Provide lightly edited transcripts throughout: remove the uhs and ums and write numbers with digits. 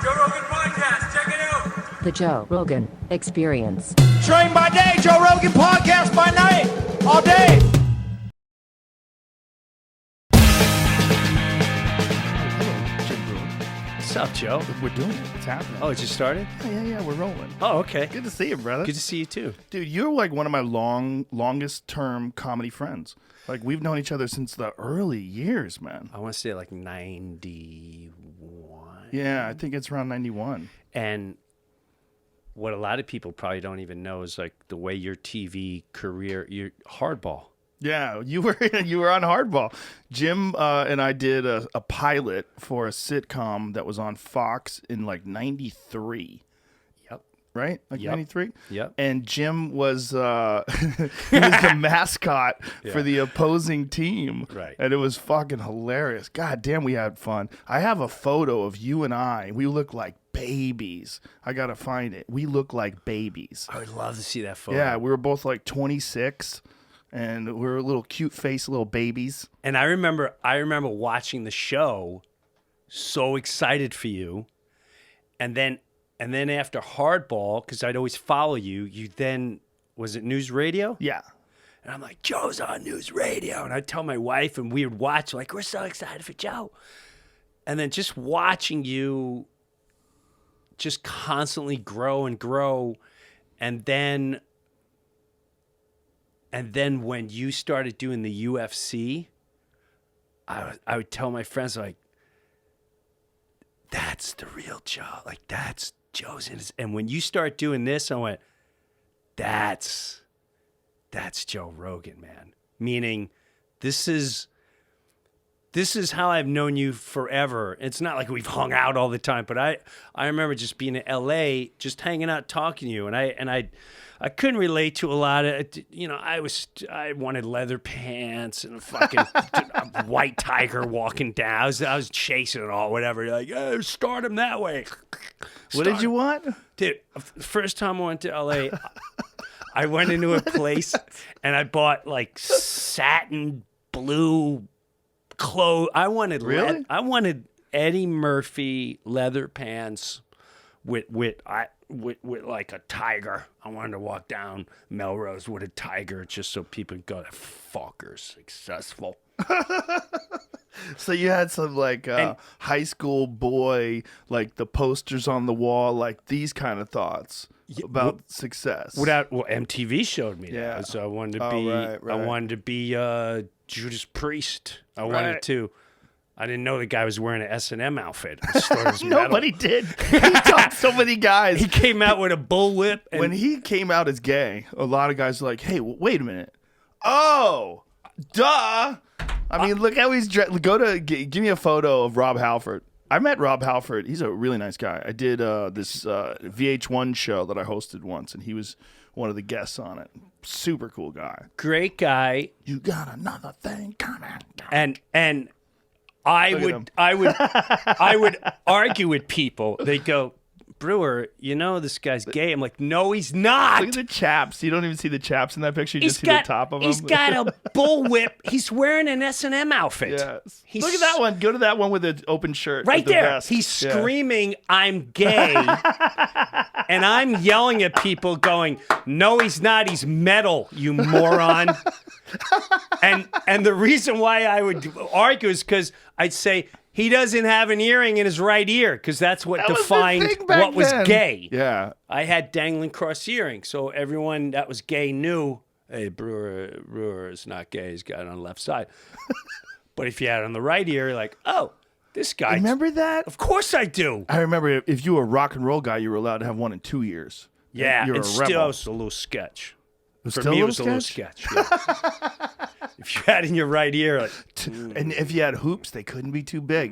Joe Rogan Podcast. Check it out. The Joe Rogan Experience. Train by day, Joe Rogan Podcast by night, all day. Jim Breuer. What's up, Joe? We're doing it. It's happening. Oh, it just started? Yeah, we're rolling. Oh, okay. Good to see you, brother. Good to see you, too. Dude, you're like one of my longest term comedy friends. Like, we've known each other since the early years, man. I want to say like 91. Yeah, I think it's around 91. And what a lot of people probably don't even know is like the way your TV career, your hardball. Yeah, you were on Hardball. Jim and I did a pilot for a sitcom that was on Fox in like 93. Yep. Right? Like Yep. 93? Yep. And Jim was he was the mascot for the opposing team. Right. And it was fucking hilarious. God damn, we had fun. I have a photo of you and I. We look like babies. I got to find it. We look like babies. I would love to see that photo. Yeah, we were both like 26 and we were little cute faced little babies. And I remember watching the show, so excited for you. And then after Hardball, because I'd always follow you, you then, was it News Radio? Yeah. And I'm like, Joe's on News Radio. And I'd tell my wife, and we would watch, like, we're so excited for Joe. And then just watching you just constantly grow and grow. And then when you started doing the UFC, I would tell my friends, like, that's the real Joe. Like, that's Joe's in his. And when you start doing this, I went, that's Joe Rogan, man. Meaning, this is how I've known you forever. It's not like we've hung out all the time, but I remember just being in LA, just hanging out, talking to you, and I couldn't relate to a lot of, you know, I wanted leather pants and a fucking a white tiger walking down. I was chasing it all, whatever. You're like, oh, start him that way. What did you want? Dude, first time I went to LA, I went into a place and I bought like satin blue clothes. I wanted I wanted Eddie Murphy leather pants with like a tiger. I wanted to walk down Melrose with a tiger just so people could go, that fucker's successful. So you had some like high school boy, like the posters on the wall, like these kind of thoughts about success. MTV showed me Yeah. that. So I wanted to be right. I wanted to be Judas Priest. I wanted to. I didn't know the guy was wearing an S&M outfit. Nobody did. He taught so many guys. He came out with a bullwhip. When he came out as gay, a lot of guys were like, hey, wait a minute. Oh, duh. I mean, look how he's dressed. Give me a photo of Rob Halford. I met Rob Halford. He's a really nice guy. I did this VH1 show that I hosted once, and he was one of the guests on it. Super cool guy. Great guy. You got another thing coming. And I would argue with people. They go, Breuer, you know this guy's gay. I'm like, no, he's not. Look at the chaps. You don't even see the chaps in that picture. You just see the top of him. He's got a bullwhip. He's wearing an S&M outfit. Yes. Look at that one. Go to that one with the open shirt. Right the there. vest. He's screaming, I'm gay. And I'm yelling at people going, no, he's not. He's metal, you moron. And the reason why I would argue is because I'd say, he doesn't have an earring in his right ear, because that's what defined what was gay. Yeah. I had dangling cross earrings, so everyone that was gay knew, hey, Breuer is not gay. He's got it on the left side. But if you had it on the right ear, you're like, oh, this guy. Remember that? Of course I do. I remember if you were a rock and roll guy, you were allowed to have one in 2 ears. Yeah, You're and a still rebel. it was a little sketch. For still me, a it was a little sketch? sketch. Yeah. If you had it in your right ear, like, And if you had hoops, they couldn't be too big.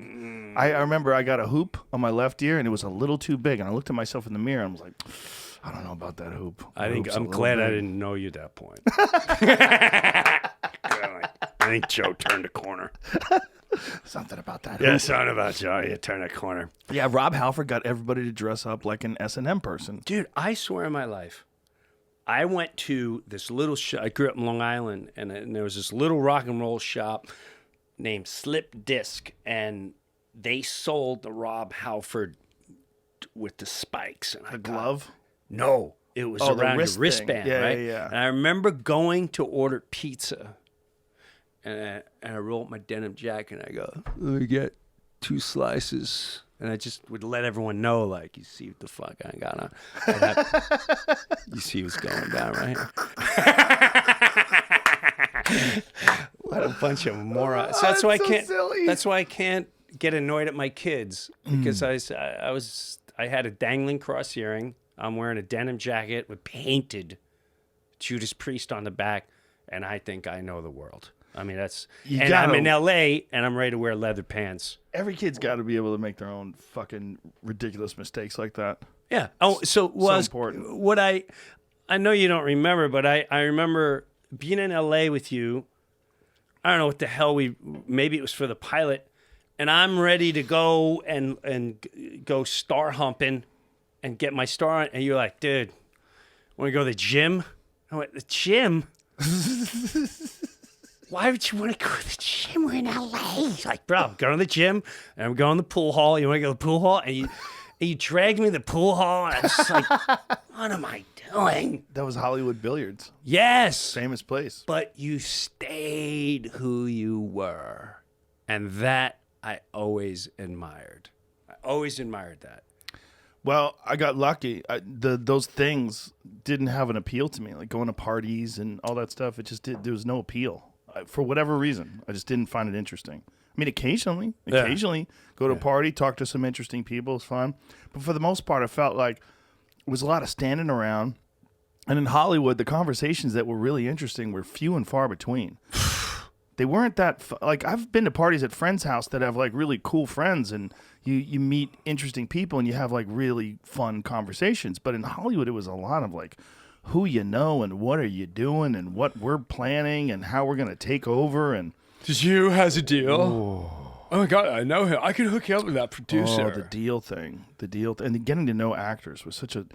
I remember I got a hoop on my left ear, and it was a little too big. And I looked at myself in the mirror, and I was like, I don't know about that hoop. I'm glad I didn't know you at that point. I think Joe turned a corner. Something about that Yeah, hoop. something about Joe. You turned a corner. Yeah, Rob Halford got everybody to dress up like an S&M person. Dude, I swear in my life, I went to this little shop. I grew up in Long Island, and there was this little rock and roll shop named Slip Disc, and they sold the Rob Halford with the spikes. And A glove? No, it was Oh, the around wrist your wristband, thing. Yeah, right? yeah. And I remember going to order pizza, and I rolled my denim jacket, and I go, let me get 2 slices. And I just would let everyone know, like, you see what the fuck I got on. You see what's going down right here. What a bunch of morons. So that's why I can't. silly. That's why I can't get annoyed at my kids, because I had a dangling cross earring. I'm wearing a denim jacket with painted Judas Priest on the back, and I think I know the world. I mean, I'm in LA, and I'm ready to wear leather pants. Every kid's got to be able to make their own fucking ridiculous mistakes like that. Yeah. Oh, so important. What I know you don't remember, but I remember being in LA with you. I don't know what the hell maybe it was for the pilot, and I'm ready to go and go star humping and get my star on, and you're like, dude, want to go to the gym? I went, the gym? Why would you want to go to the gym? We're in LA. He's like, bro, I'm going to the gym, and I'm going to the pool hall. You want to go to the pool hall? And you dragged me to the pool hall, and I was just like, what am I doing? That was Hollywood Billiards. Yes. Famous place. But you stayed who you were. And that I always admired. I always admired that. Well, I got lucky. Those things didn't have an appeal to me, like going to parties and all that stuff. It just there was no appeal. For whatever reason, I just didn't find it interesting. I mean, occasionally go to a party, talk to some interesting people. It's fun. But for the most part, I felt like it was a lot of standing around. And in Hollywood, the conversations that were really interesting were few and far between. They weren't that like I've been to parties at friends' house that have like really cool friends, and you meet interesting people and you have like really fun conversations. But in Hollywood, it was a lot of like who you know and what are you doing and what we're planning and how we're gonna take over. And Did you has a deal? Oh my God, I know him. I could hook you up with that producer. the deal thing, and getting to know actors was such a.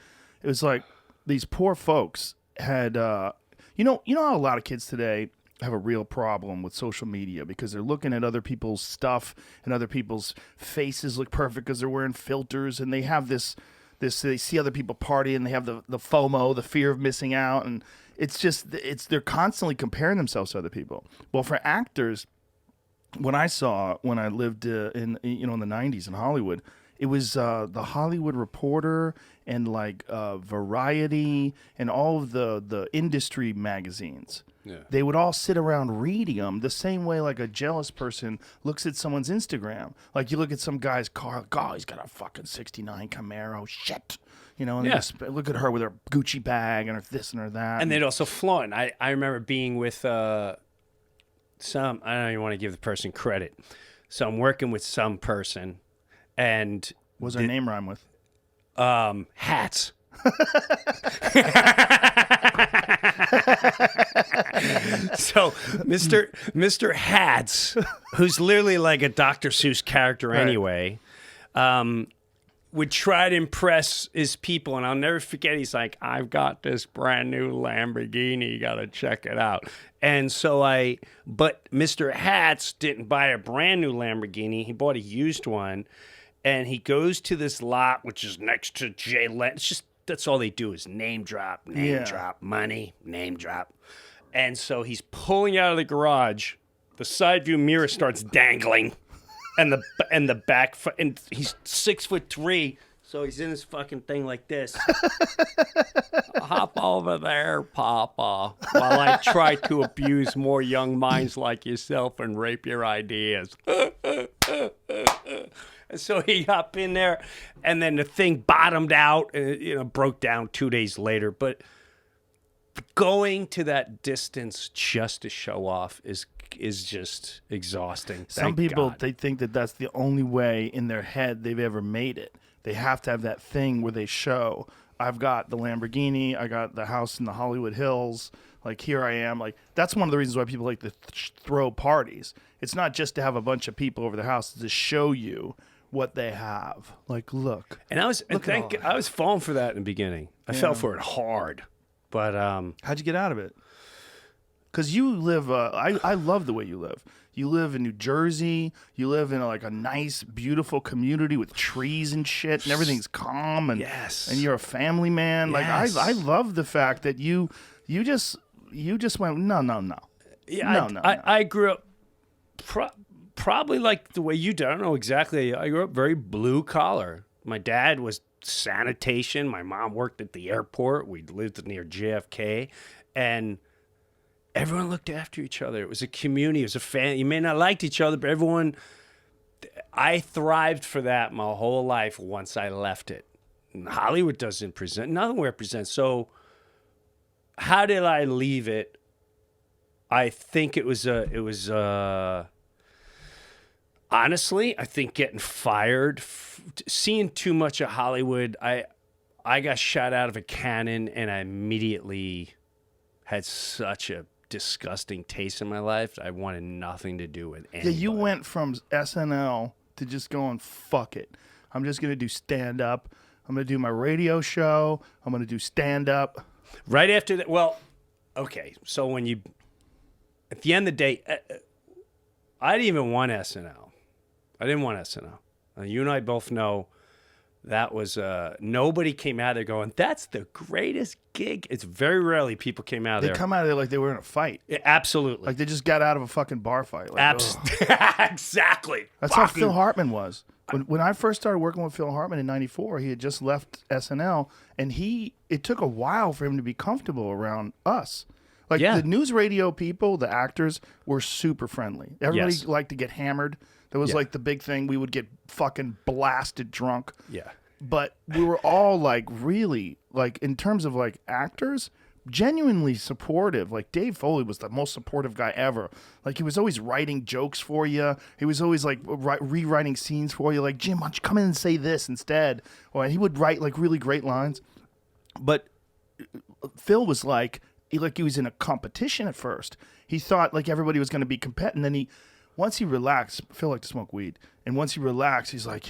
It was like these poor folks had, you know how a lot of kids today have a real problem with social media because they're looking at other people's stuff and other people's faces look perfect because they're wearing filters, and they have this they see other people party and they have the FOMO, the fear of missing out, and they're constantly comparing themselves to other people. Well, for actors, when I lived in the 90s in Hollywood, it was the Hollywood Reporter and like Variety and all of the industry magazines. Yeah. They would all sit around reading them the same way like a jealous person looks at someone's Instagram. Like you look at some guy's car, God, he's got a fucking 69 Camaro, shit. You know, and they just look at her with her Gucci bag and her this and her that. And they'd also flaunt. I remember being with some, I don't even want to give the person credit. So I'm working with some person, and what does her name rhyme with? Hats. So Mr. Hats, who's literally like a Dr. Seuss character anyway, would try to impress his people, and I'll never forget. He's like, "I've got this brand new Lamborghini. You gotta check it out." And so but Mr. Hats didn't buy a brand new Lamborghini. He bought a used one, and he goes to this lot which is next to Jay Leno. It's just that's all they do is name drop, money, name drop. And so he's pulling out of the garage. The side view mirror starts dangling, and the back. And he's 6'3", so he's in his fucking thing like this. Hop over there, Papa, while I try to abuse more young minds like yourself and rape your ideas. And so he hopped in there, and then the thing bottomed out, and broke down 2 days later. But going to that distance just to show off is just exhausting. Some people, they think that that's the only way in their head they've ever made it. They have to have that thing where they show, I've got the Lamborghini, I got the house in the Hollywood Hills, like here I am. Like that's one of the reasons why people like to throw parties. It's not just to have a bunch of people over the house, it's to show you what they have. Like, look. And I was falling for that in the beginning. I fell for it hard. But how'd you get out of it? Because you live, I love the way you live. You live in New Jersey. You live in like a nice, beautiful community with trees and shit, and everything's calm. And Yes. and you're a family man. Yes. Like I love the fact that you just went no. Yeah, No. I grew up probably like the way you did. I don't know exactly. I grew up very blue collar. My dad was sanitation. My mom worked at the airport. We lived near JFK, and everyone looked after each other. It was a community. It was a family. You may not liked each other, but everyone. I thrived for that my whole life. Once I left it, Hollywood doesn't present. Nowhere presents. So, how did I leave it? I think it was honestly, I think getting fired, seeing too much of Hollywood. I got shot out of a cannon, and I immediately had such a disgusting taste in my life. I wanted nothing to do with anybody. Yeah, you went from SNL to just going, fuck it. I'm just going to do stand-up. I'm going to do my radio show. I'm going to do stand-up. Right after that, well, okay, so when you, at the end of the day, I didn't even want SNL. I didn't want SNL. You and I both know that was, nobody came out there going, that's the greatest gig. It's very rarely people came out They there. come out of there like they were in a fight. Yeah, absolutely. Like they just got out of a fucking bar fight. Like, Exactly. That's how Phil Hartman was. When I first started working with Phil Hartman in '94, he had just left SNL, and it took a while for him to be comfortable around us. Like Yeah. the news radio people, the actors were super friendly. Everybody Yes. liked to get hammered. That was Yeah. like the big thing. We would get fucking blasted drunk. Yeah. But we were all like really, like in terms of like actors, genuinely supportive. Like Dave Foley was the most supportive guy ever. Like he was always writing jokes for you. He was always like rewriting scenes for you. Like, Jim, why don't you come in and say this instead? Or he would write like really great lines. But Phil was like he was in a competition at first. He thought like everybody was going to be competitive. And then once he relaxed, Phil liked to smoke weed. And once he relaxed, he's like,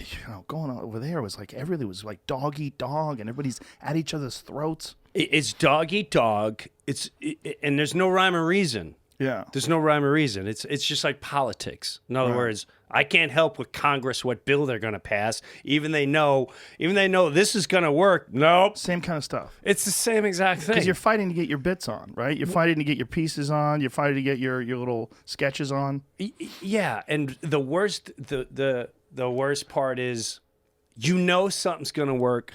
going on over there was like everything was like dog eat dog, and everybody's at each other's throats. It's dog eat dog. And there's no rhyme or reason. Yeah. There's no rhyme or reason. It's just like politics. In other words, I can't help with Congress what bill they're going to pass. Even they know this is going to work. Nope. Same kind of stuff. It's the same exact thing. Because you're fighting to get your bits on, right? You're fighting to get your pieces on. You're fighting to get your little sketches on. Yeah, and the worst part is, something's going to work,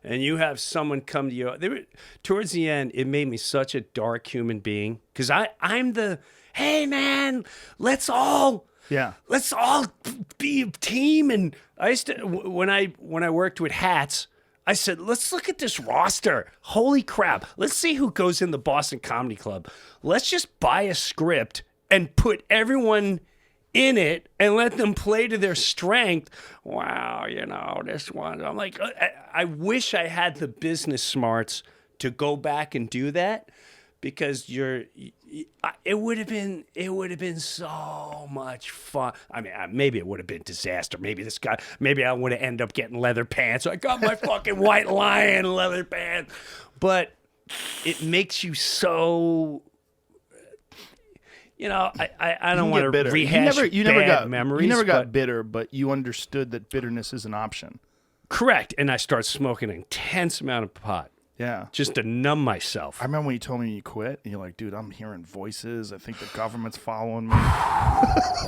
and you have someone come to you. Towards the end, it made me such a dark human being because I'm the, hey man, let's all be a team. And I used to, when I worked with hats, I said, let's look at this roster. Holy crap. Let's see who goes in the Boston Comedy Club. Let's just buy a script and put everyone in it and let them play to their strength. Wow, this one. I'm like, I wish I had the business smarts to go back and do that, because it would have been so much fun. I mean, maybe it would have been disaster. Maybe I would have ended up getting leather pants. I got my fucking White Lion leather pants. But it makes you so, I don't want to rehash bad memories. You never got bitter, but you understood that bitterness is an option. Correct. And I start smoking an intense amount of pot. Yeah. Just to numb myself. I remember when you told me you quit, and you're like, dude, I'm hearing voices. I think the government's following me.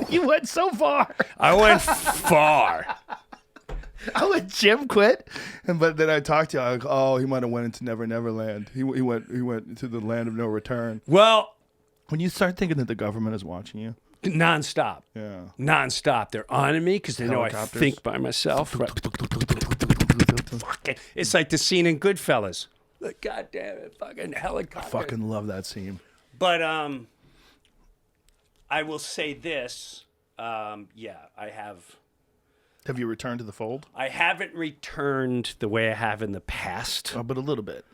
You went so far. I went far. I let Jim quit, but then I talked to you. I was like, oh, he might have went into Never Never Land. He went to the land of no return. Well, when you start thinking that the government is watching you. Nonstop. Yeah. Nonstop. They're on me because they know I Helicopters. think by myself. Right. It's like the scene in Goodfellas. Like, God damn it, fucking helicopter. I fucking love that scene. But I will say this. I have. Have you returned to the fold? I haven't returned the way I have in the past. Oh, but a little bit.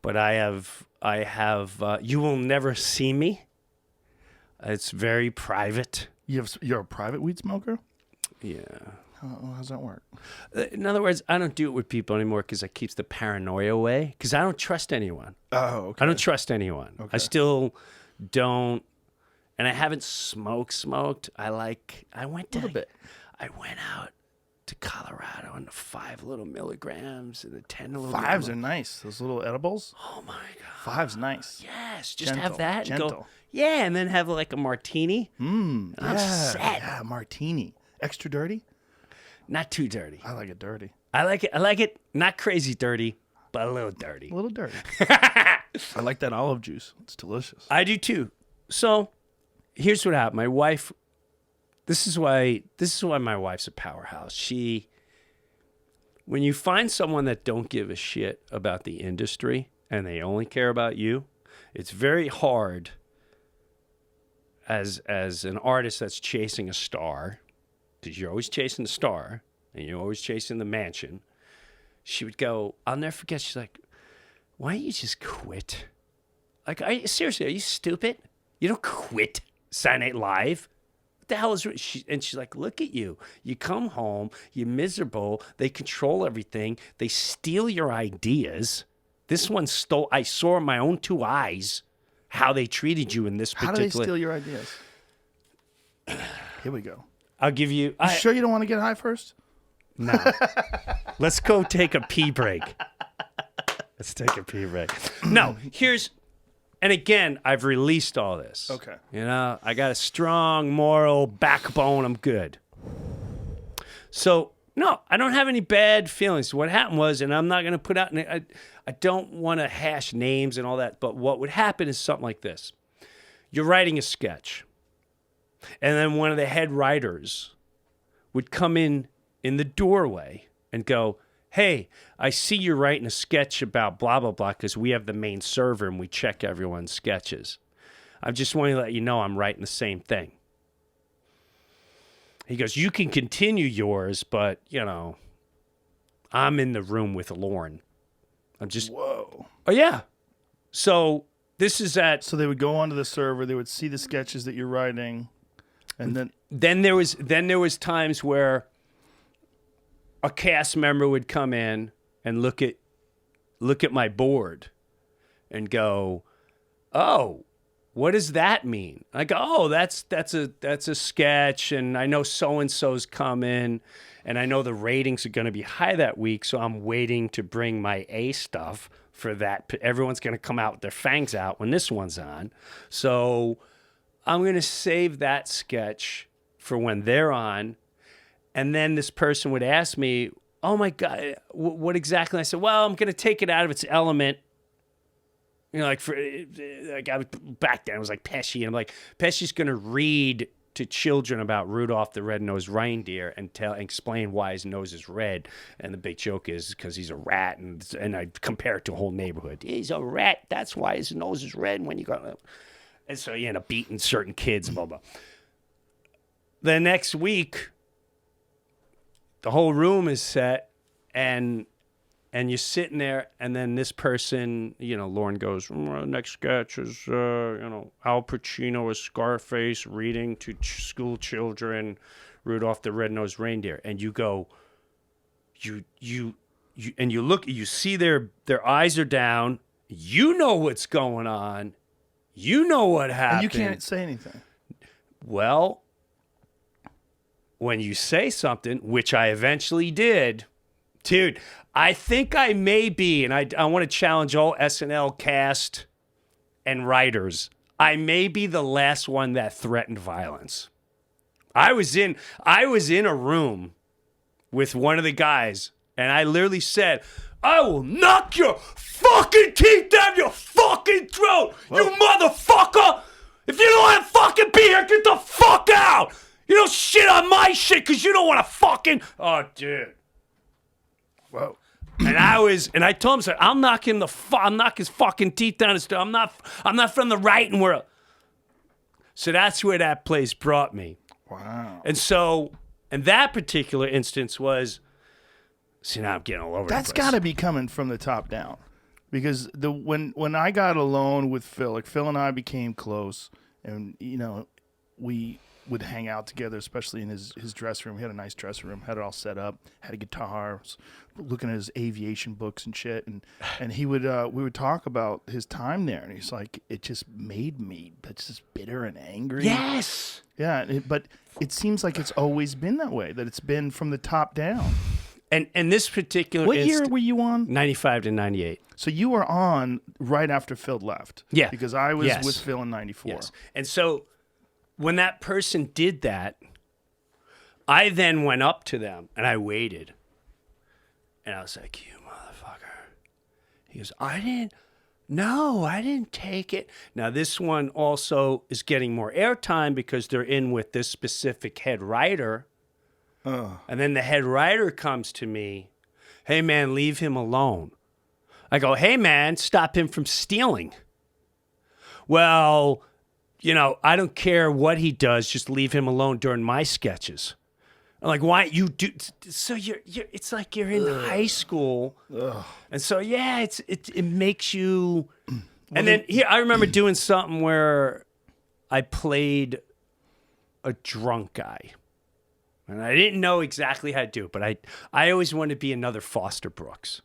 But I have. You will never see me. It's very private. You're a private weed smoker? Yeah. How's that work? In other words, I don't do it with people anymore because it keeps the paranoia away. Because I don't trust anyone. Oh, okay. I don't trust anyone. Okay. I still don't, and I haven't smoked. I went little bit. I went out to Colorado on the 5 little milligrams and the 10 little Fives are milligrams. nice. Those little edibles. Oh my God. Five's nice. Yes, just Gentle, have that and go. gentle. Yeah, and then have like a martini. Yeah, I'm set. yeah, martini. Extra dirty? Not too dirty. I like it dirty. I like it not crazy dirty, but a little dirty. A little dirty. I like that olive juice. It's delicious. I do too. So here's what happened. My wife, this is why my wife's a powerhouse. When you find someone that don't give a shit about the industry and they only care about you, it's very hard as an artist that's chasing a star, because you're always chasing the star and you're always chasing the mansion. She would go, I'll never forget, she's like, why don't you just quit? Like, seriously, are you stupid? You don't quit Saturday Night Live. What the hell is and she's like, look at you. You come home, you're miserable. They control everything. They steal your ideas. This one stole. I saw in my own 2 eyes how they treated you in this particular. How do they steal your ideas? Here we go. I'll give you. You sure you don't want to get high first? No. Let's go take a pee break. No, and again, I've released all this. Okay. You know, I got a strong moral backbone. I'm good. So, no, I don't have any bad feelings. What happened was, and I'm not going to put out, I don't want to hash names and all that, but what would happen is something like this. You're writing a sketch, and then one of the head writers would come in the doorway and go, hey, I see you're writing a sketch about blah, blah, blah, because we have the main server and we check everyone's sketches. I just want to let you know I'm writing the same thing. He goes, you can continue yours, but, you know, I'm in the room with Lauren. I'm just, Whoa. oh, yeah. So this is at. So they would go onto the server, they would see the sketches that you're writing, and Then there was times where a cast member would come in and look at my board and go, oh, what does that mean? I go, oh, that's a sketch, and I know so-and-so's coming, and I know the ratings are going to be high that week, so I'm waiting to bring my A stuff for that. Everyone's going to come out with their fangs out when this one's on. So I'm going to save that sketch for when they're on. And then this person would ask me, oh, my God, what exactly? And I said, well, I'm going to take it out of its element. You know, back then it was like Pesci. And I'm like, Pesci's going to read to children about Rudolph the Red-Nosed Reindeer and explain why his nose is red. And the big joke is because he's a rat. And I compare it to a whole neighborhood. He's a rat. That's why his nose is red when you go. And so you end up beating certain kids, blah, blah. The next week, the whole room is set, and you're sitting there, and then this person, you know, Lauren goes, next sketch is, Al Pacino as Scarface reading to school children Rudolph the Red-Nosed Reindeer. And you go, you look, you see their eyes are down. You know what's going on. You know what happened. you can't say anything. Well, when you say something, which I eventually did, dude, I think I may be, and I want to challenge all SNL cast and writers, I may be the last one that threatened violence. I was in a room with one of the guys, and I literally said, I will knock your fucking teeth down your fucking throat, you motherfucker! If you don't want to fucking be here, get the fuck out! You don't shit on my shit because you don't want to fucking... Oh, dude. Whoa. And I told him, I'll knock his fucking teeth down his throat. I'm not from the writing world. So that's where that place brought me. Wow. And so, and that particular instance was, see, now I'm getting all over That's the place. got to be coming from the top down. Because when I got alone with Phil, like Phil and I became close, and, you know, we would hang out together, especially in his dressing room. He had a nice dressing room, had it all set up, had a guitar, was looking at his aviation books and shit. And he would we would talk about his time there, and he's like, it just made me just bitter and angry. Yes. Yeah, but it seems like it's always been that way, that it's been from the top down. And this particular What year were you on? 95 to 98. So you were on right after Phil left. Yeah. Because I was Yes. with Phil in 94. Yes. And so when that person did that, I then went up to them and I waited. And I was like, you motherfucker. He goes, I didn't take it. Now, this one also is getting more airtime because they're in with this specific head writer. And then the head writer comes to me, hey, man, leave him alone. I go, hey, man, stop him from stealing. Well, I don't care what he does, just leave him alone during my sketches. I'm like, why you do? So you're it's like you're in high school. And so, yeah, it makes you. And then here, I remember doing something where I played a drunk guy. And I didn't know exactly how to do it, but I always wanted to be another Foster Brooks.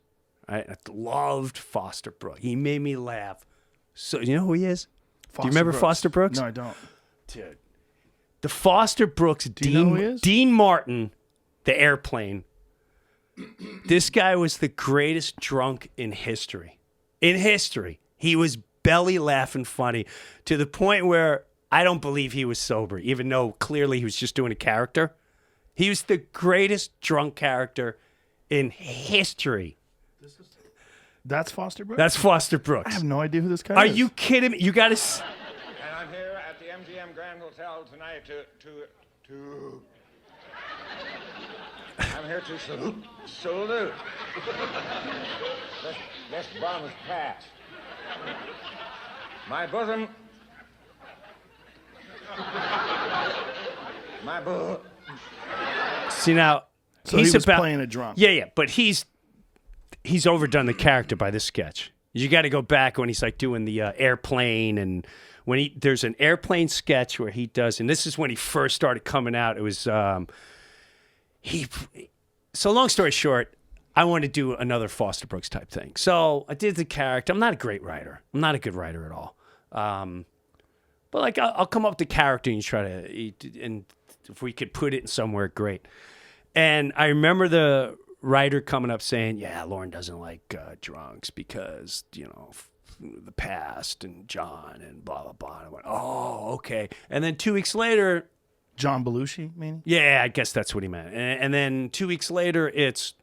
I loved Foster Brooks. He made me laugh. So you know who he is? Do you remember Foster Brooks? No, I don't. Dude. The Foster Brooks, Do you know who he is? Dean Martin, the airplane. This guy was the greatest drunk in history. In history. He was belly laughing funny to the point where I don't believe he was sober, even though clearly he was just doing a character. He was the greatest drunk character in history. That's Foster Brooks? That's Foster Brooks. I have no idea who this guy Are is. you kidding me? You got to... And I'm here at the MGM Grand Hotel tonight to I'm here to salute. This bomb is patched. My bosom. My bosom. See, now, So he's he was about, playing a drunk. Yeah, but he's overdone the character by this sketch. You got to go back when he's like doing the airplane, and when there's an airplane sketch where he does, and this is when he first started coming out. It was so long story short, I wanted to do another Foster Brooks type thing. So I did the character. I'm not a great writer. I'm not a good writer at all. But like I'll come up with the character and you try to, and if we could put it somewhere, great. And I remember the writer coming up saying, yeah, Lauren doesn't like drunks because, the past and John and blah, blah, blah. And I went, oh, okay. And then 2 weeks later. John Belushi, meaning? Yeah, I guess that's what he meant. And then 2 weeks later, it's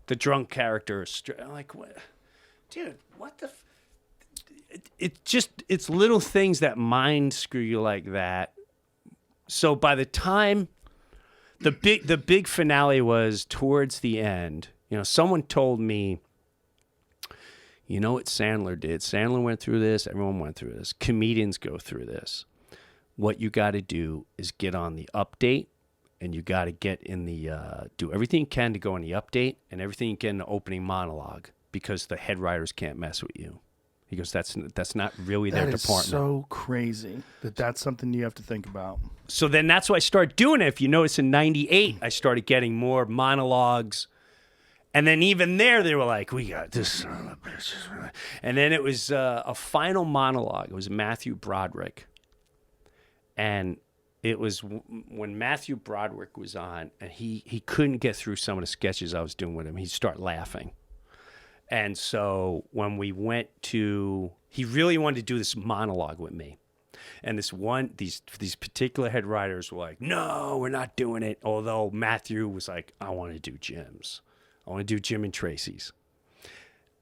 the drunk character. I'm like, what? Dude, what the? It's little things that mind screw you like that. So by the time the big finale was towards the end, someone told me, you know what Sandler did? Sandler went through this. Everyone went through this. Comedians go through this. What you got to do is get on the update, and you got to get in the do everything you can to go in the update and everything you can in the opening monologue, because the head writers can't mess with you. He goes, that's not really their That is department. so crazy that's something you have to think about. So then that's why I started doing it. If you notice, in 98, I started getting more monologues. And then even there, they were like, we got this son of a bitch. And then it was a final monologue. It was Matthew Broderick. And it was when Matthew Broderick was on, and he couldn't get through some of the sketches I was doing with him. He'd start laughing. And so when we went to, he really wanted to do this monologue with me. And these particular head writers were like, no, we're not doing it. Although Matthew was like, I want to do Jim's. I want to do Jim and Tracy's.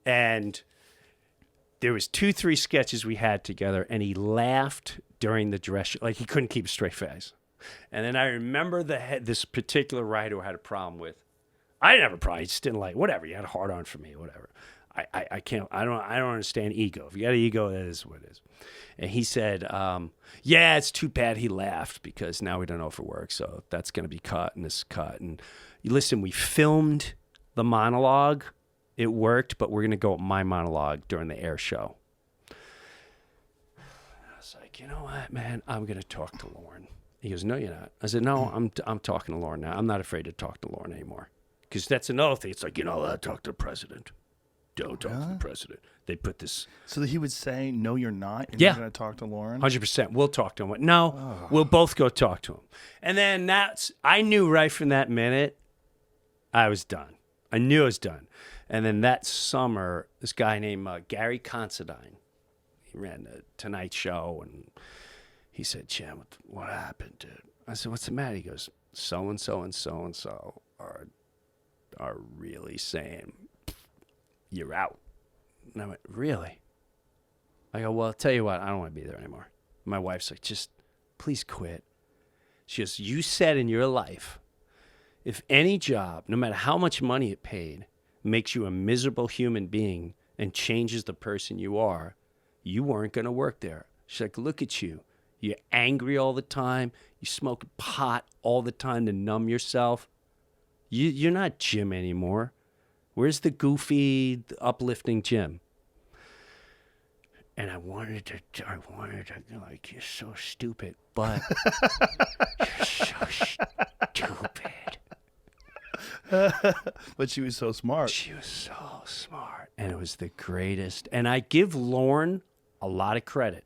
And there was 2-3 sketches we had together, and he laughed during the dress show. Like, he couldn't keep a straight face. And then I remember this particular writer who had a problem with, I didn't have a problem. He just didn't like, whatever. You had a hard on for me, whatever. I don't understand ego. If you got an ego, that is what it is. And he said, yeah, it's too bad he laughed because now we don't know if it works. So that's going to be cut and this is cut. And listen, we filmed the monologue. It worked, but we're going to go with my monologue during the air show. I was like, you know what, man? I'm going to talk to Lauren He goes, no, you're not. I said, no, I'm talking to Lauren now. I'm not afraid to talk to Lauren anymore. Because that's another thing. It's like, you're not allowed to talk to the president. Don't talk to the president. They put this. So that he would say, no, you're not. And Yeah. You're going to talk to Lauren? 100%. We'll talk to him. No, we'll both go talk to him. And then I knew right from that minute, I was done. I knew I was done. And then that summer, this guy named Gary Considine, he ran the Tonight Show, and he said, Jim, what happened, dude? I said, what's the matter? He goes, so-and-so and so-and-so are really saying, you're out. And I went, really? I go, well, I'll tell you what, I don't want to be there anymore. My wife's like, just please quit. She goes, you said in your life, if any job, no matter how much money it paid, makes you a miserable human being and changes the person you are, you weren't going to work there. She's like, look at you. You're angry all the time. You smoke pot all the time to numb yourself. You're not Jim anymore. Where's the goofy, uplifting Jim? And I wanted to like, you're so stupid, but you're so stupid. But she was so smart. She was so smart, and it was the greatest. And I give Lauren a lot of credit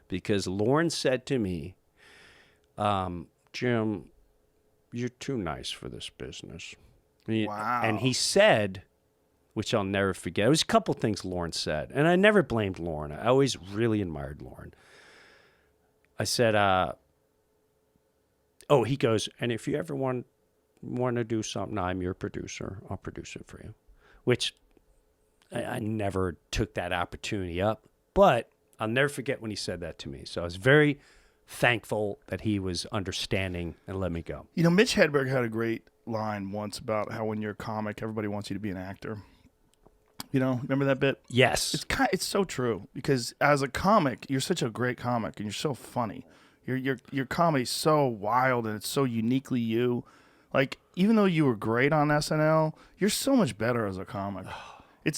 because Lauren said to me, Jim, you're too nice for this business. Wow. And he said, which I'll never forget, it was a couple things Lauren said, and I never blamed Lauren. I always really admired Lauren. I said, he goes, and if you ever want to do something, I'm your producer. I'll produce it for you, which I never took that opportunity up, but I'll never forget when he said that to me. So I was very thankful that he was understanding and let me go. You know, Mitch Hedberg had a great line once about how when you're a comic, everybody wants you to be an actor. You know, remember that bit? Yes. It's so true because as a comic, you're such a great comic and you're so funny. Your comedy's so wild and it's so uniquely you. Like, even though you were great on SNL, you're so much better as a comic.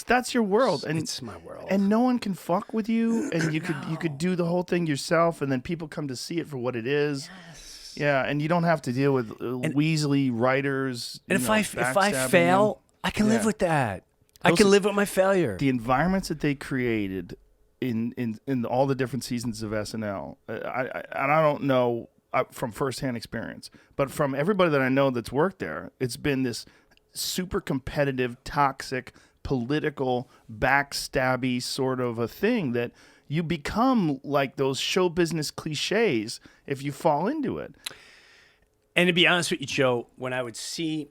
That's your world, and it's my world, and no one can fuck with you. And you could do the whole thing yourself, and then people come to see it for what it is. Yes. Yeah, and you don't have to deal with Weasley writers. And if I fail, I can live with that. I can live with my failure. The environments that they created in all the different seasons of SNL, I don't know from firsthand experience, but from everybody that I know that's worked there, it's been this super competitive, toxic, political, backstabby sort of a thing that you become like those show business cliches if you fall into it. And to be honest with you, Joe, when I would see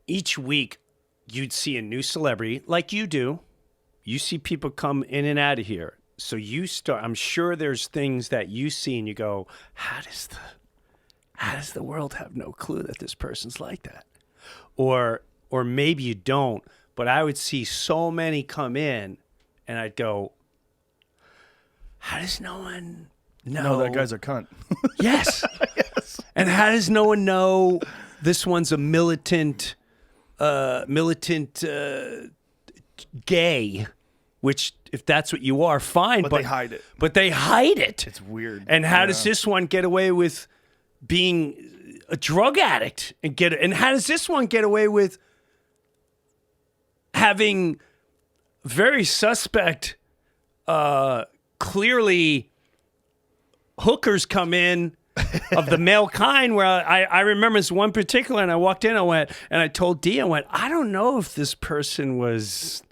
each week, you'd see a new celebrity like you do. You see people come in and out of here. So you start, I'm sure there's things that you see and you go, how does the world have no clue that this person's like that? Or maybe you don't, but I would see so many come in and I'd go, how does no one know? No, that guy's a cunt. Yes. Yes. And how does no one know this one's a militant gay, which if that's what you are, fine. But they hide it. But they hide it. It's weird. And how does this one get away with being a drug addict and how does this one get away with having very suspect, clearly hookers come in of the male kind where I remember this one particular and I walked in, I told Dee, I don't know if this person was,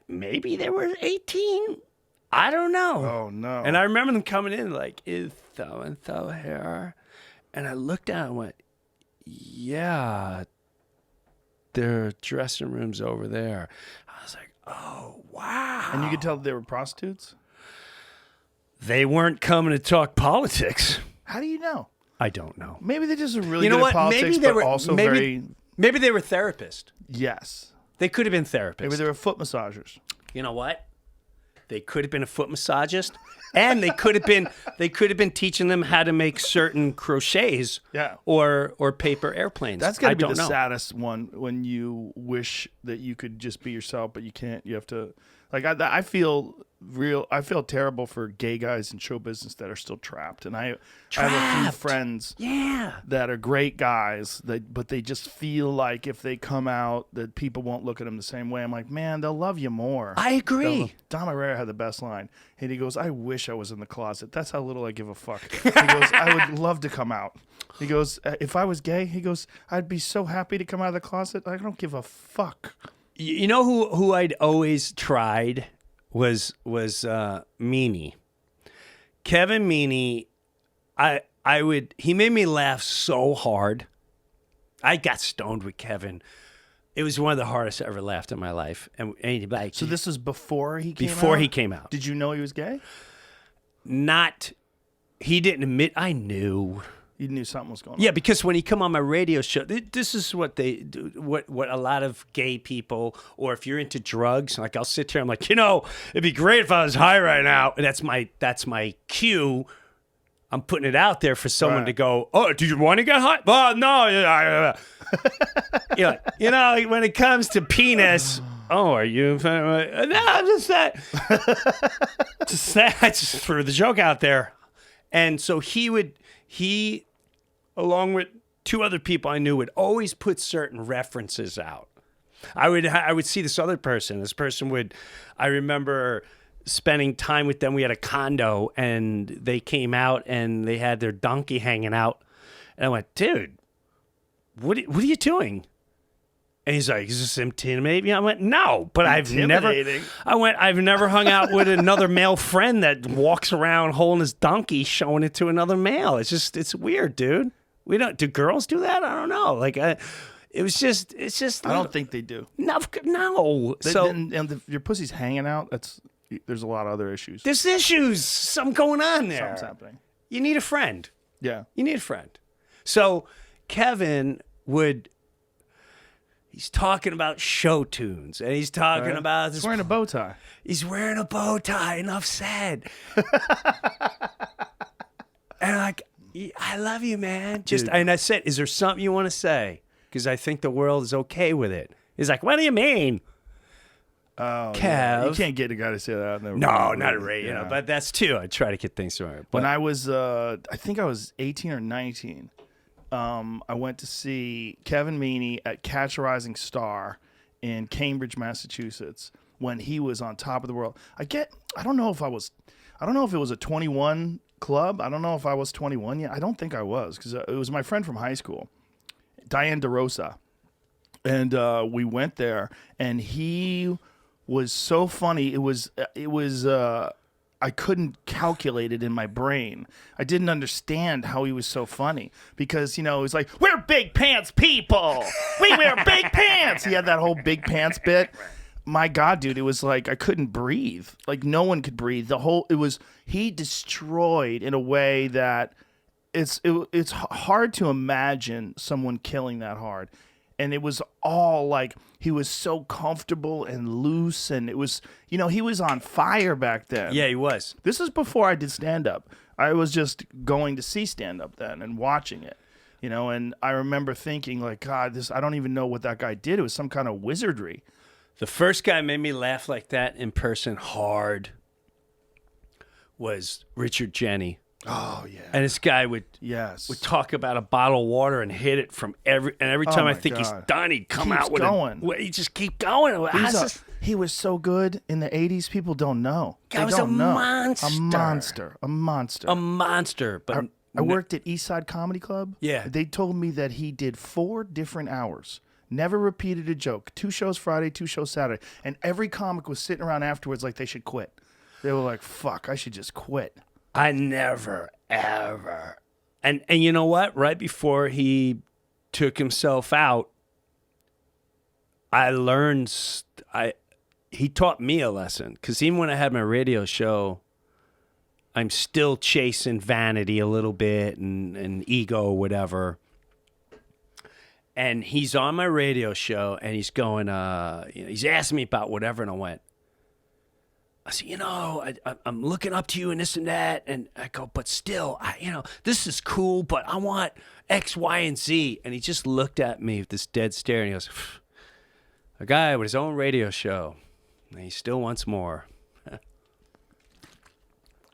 maybe they were 18. I don't know. Oh, no. And I remember them coming in like, is so-and-so here? And I looked down and went, yeah, their dressing room's over there. I was like, oh, wow. And you could tell they were prostitutes? They weren't coming to talk politics. How do you know? I don't know. Maybe they just are really good at politics, but also very... Maybe they were therapists. Yes. They could have been therapists. Maybe they were foot massagers. You know what? They could have been a foot massagist, and they could have been teaching them how to make certain crochets, or paper airplanes. That's got to be the saddest one when you wish that you could just be yourself, but you can't. You have to Like I feel terrible for gay guys in show business that are still trapped. And I have a few friends that are great guys, but they just feel like if they come out that people won't look at them the same way. I'm like, man, they'll love you more. I agree. Don Herrera had the best line. And he goes, I wish I was in the closet. That's how little I give a fuck. He goes, I would love to come out. He goes, if I was gay, he goes, I'd be so happy to come out of the closet. I don't give a fuck. You know who I'd always tried was Meanie. Kevin Meanie, he made me laugh so hard. I got stoned with Kevin. It was one of the hardest I ever laughed in my life. And he'd be like, so this was before he came out? Before he came out. Did you know he was gay? He didn't admit. I knew. You knew something was going on. Yeah, because when he come on my radio show, this is what they do, what a lot of gay people, or if you're into drugs, like I'll sit here, I'm like, it'd be great if I was high right now. And that's my cue. I'm putting it out there for someone to go, oh, do you want to get high? Oh, no. When it comes to penis, oh, are you? No, I'm just that. I just threw the joke out there. And so he, along with two other people I knew, would always put certain references out. I would see this other person. This person I remember spending time with them. We had a condo, and they came out, and they had their donkey hanging out. And I went, dude, what are you doing? And he's like, is this intimidating? I went, no, but I've never hung out with another male friend that walks around holding his donkey, showing it to another male. It's weird, dude. Do girls do that? I don't know. It's just. I don't think they do. No. Your pussy's hanging out. There's a lot of other issues. There's issues. Something going on there. Something's happening. You need a friend. Yeah. You need a friend. So Kevin he's talking about show tunes, and he's talking about this. He's wearing a bow tie. He's wearing a bow tie. Enough said. And I love you, man. And I said, is there something you want to say? Because I think the world is okay with it. He's like, what do you mean? Oh, Kev. Yeah. You can't get a guy to say that. No, not a radio. But that's too. I try to get things right. When I was, I think I was 18 or 19. I went to see Kevin Meanie at Catch a Rising Star in Cambridge, Massachusetts, when he was on top of the world. I don't know if it was a 21 club. I don't know if I was 21 yet. I don't think I was, because it was my friend from high school, Diane DeRosa. And we went there, and he was so funny. It was I couldn't calculate it in my brain. I didn't understand how he was so funny, because, it was like, we're big pants people. We wear big pants. He had that whole big pants bit. My God, dude, it was like I couldn't breathe. Like no one could breathe. He destroyed in a way that it's hard to imagine someone killing that hard. And it was all like, he was so comfortable and loose, and it was, he was on fire back then. Yeah, he was. This is before I did stand-up. I was just going to see stand-up then and watching it, and I remember thinking, like, God, I don't even know what that guy did. It was some kind of wizardry. The first guy made me laugh like that in person hard was Richard Jeni. Oh yeah. And this guy would talk about a bottle of water and hit it from every time I think he's done, he'd come out with he'd just keep going. He was so good in the 80s. People don't know. Guy was a monster. A monster. But I worked at East Side Comedy Club. Yeah. They told me that he did 4 different hours. Never repeated a joke. 2 shows Friday, 2 shows Saturday. And every comic was sitting around afterwards like they should quit. They were like, fuck, I should just quit. I never, ever. And you know what? Right before he took himself out, I learned, he taught me a lesson. Because even when I had my radio show, I'm still chasing vanity a little bit and ego or whatever. And he's on my radio show, and he's going, he's asking me about whatever, and I said, I'm looking up to you and this and that. And I go, but still, this is cool, but I want X, Y, and Z. And he just looked at me with this dead stare, and he goes, a guy with his own radio show And he still wants more.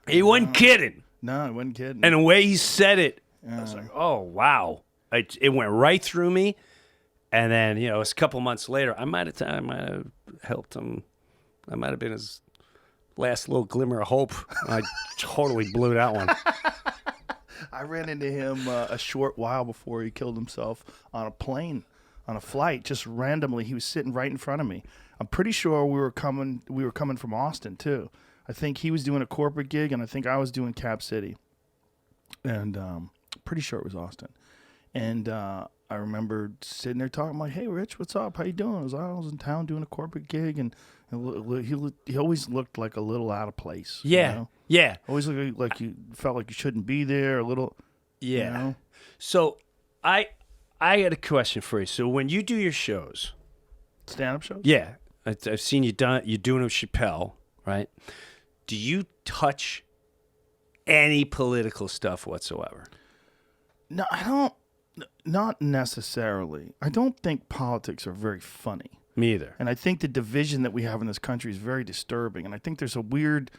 He wasn't kidding. No, I wasn't kidding. And the way he said it, I was like, oh, wow. It went right through me. And then, it was a couple months later, I might have helped him. I might have been his last little glimmer of hope. I totally blew that one. I ran into him a short while before he killed himself on a plane, on a flight, just randomly. He was sitting right in front of me. I'm pretty sure we were coming from Austin too. I think he was doing a corporate gig, and I think I was doing Cap City. And pretty sure it was Austin. And I remember sitting there talking, I'm like, hey, Rich, what's up? How you doing? I was in town doing a corporate gig, and he always looked like a little out of place. Yeah, you know? yeah. Always looked like you felt like you shouldn't be there, a little. Yeah. You know? So I got a question for you. So when you do your shows. Stand-up shows? Yeah. I've seen you're doing it with Chappelle, right? Do you touch any political stuff whatsoever? No, I don't. Not necessarily. I don't think politics are very funny. Me either. And I think the division that we have in this country is very disturbing. And I think there's a weird,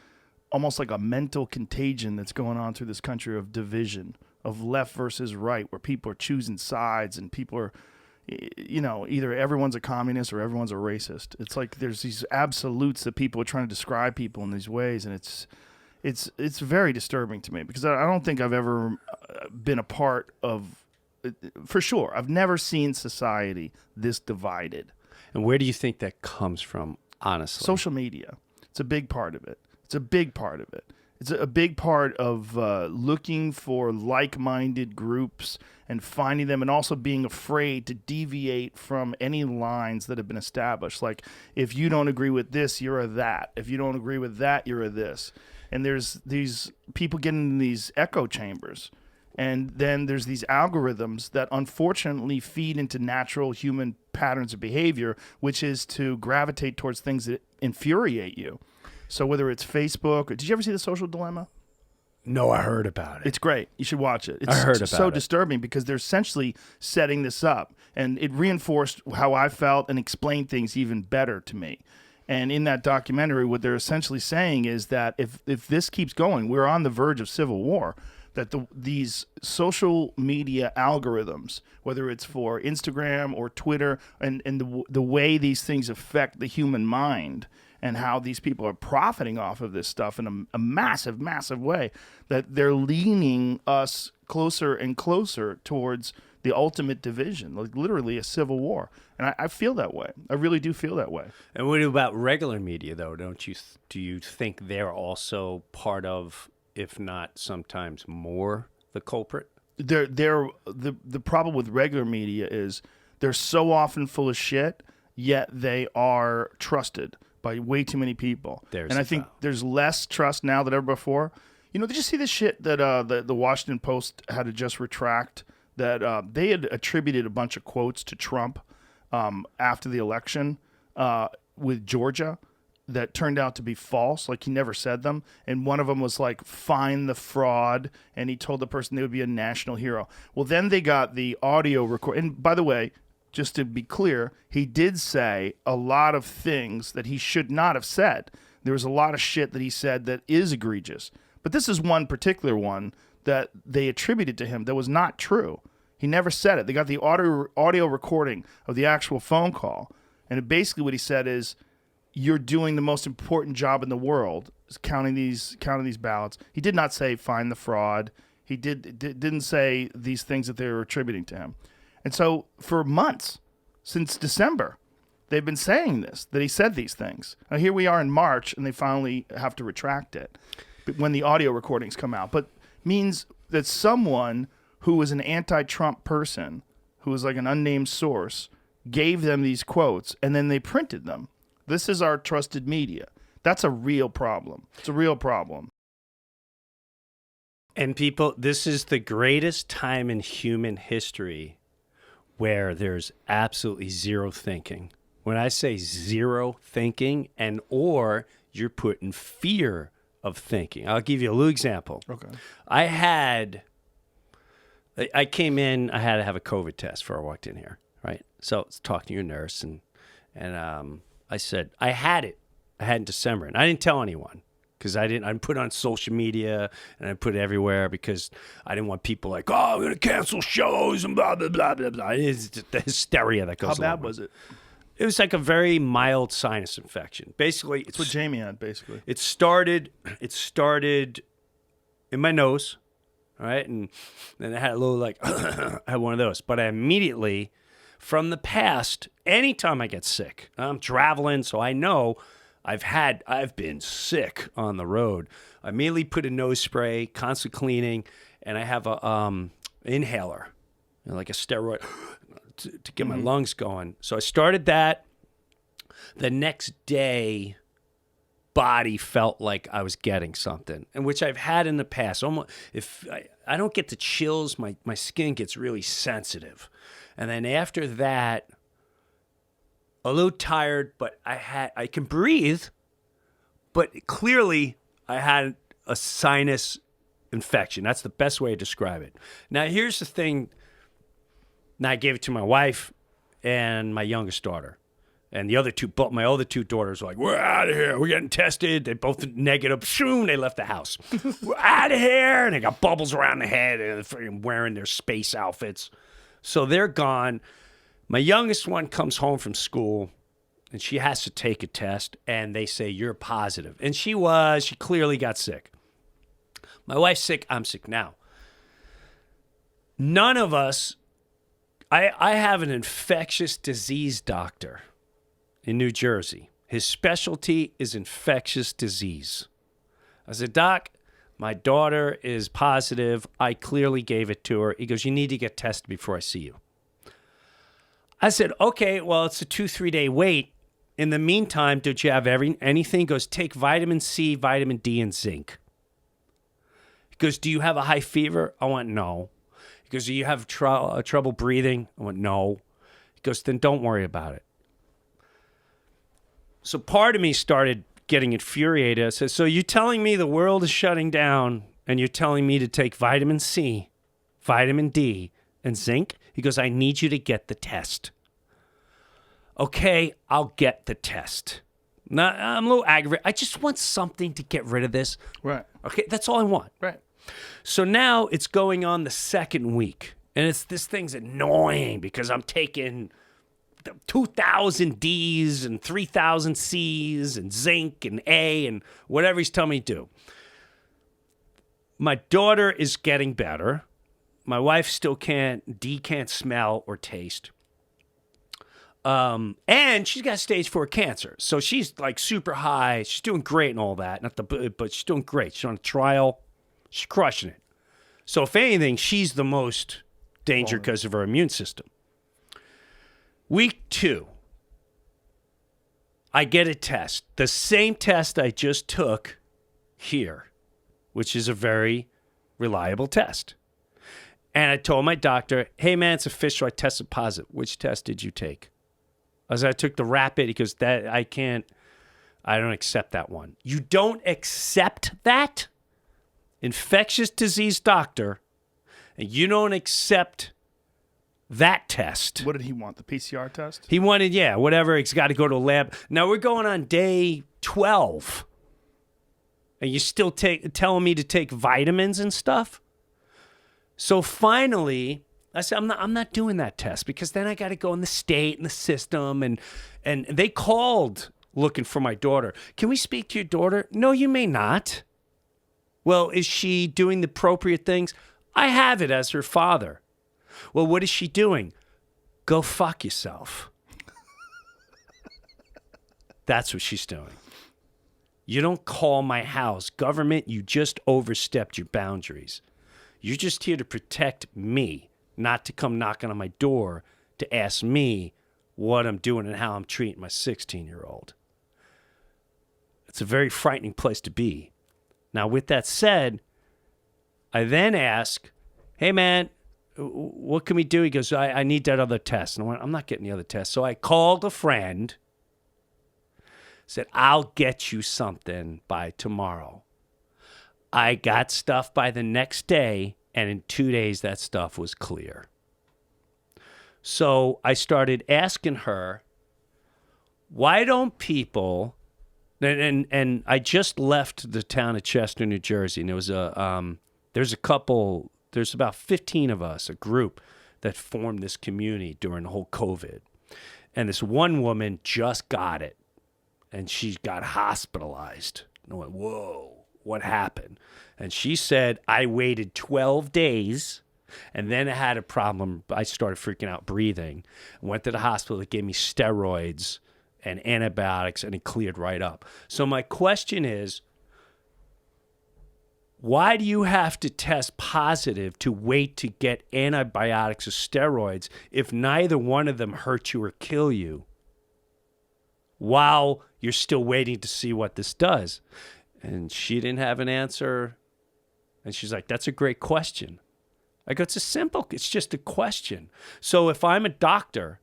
almost like a mental contagion that's going on through this country of division, of left versus right, where people are choosing sides and people are, either everyone's a communist or everyone's a racist. It's like there's these absolutes that people are trying to describe people in these ways. And it's very disturbing to me because I don't think I've ever been a part of, for sure, I've never seen society this divided. And where do you think that comes from, honestly? Social media. It's a big part of it. It's a big part of it. It's a big part of looking for like-minded groups and finding them, and also being afraid to deviate from any lines that have been established. Like, if you don't agree with this, you're a that. If you don't agree with that, you're a this. And there's these people getting in these echo chambers. And then there's these algorithms that unfortunately feed into natural human patterns of behavior, which is to gravitate towards things that infuriate you. So whether it's Facebook, did you ever see The Social Dilemma? No, I heard about it. It's great. You should watch it. It's I heard about so it. disturbing because they're essentially setting this up. And it reinforced how I felt and explained things even better to me. And in that documentary, what they're essentially saying is that if this keeps going, we're on the verge of civil war. That these social media algorithms, whether it's for Instagram or Twitter, and the way these things affect the human mind and how these people are profiting off of this stuff in a massive, massive way, that they're leaning us closer and closer towards the ultimate division, like literally a civil war. And I feel that way. I really do feel that way. And what about regular media, though? Do you think they're also part of, if not sometimes more, the culprit? The problem with regular media is they're so often full of shit, yet they are trusted by way too many people. And I think there's less trust now than ever before. Did you see the shit that the Washington Post had to just retract? That they had attributed a bunch of quotes to Trump after the election with Georgia that turned out to be false, like he never said them. And one of them was like, find the fraud, and he told the person they would be a national hero. Well, then they got the audio record. And by the way, just to be clear, he did say a lot of things that he should not have said. There was a lot of shit that he said that is egregious. But this is one particular one that they attributed to him that was not true. He never said it. They got the audio recording of the actual phone call. And basically what he said is, you're doing the most important job in the world, is counting these ballots. He did not say find the fraud. He didn't say these things that they were attributing to him. And so for months, since December, they've been saying this, that he said these things. Now here we are in March, and they finally have to retract it when the audio recordings come out. But means that someone who was an anti-Trump person, who was like an unnamed source, gave them these quotes, and then they printed them. This is our trusted media. That's a real problem. It's a real problem. And people, this is the greatest time in human history where there's absolutely zero thinking. When I say zero thinking, or you're put in fear of thinking. I'll give you a little example. Okay. I came in, I had to have a COVID test before I walked in here, right? So I was talking to your nurse, and I said, I had it. I had in December. And I didn't tell anyone because I didn't put it on social media and I put it everywhere because I didn't want people like, oh, we're going to cancel shows and blah, blah, blah, blah, blah. It's the hysteria that goes How along bad with was it? It was like a very mild sinus infection. Basically, That's what Jamie had, basically. it started in my nose, all right? And then I had a little like, I had one of those. But I immediately, from the past, anytime I get sick, I'm traveling, so I know I've been sick on the road. I immediately put a nose spray, constant cleaning, and I have a inhaler, like a steroid, to get my lungs going. So I started that. The next day, body felt like I was getting something, and which I've had in the past. Almost, if I don't get the chills, my skin gets really sensitive. And then after that, a little tired, but I can breathe, but clearly I had a sinus infection. That's the best way to describe it. Now, here's the thing. Now, I gave it to my wife and my youngest daughter. And the other two, my other two daughters were like, we're out of here. We're getting tested. They both negative. Shoom, they left the house. We're out of here. And they got bubbles around the head and they're freaking wearing their space outfits. So they're gone. My youngest one comes home from school and she has to take a test. And they say, you're positive. And she clearly got sick. My wife's sick. I'm sick now. None of us, I have an infectious disease doctor in New Jersey. His specialty is infectious disease. I said, Doc, my daughter is positive. I clearly gave it to her. He goes, you need to get tested before I see you. I said, okay, well, it's a 2-3 day wait. In the meantime, did you have anything? He goes, take vitamin C, vitamin D, and zinc. He goes, do you have a high fever? I went, no. He goes, do you have trouble breathing? I went, no. He goes, then don't worry about it. So part of me started getting infuriated. I said, so you're telling me the world is shutting down and you're telling me to take vitamin C, vitamin D, and zinc? He goes, I need you to get the test. Okay, I'll get the test. Now, I'm a little aggravated. I just want something to get rid of this. Right. Okay, that's all I want. Right. So now it's going on the second week. And this thing's annoying because I'm taking 2,000 D's and 3,000 C's and zinc and A and whatever he's telling me to do. My daughter is getting better. My wife still can't smell or taste. And she's got stage 4 cancer. So she's like super high. She's doing great and all that. But she's doing great. She's on a trial. She's crushing it. So if anything, she's the most danger because of her immune system. Week 2, I get a test. The same test I just took here, which is a very reliable test. And I told my doctor, hey, man, it's official. I tested positive. Which test did you take? I said, I took the rapid. He goes, I don't accept that one. You don't accept that? Infectious disease doctor, and you don't accept that test. What did he want? The PCR test? He wanted, whatever. He's got to go to a lab. Now we're going on day 12. And you're still telling me to take vitamins and stuff? So finally, I said, I'm not doing that test because then I got to go in the state and the system. And they called looking for my daughter. Can we speak to your daughter? No, you may not. Well, is she doing the appropriate things? I have it as her father. Well, what is she doing? Go fuck yourself. That's what she's doing. You don't call my house. Government, you just overstepped your boundaries. You're just here to protect me, not to come knocking on my door to ask me what I'm doing and how I'm treating my 16-year-old. It's a very frightening place to be. Now, with that said, I then ask, hey, man, what can we do? He goes, I need that other test. And I went, I'm not getting the other test. So I called a friend, said, I'll get you something by tomorrow. I got stuff by the next day, and in 2 days, that stuff was clear. So I started asking her, why don't people And I just left the town of Chester, New Jersey, and there was there's about 15 of us, a group that formed this community during the whole COVID. And this one woman just got it, and she got hospitalized. And I went, whoa, what happened? And she said, I waited 12 days, and then I had a problem. I started freaking out breathing. Went to the hospital. They gave me steroids and antibiotics, and it cleared right up. So my question is, why do you have to test positive to wait to get antibiotics or steroids if neither one of them hurt you or kill you while you're still waiting to see what this does? And she didn't have an answer. And she's like, that's a great question. I go, it's just a question. So if I'm a doctor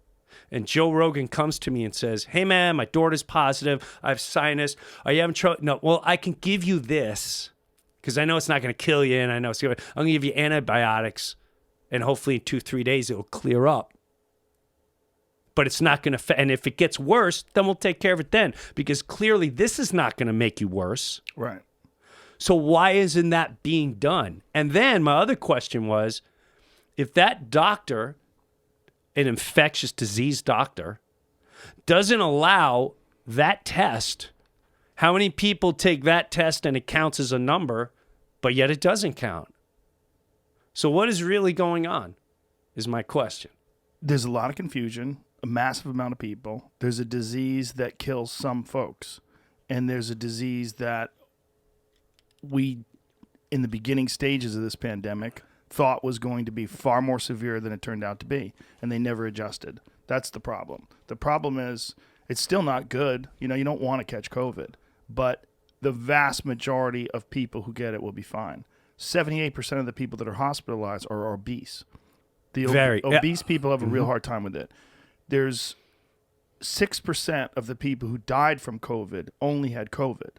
and Joe Rogan comes to me and says, hey, man, my daughter's positive. I have sinus. Are you having trouble? No, well, I can give you this because I know it's not going to kill you. And I know I'm going to give you antibiotics. And hopefully in 2-3 days, it will clear up. But it's not going to, and if it gets worse, then we'll take care of it then. Because clearly this is not going to make you worse. Right. So why isn't that being done? And then my other question was, if that doctor, an infectious disease doctor, doesn't allow that test, how many people take that test and it counts as a number, but yet it doesn't count? So what is really going on is my question. There's a lot of confusion, a massive amount of people. There's a disease that kills some folks, and there's a disease that we, in the beginning stages of this pandemic, thought was going to be far more severe than it turned out to be, and they never adjusted. That's the problem. The problem is it's still not good. You don't want to catch COVID, but the vast majority of people who get it will be fine. 78% of the people that are hospitalized are obese. The obese people have a real hard time with it. There's 6% of the people who died from COVID only had COVID.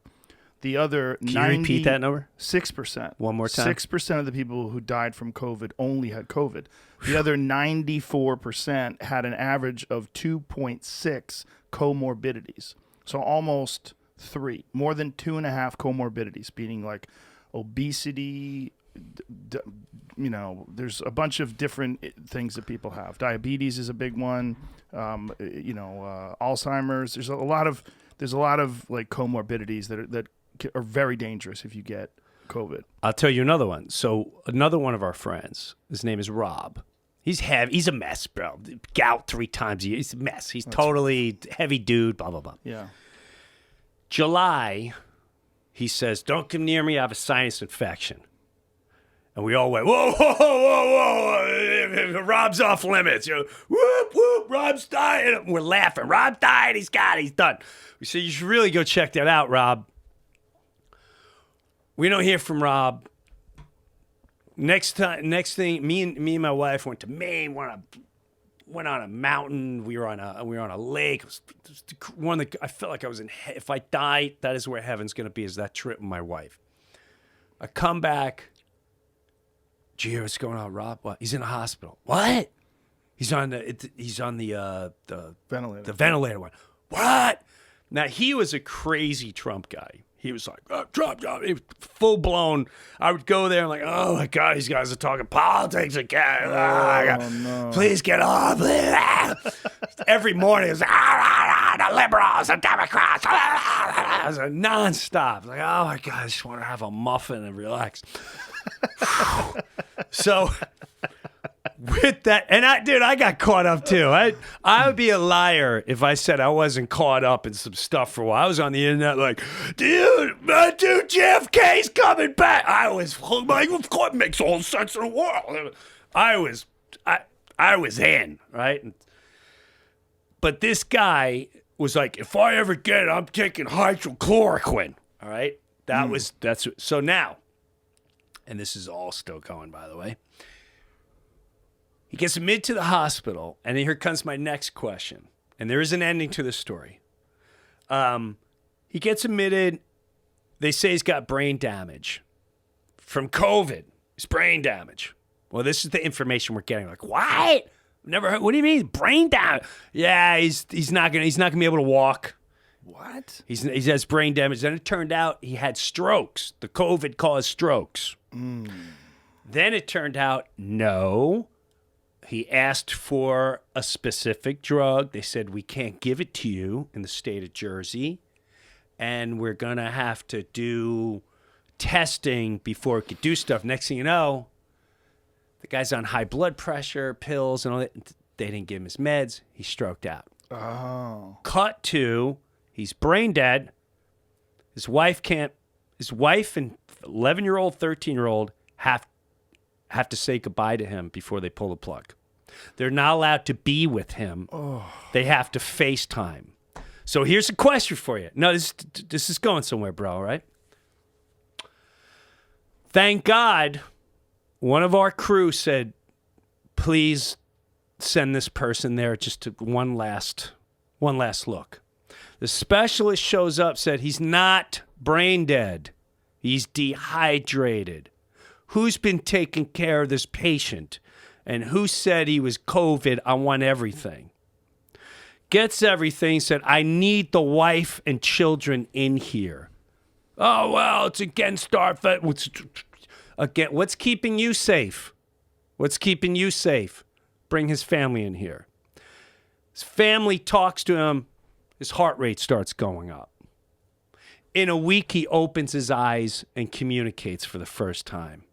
The other Can you repeat that number? 6%. One more time. 6% of the people who died from COVID only had COVID. The other 94% had an average of 2.6 comorbidities. So almost 3, more than 2.5 comorbidities, meaning like obesity. There's a bunch of different things that people have. Diabetes is a big one. Alzheimer's. There's a lot of like comorbidities that are very dangerous if you get COVID. I'll tell you another one. So another one of our friends, his name is Rob. He's heavy. He's a mess, bro. Gout 3 times a year. He's a mess. He's totally heavy dude, blah, blah, blah. Yeah. July, he says, don't come near me. I have a sinus infection. And we all went, whoa, whoa, whoa, whoa. Rob's off limits. Whoop, whoop, Rob's dying. And we're laughing. Rob's dying. He's done. We said, you should really go check that out, Rob. We don't hear from Rob. Next thing, me and my wife went to Maine. Went on a mountain. We were on a lake. It was one that I felt like I was in. If I die, that is where heaven's going to be. Is that trip with my wife? I come back. Did you hear what's going on, Rob? What? He's in a hospital. What? He's on the Ventilator. The ventilator one. What? Now he was a crazy Trump guy. He was like, Trump, he was full blown. I would go there and like, oh my God, these guys are talking politics again. No. Please get off. Every morning it was the liberals, the Democrats. It was nonstop. Like, oh my God, I just want to have a muffin and relax. So with that, and I got caught up too. I would be a liar if I said I wasn't caught up in some stuff for a while. I was on the internet like, dude, my dude JFK's coming back. I was like, of course, it makes all the sense in the world. I was in, right? But this guy was like, if I ever get it, I'm taking hydrochloroquine. All right, that's so now. And this is all still going, by the way. He gets admitted to the hospital, and here comes my next question. And there is an ending to the story. He gets admitted. They say he's got brain damage from COVID. It's brain damage. Well, this is the information we're getting. Like, what? Never heard. What do you mean brain damage? Yeah, he's not gonna be able to walk. What? He has brain damage. Then it turned out he had strokes. The COVID caused strokes. Then it turned out, no. He asked for a specific drug. They said, we can't give it to you in the state of Jersey. And we're going to have to do testing before it could do stuff. Next thing you know, the guy's on high blood pressure, pills, and all that. They didn't give him his meds. He stroked out. Oh. Cut to, he's brain dead. His wife and 11-year-old, 13-year-old have to say goodbye to him before they pull the plug. They're not allowed to be with him. They have to FaceTime. So here's a question for you. No, this is going somewhere, bro, all right? Thank God one of our crew said, please send this person there just to one last look. The specialist shows up, said he's not brain dead. He's dehydrated. Who's been taking care of this patient? And who said he was COVID? I want everything. Gets everything, said, I need the wife and children in here. Oh, well, it's against our... Again, what's keeping you safe? What's keeping you safe? Bring his family in here. His family talks to him. His heart rate starts going up. In a week, he opens his eyes and communicates for the first time.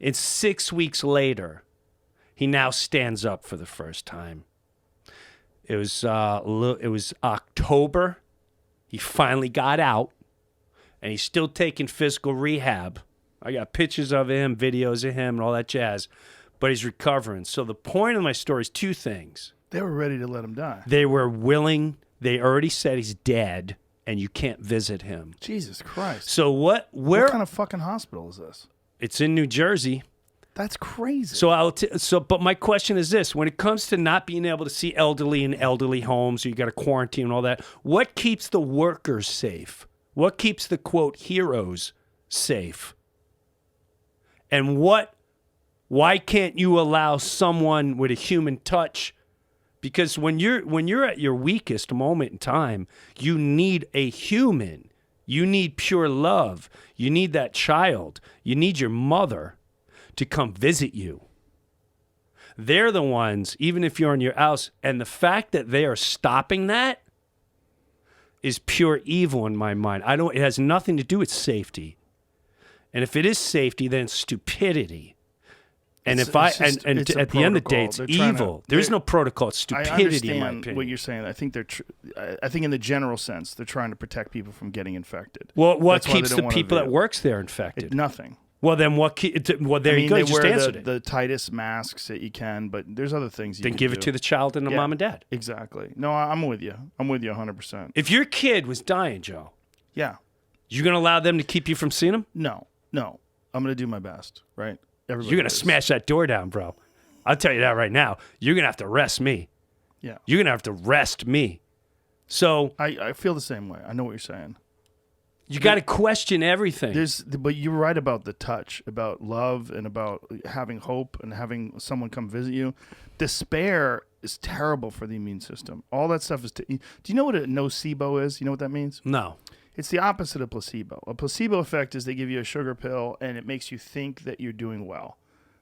And 6 weeks later, he now stands up for the first time. It was October. He finally got out, and he's still taking physical rehab. I got pictures of him, videos of him, and all that jazz, but he's recovering. So the point of my story is two things. They were ready to let him die. They were willing. They already said he's dead, and you can't visit him. Jesus Christ. So what kind of fucking hospital is this? It's in New Jersey. That's crazy. But my question is this: when it comes to not being able to see elderly in elderly homes, or you got to quarantine and all that, what keeps the workers safe? What keeps the quote heroes safe? And why can't you allow someone with a human touch? Because when you're at your weakest moment in time, you need a human. You need pure love. You need that child. You need your mother to come visit you. They're the ones, even if you're in your house, and the fact that they are stopping that is pure evil in my mind. It has nothing to do with safety. And if it is safety, then it's stupidity. And at the end of the day, it's evil. There's no protocol. It's stupidity, in my opinion. I understand what you're saying. I think I think in the general sense, they're trying to protect people from getting infected. Well, what keeps the people that works there infected? Nothing. Well, then what? There you go. They just wear answered it. the tightest masks that you can, but there's other things you can do. Then give it to the child and the mom and dad. Exactly. No, I'm with you. I'm with you 100%. If your kid was dying, Joe, yeah, you going to allow them to keep you from seeing him? No. I'm going to do my best, right? Everybody You're going to smash that door down, bro. I'll tell you that right now. You're going to have to arrest me. Yeah. You're going to have to arrest me. So I feel the same way. I know what you're saying. You got to question everything. But you're right about the touch, about love, and about having hope and having someone come visit you. Despair is terrible for the immune system. All that stuff is... Do you know what a nocebo is? You know what that means? No. It's the opposite of placebo. A placebo effect is they give you a sugar pill, and it makes you think that you're doing well.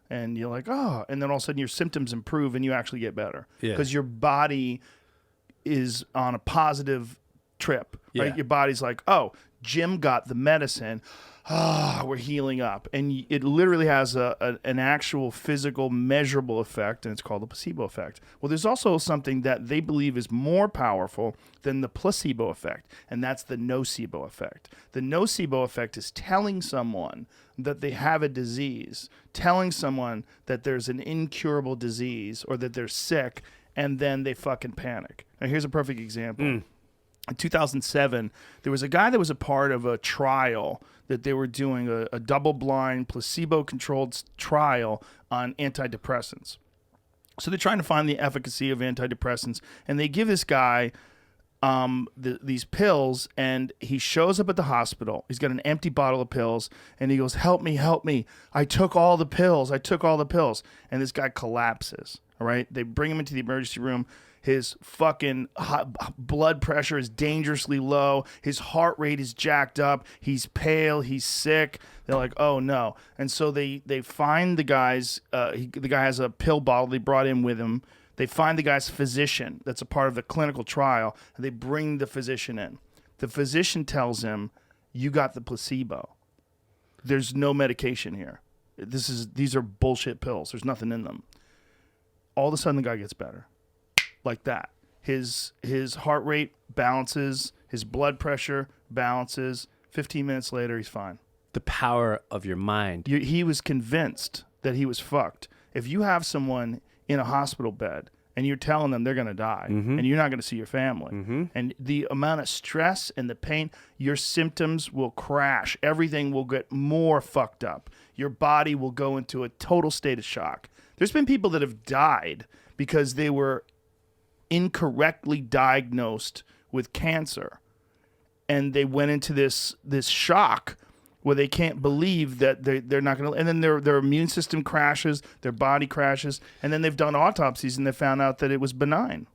And you're like, oh, and then all of a sudden your symptoms improve and you actually get better. Because your body is on a positive trip. Right? Your body's like, oh, Jim got the medicine. We're healing up. And it literally has an actual physical measurable effect, and it's called the placebo effect. Well, there's also something that they believe is more powerful than the placebo effect, and that's the nocebo effect. The nocebo effect is telling someone that they have a disease, telling someone that there's an incurable disease or that they're sick, and then they fucking panic. Now, here's a perfect example. In 2007, there was a guy that was a part of a trial that they were doing, a double-blind, placebo-controlled trial on antidepressants. So they're trying to find the efficacy of antidepressants, and they give this guy these pills, and he shows up at the hospital. He's got an empty bottle of pills, and he goes, help me. I took all the pills. And this guy collapses. All right, they bring him into the emergency room. His fucking blood pressure is dangerously low. His heart rate is jacked up. He's pale. He's sick. They're like, oh no. And so they find the guy's, the guy has a pill bottle they brought in with him. They find the guy's physician that's a part of the clinical trial, and they bring the physician in. The physician tells him, you got the placebo. There's no medication here. These are bullshit pills. There's nothing in them. All of a sudden, the guy gets better. Like that. His heart rate balances, his blood pressure balances. 15 minutes later, he's fine. The power of your mind. He was convinced that he was fucked. If you have someone in a hospital bed and you're telling them they're going to die and you're not going to see your family, and the amount of stress and the pain, your symptoms will crash. Everything will get more fucked up. Your body will go into a total state of shock. There's been people that have died because they were incorrectly diagnosed with cancer, and they went into this shock where they can't believe that they're not going to, and then their immune system crashes, their body crashes, and then they've done autopsies and they found out that it was benign.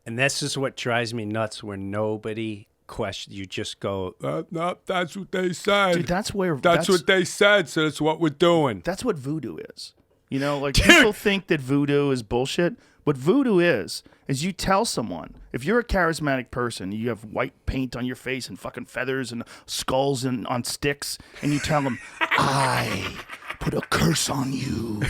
And this is what drives me nuts, where nobody questions. You just go, No, that's what they said. Dude, that's what they said, so that's what we're doing. That's what voodoo is. You know, like people think that voodoo is bullshit. What voodoo is you tell someone, if you're a charismatic person, you have white paint on your face and fucking feathers and skulls on sticks, and you tell them, I put a curse on you.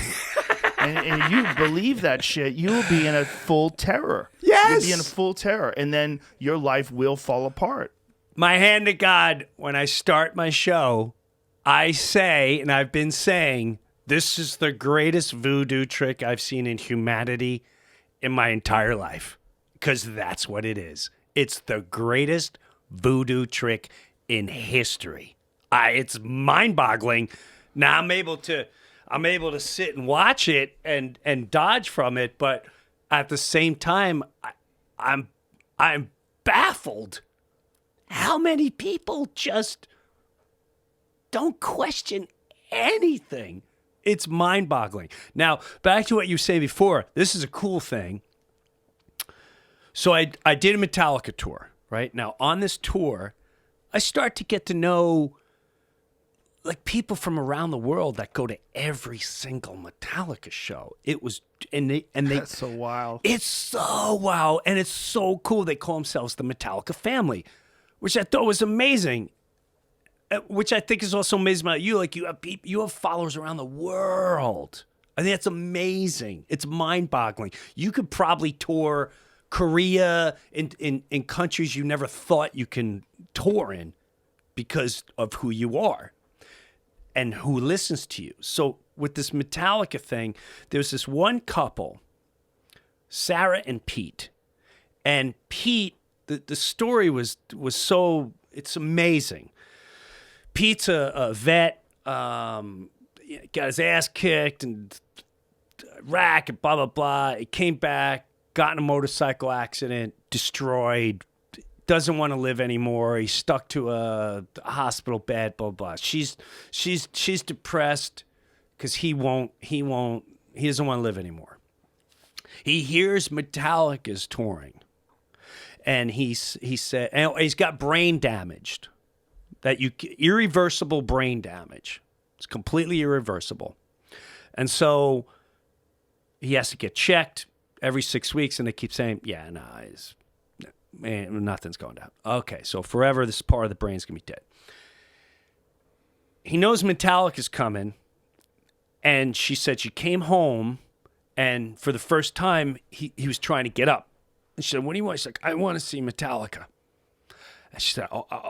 and you believe that shit, you'll be in a full terror. Yes! You'll be in a full terror, and then your life will fall apart. my hand to God, when I start my show, I say, and I've been saying, this is the greatest voodoo trick I've seen in humanity in my entire life. Because that's what it is. It's the greatest voodoo trick in history. It's mind-boggling. Now I'm able to sit and watch it and dodge from it, but at the same time, I'm baffled. How many people just don't question anything? It's mind-boggling. Now, back to what you were saying before. This is a cool thing. So I did a Metallica tour, right? Now, on this tour, I start to get to know like people from around the world that go to every single Metallica show. It was That's so wild. It's so wild, and it's so cool. They call themselves the Metallica family, which I thought was amazing. Which I think is also amazing about you. Like you have followers around the world. I think that's amazing. It's mind-boggling. You could probably tour Korea in countries you never thought you can tour in because of who you are and who listens to you. So with this Metallica thing, there's this one couple, Sarah and Pete. And Pete, the story was so, it's amazing. Pete's a vet, got his ass kicked and Iraq and blah, blah, blah. He came back, got in a motorcycle accident, destroyed, doesn't want to live anymore. He's stuck to a hospital bed, blah, blah. She's depressed because he doesn't want to live anymore. He hears Metallica's touring, and he said, and he's got brain damaged. Irreversible brain damage. It's completely irreversible. And so he has to get checked every 6 weeks, and they keep saying, yeah, no, nothing's going down. Okay, so forever this part of the brain's going to be dead. He knows Metallica's coming, and she said she came home, and for the first time, he was trying to get up. And she said, what do you want? She's like, I want to see Metallica. And she said,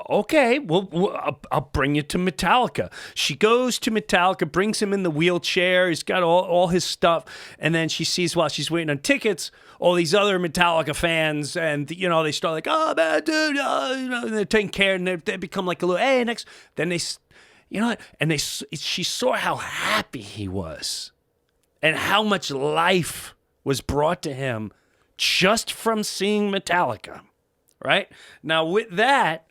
okay, well, I'll bring you to Metallica. She goes to Metallica, brings him in the wheelchair. He's got all his stuff. And then she sees, while she's waiting on tickets, all these other Metallica fans. And, they start like, oh, man, dude. And they're taking care. And they become like a little, hey, next. Then they, and she saw how happy he was and how much life was brought to him just from seeing Metallica. Right? Now, with that,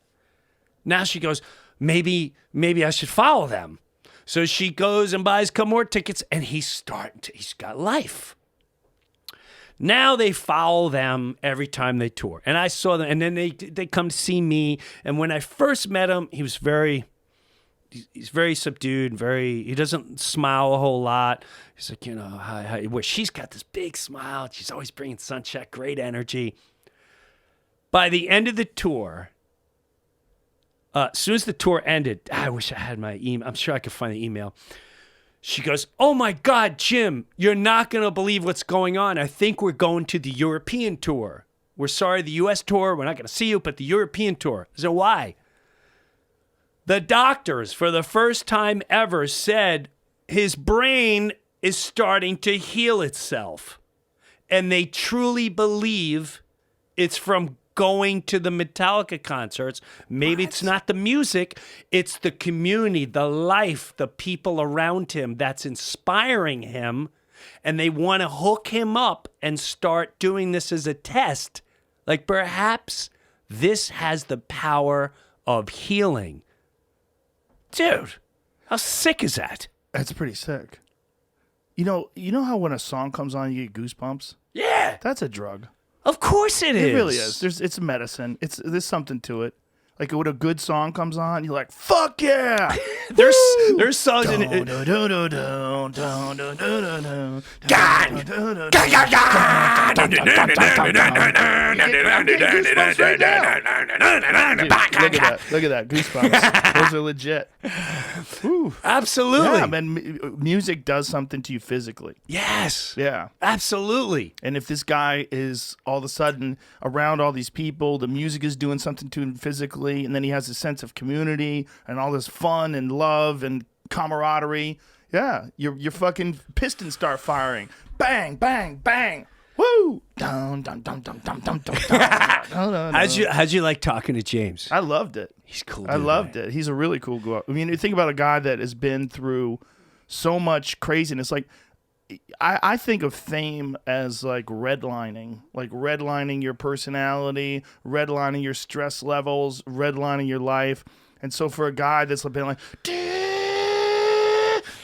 now she goes, maybe I should follow them. So she goes and buys a couple more tickets, and he's got life. Now they follow them every time they tour. And I saw them, and then they come to see me. And when I first met him, he's very subdued, he doesn't smile a whole lot. He's like, hi. Where she's got this big smile. She's always bringing sunshine, great energy. By the end of the tour, as soon as the tour ended, I wish I had my email. I'm sure I could find the email. She goes, "Oh my God, Jim, you're not going to believe what's going on. I think we're going to the European tour. We're sorry, the US tour, we're not going to see you, but the European tour." I said, "Why?" The doctors, for the first time ever, said his brain is starting to heal itself. And they truly believe it's from going to the Metallica concerts. Maybe it's not the music, it's the community, the life, the people around him that's inspiring him. And they want to hook him up and start doing this as a test. Like perhaps this has the power of healing. Dude, how sick is that? That's pretty sick. You know how when a song comes on, you get goosebumps? Yeah. That's a drug. Of course it is. It really is. It's medicine. There's something to it. Like when a good song comes on, you're like, "Fuck yeah!" There's songs in it. Look at that. Goosebumps. Those are legit. Woo. Absolutely. Yeah, man. Music does something to you physically. Yes. Yeah. Absolutely. And if this guy is all of a sudden around all these people, the music is doing something to him physically, and then he has a sense of community and all this fun and love and camaraderie. Yeah, your fucking pistons start firing. Bang, bang, bang. Woo! Dun, dun, dun, dun, dun, dun, dun, dun. How'd you like talking to James? I loved it. He's cool. I loved it. He's a really cool guy. I mean, you think about a guy that has been through so much craziness. Like, I think of fame as like redlining your personality, redlining your stress levels, redlining your life. And so for a guy that's been like,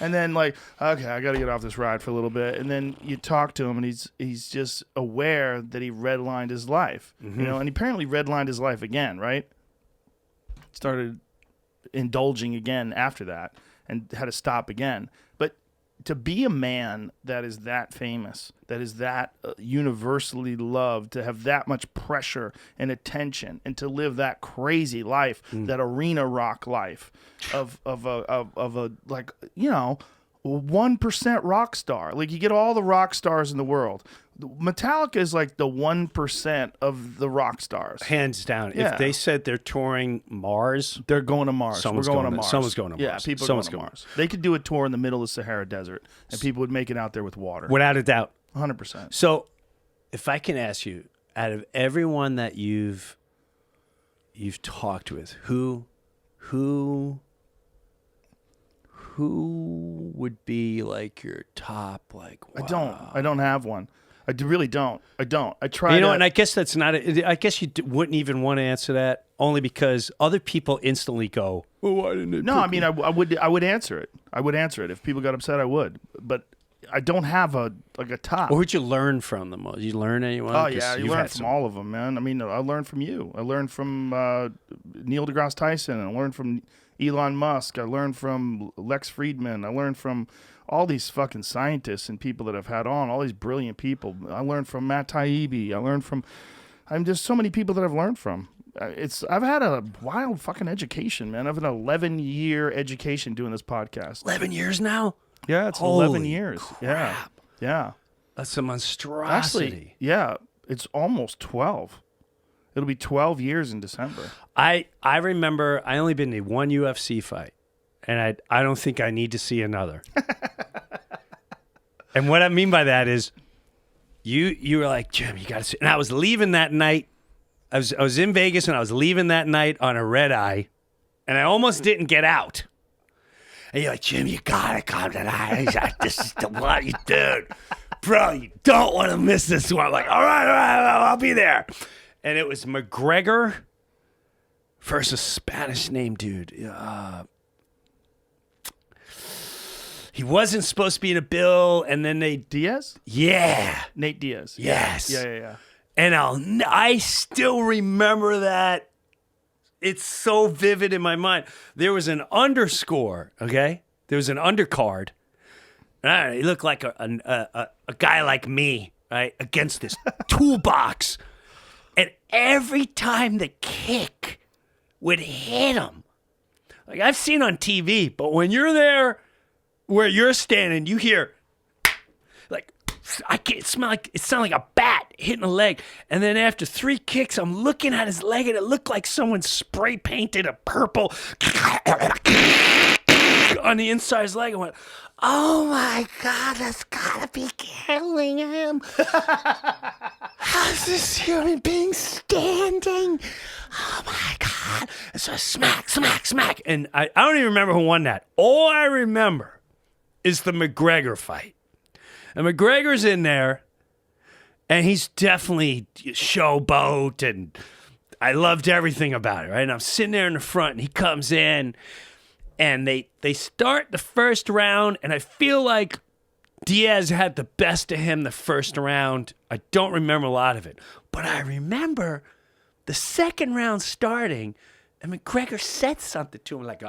and then like, okay, I got to get off this ride for a little bit. And then you talk to him and he's just aware that he redlined his life, and he apparently redlined his life again, right? Started indulging again after that and had to stop again. But to be a man that is that famous, that is that universally loved, to have that much pressure and attention, and to live that crazy life, that arena rock life of a like 1% rock star. Like you get all the rock stars in the world. Metallica is like the 1% of the rock stars. Hands down. Yeah. If they said they're touring Mars, they're going to Mars. Someone's We're going going to to- Mars. someone's going to Yeah, Mars. people are Someone's going to going. Mars. They could do a tour in the middle of the Sahara Desert, and people would make it out there with water. without a doubt. 100%. So, if I can ask you, out of everyone that you've talked with, who would be like your top? Like, wow. I don't have one. Really don't. I don't. I try. And I guess that's not. I guess you wouldn't even want to answer that, only because other people instantly go, "Well, why didn't it?" No, I mean, I would answer it. I would answer it if people got upset. I would, but I don't have a top. Or who'd you learn from the most? You learn anyone? Oh yeah, you learn from all of them, man. I mean, I learned from you. I learned from Neil deGrasse Tyson. I learned from Elon Musk. I learned from Lex Friedman. I learned from all these fucking scientists and people that I've had on, all these brilliant people. I learned from Matt Taibbi. I'm just so many people that I've learned from. I've had a wild fucking education, man. I've had an 11-year education doing this podcast. 11 years now. Yeah, it's Holy 11 years. crap. Yeah. That's a monstrosity. Actually, yeah, it's almost 12. It'll be 12 years in December. I remember I only been to one UFC fight, and I don't think I need to see another. And what I mean by that is, you were like, "Jim, you got to see." And I was leaving that night. I was in Vegas, and I was leaving that night on a red eye, and I almost didn't get out. And you're like, "Jim, you gotta come tonight." He's like, "This is the one, you dude, bro. You don't want to miss this one." I'm like, all right, I'll be there. And it was McGregor versus Spanish name dude. He wasn't supposed to be in a bill, and then they Diaz? yeah. Nate Diaz. Yes. Yeah. And I still remember that. It's so vivid in my mind. There was an underscore, okay? There was an undercard. He looked like a guy like me, right, against this toolbox. And every time the kick would hit him, like I've seen on TV, but when you're there where you're standing, you hear like it sounded like a bat hitting a leg. And then after 3 kicks, I'm looking at his leg and it looked like someone spray painted a purple on the inside of his leg. I went, oh my God, that's gotta be killing him. How's this human being standing? Oh my God. And so smack. And I don't even remember who won that. All I remember is the McGregor fight. And McGregor's in there, and he's definitely showboat, and I loved everything about it, right? And I'm sitting there in the front, and he comes in, and they start the first round, and I feel like Diaz had the best of him the first round. I don't remember a lot of it, but I remember the second round starting, and McGregor said something to him like,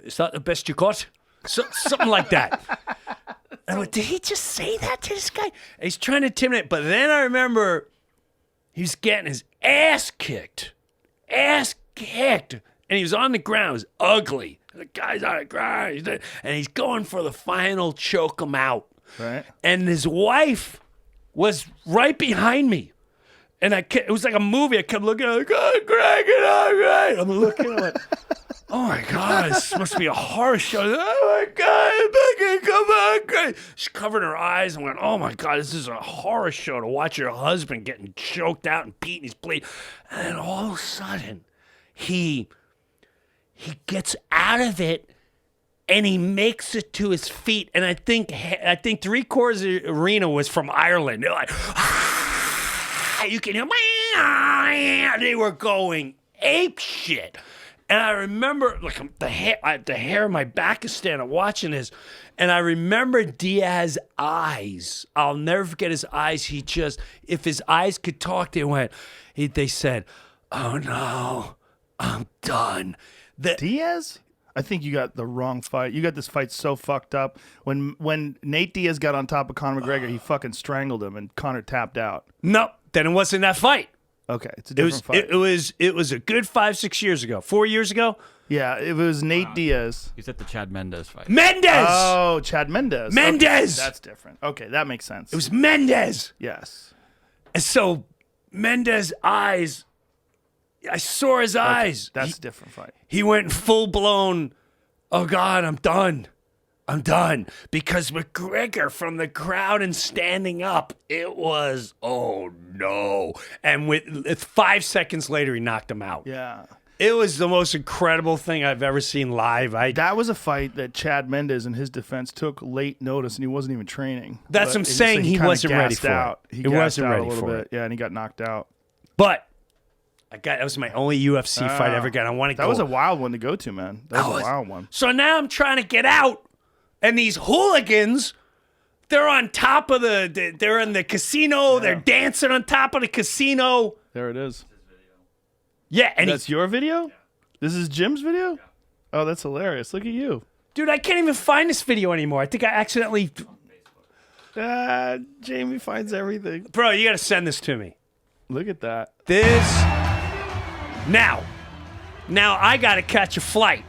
is that the best you got? Something like that. And I went, did he just say that to this guy? And he's trying to intimidate. But then I remember he was getting his ass kicked. And he was on the ground. It was ugly. The guy's on the ground. And he's going for the final choke him out. Right. And his wife was right behind me. And it was like a movie. I kept looking at her, like, oh, Greg, all right. I'm looking at it. Oh my God, this must be a horror show. Oh my God, Becky, come on, Greg. She covered her eyes and went, oh my God, this is a horror show to watch your husband getting choked out and beaten. He's bleeding. And then all of a sudden, he gets out of it and he makes it to his feet. And I think 3/4 of the arena was from Ireland. They're like, you can hear, they were going ape shit. And I remember, like, the hair on my back is standing watching this. And I remember Diaz's eyes. I'll never forget his eyes. If his eyes could talk, they said, oh no, I'm done. Diaz? I think you got the wrong fight. You got this fight so fucked up. When Nate Diaz got on top of Conor McGregor, he fucking strangled him and Conor tapped out. No, then it wasn't that fight. Okay, it's a different fight. It was a good 5-6 years ago. 4 years ago? Yeah, it was Nate Diaz. He's at the Chad Mendes fight. Mendes! Oh, Chad Mendes. Mendes! Okay, that's different. Okay, that makes sense. It was Mendes. Yes. And so Mendes' eyes, I saw his eyes. That's a different fight. He went full blown, oh God, I'm done. Because McGregor from the crowd and standing up, it was, oh no. And 5 seconds later, he knocked him out. Yeah. It was the most incredible thing I've ever seen live. That was a fight that Chad Mendes, in his defense, took late notice, and he wasn't even training. That's what I'm saying. He wasn't ready for it. He wasn't ready for it. Yeah, and he got knocked out. But that was my only UFC fight I ever got. That was a wild one to go to, man. That was a wild one. So now I'm trying to get out. And these hooligans, they're on top of they're in the casino. Yeah. They're dancing on top of the casino. There it is. Yeah. And that's your video? Yeah. This is Jim's video? Yeah. Oh, that's hilarious. Look at you. Dude, I can't even find this video anymore. I think I accidentally. Jamie finds everything. Bro, you got to send this to me. Look at that. Now I got to catch a flight.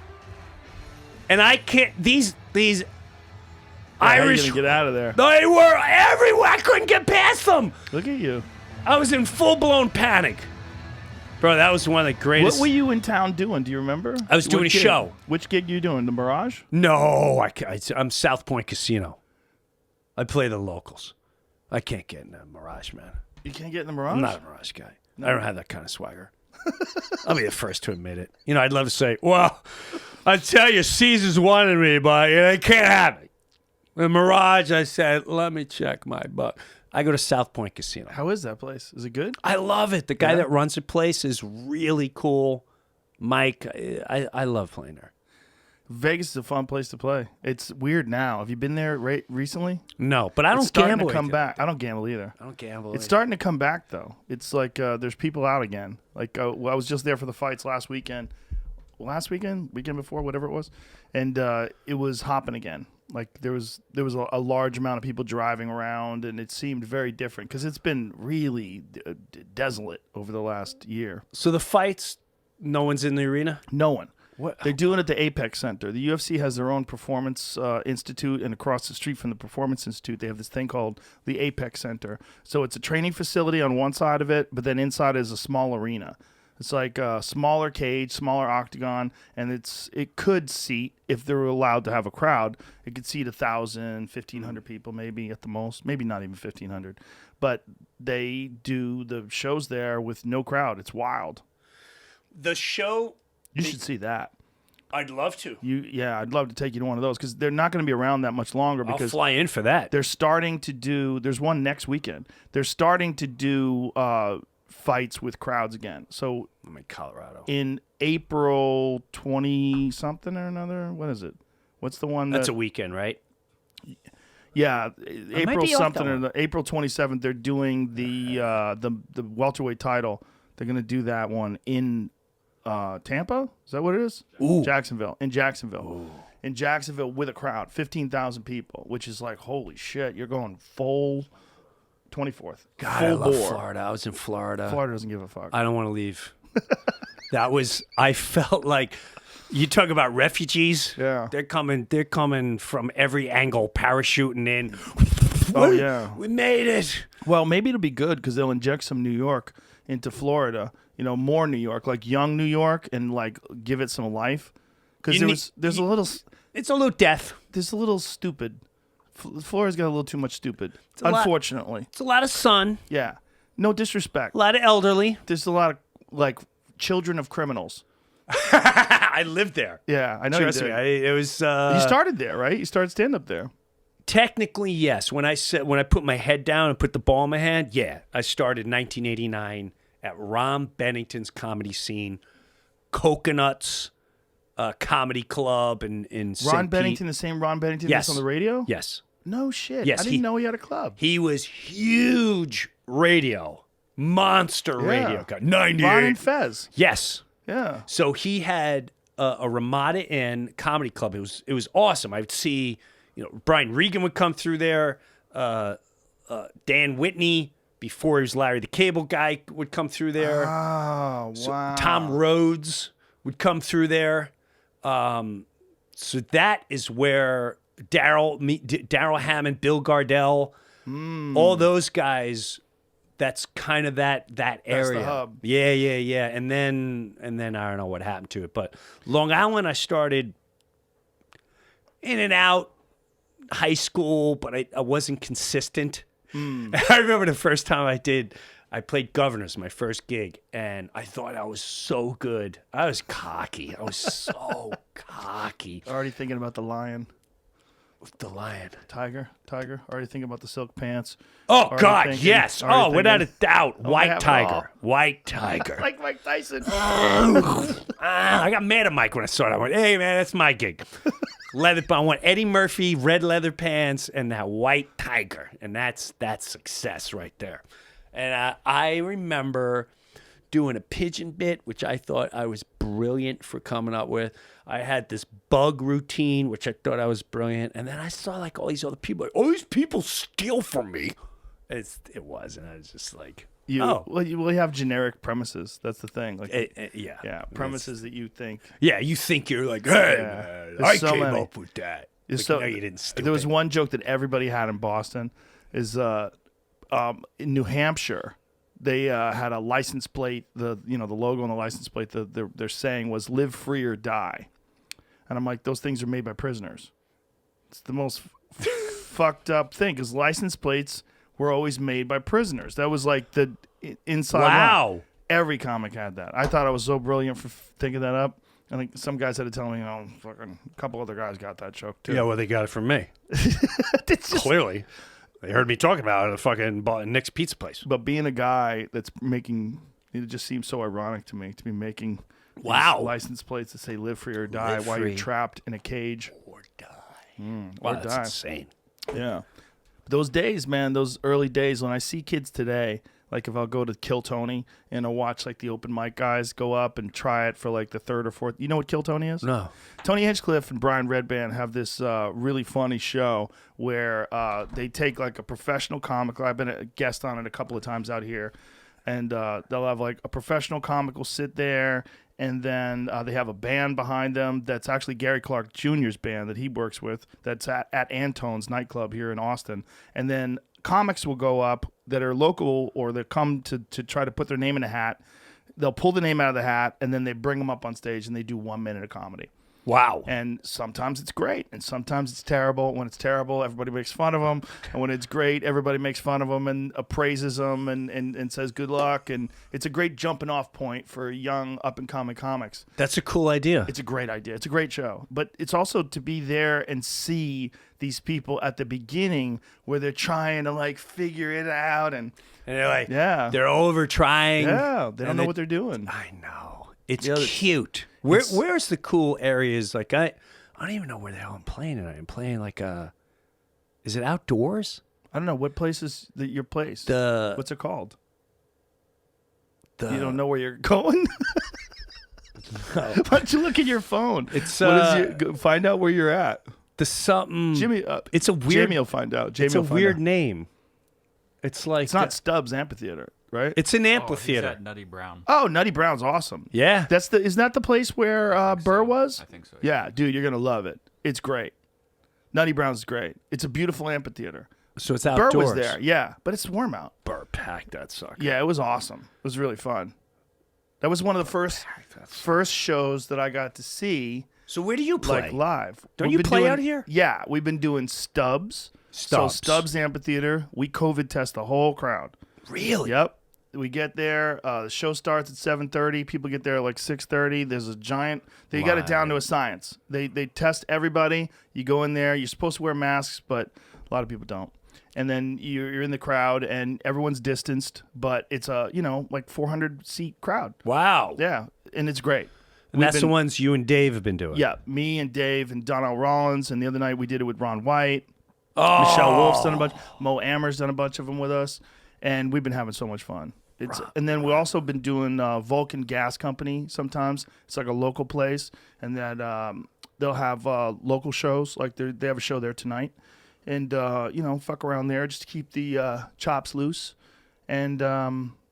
And I can't, these Irish. How are you gonna get out of there? They were everywhere. I couldn't get past them. Look at you. I was in full-blown panic. Bro, that was one of the greatest. What were you in town doing? Do you remember? I was doing a show. Which gig you doing? The Mirage? No, I'm South Point Casino. I play the locals. I can't get in the Mirage, man. You can't get in the Mirage? I'm not a Mirage guy. No. I don't have that kind of swagger. I'll be the first to admit it. You know, I'd love to say, well, I tell you, Caesars wanted me, but they can't have me. The Mirage, I said, let me check my butt. I go to South Point Casino. How is that place? Is it good? I love it. The guy that runs the place is really cool. Mike, I love playing there. Vegas is a fun place to play. It's weird now. Have you been there recently? No, but I don't It's starting gamble. to come back. I don't gamble either. I don't gamble. It's starting to come back though. It's like there's people out again. Like I was just there for the fights last weekend, weekend before, whatever it was, and it was hopping again. Like there was a large amount of people driving around, and it seemed very different because it's been really desolate over the last year. So the fights, no one's in the arena? No one. What? They're doing it at the Apex Center. The UFC has their own performance institute, and across the street from the Performance Institute, they have this thing called the Apex Center. So it's a training facility on one side of it, but then inside is a small arena. It's like a smaller cage, smaller octagon, and it could seat, if they were allowed to have a crowd, it could seat 1,000, 1,500 people maybe at the most, maybe not even 1,500. But they do the shows there with no crowd. It's wild. The show... You should see that. I'd love to. I'd love to take you to one of those because they're not going to be around that much longer. I'll Because fly in for that. they're starting to do. There's one next weekend. They're starting to do fights with crowds again. So I'm in Colorado. in April 20 something or another. What is it? What's the one? That's a weekend, right? Yeah, might April be off something that or one. April 27th. They're doing the welterweight title. They're going to do that one in Tampa. Is that what it is? Ooh. Jacksonville. In Jacksonville with a crowd, 15,000 people, which is like, holy shit, you're going full 24th. God, full I love bore. Florida. I was in Florida. Florida doesn't give a fuck. I don't want to leave. I felt like, you talk about refugees. Yeah. They're coming from every angle, parachuting in. Oh, yeah. We made it. Well, maybe it'll be good because they'll inject some New York into Florida, more New York, like young New York, and like give it some life. Because there's a little death. There's a little stupid. Florida's got a little too much stupid, unfortunately. It's a lot of sun, Yeah. No disrespect. a lot of elderly. There's a lot of like children of criminals. I lived there. Yeah, I know. Trust you me. did. It was. You started there, right? You started stand up there. Technically, yes. When I put my head down and put the ball in my hand, yeah. I started in 1989 at Ron Bennington's Comedy Scene, Coconuts Comedy Club in St. Ron Pete. Bennington, the same Ron Bennington Yes. that's on the radio? Yes. No shit. Yes, I didn't know he had a club. He was huge radio, monster radio guy. 98. Ron and Fez. Yes. Yeah. So he had a Ramada Inn comedy club. It was awesome. I would see, Brian Regan would come through there. Dan Whitney, before he was Larry the Cable Guy, would come through there. Oh, wow. Tom Rhodes would come through there. So that is where Daryl Hammond, Bill Gardell, all those guys. That's kind of that area. the hub. Yeah. And then I don't know what happened to it. But Long Island, I started in and out high school, but I wasn't consistent. I remember the first time I played Governors, my first gig, and I thought I was so good. I was cocky. I was so cocky. Already thinking about the lion. The Lion. Tiger. Already thinking about the silk pants. Oh, Already God, thinking- yes. already Oh, without a thinking- doubt. White have it Tiger. all. White Tiger. Like Mike Tyson. I got mad at Mike when I saw it. I went, hey, man, that's my gig. I want Eddie Murphy, red leather pants, and that White Tiger. And that's success right there. And I remember doing a pigeon bit, which I thought I was brilliant for coming up with. I had this bug routine, which I thought I was brilliant. And then I saw like all these other people. Like, all these people steal from me. It was. And I was just like, Well, you have generic premises. That's the thing. Like, yeah. yeah, premises that you think. Yeah, you think you're like, hey, Yeah. man, There's I so came many. up with that. There's Like, so- no, you didn't. Stupid. There was one joke that everybody had in Boston. Is in New Hampshire, they had a license plate. The logo on the license plate. Their saying was "Live free or die," and I'm like, those things are made by prisoners. It's the most fucked up thing because license plates were always made by prisoners. That was like the inside. Wow. line. Every comic had that. I thought I was so brilliant for thinking that up. I think some guys had to tell me, fucking a couple other guys got that joke too. Yeah, well, they got it from me. It's just- Clearly, they heard me talking about it at fucking Nick's Pizza Place. But being a guy that's making, it just seems so ironic to me to be making Wow. License plates that say "Live Free or Die" Live while free. you're trapped in a cage. Or die. Or Wow, that's die. insane. Yeah. Those days, man, those early days when I see kids today, like if I'll go to Kill Tony and I'll watch like the open mic guys go up and try it for like the third or fourth. You know what Kill Tony is? No. Tony Hinchcliffe and Brian Redband have this really funny show where they take like a professional comic. I've been a guest on it a couple of times out here. And they'll have like a professional comic will sit there, and then they have a band behind them that's actually Gary Clark Jr.'s band that he works with that's at Antone's nightclub here in Austin. And then comics will go up that are local or that come to try to put their name in a hat. They'll pull the name out of the hat, and then they bring them up on stage, and they do 1 minute of comedy. Wow. And sometimes it's great, and sometimes it's terrible. When it's terrible, everybody makes fun of them. And when it's great, everybody makes fun of them and appraises them and says good luck. And it's a great jumping off point for young up-and-coming comics. That's a cool idea. It's a great idea. It's a great show. But it's also to be there and see these people at the beginning where they're trying to, like, figure it out. And they're like, yeah. they're over trying. Yeah, they don't know what they're doing. I know. It's Yeah, cute. Where's the cool areas? Like I don't even know where the hell I'm playing tonight. I'm playing like is it outdoors? I don't know. What place is your place? What's it called? You don't know where you're going? Why don't you look at your phone? It's find out where you're at. The something Jimmy, it's a weird. Jamie will find out. It's a weird name. It's like it's not Stubbs Amphitheater, right? It's an He's amphitheater. at Nutty Brown. Oh, Nutty Brown's awesome. Yeah. Isn't that the place where Burr was? I think so. Yeah, dude, you're gonna love it. It's great. Nutty Brown's great. It's a beautiful amphitheater. So it's outdoors. Burr was there, yeah, but it's warm out. Burr packed that sucker. Yeah, it was awesome. It was really fun. That was one of the first shows that I got to see. So where do you play? Like live. Don't you play out here? Yeah, we've been doing Stubbs. So Stubbs Amphitheater. We COVID test the whole crowd. Really? Yep. We get there. The show starts at 7:30. People get there at like 6:30. There's a giant. They got it down to a science. They test everybody. You go in there. You're supposed to wear masks, but a lot of people don't. And then you're in the crowd, and everyone's distanced, but it's a like 400 seat crowd. Wow. Yeah, and it's great. And that's the ones you and Dave have been doing. Yeah, me and Dave and Donnell Rollins, and the other night we did it with Ron White. Oh. Michelle Wolf's done a bunch. Mo Ammer's done a bunch of them with us, and we've been having so much fun. And then we've also been doing Vulcan Gas Company sometimes. It's like a local place, and that they'll have local shows. Like they have a show there tonight, and fuck around there just to keep the chops loose. And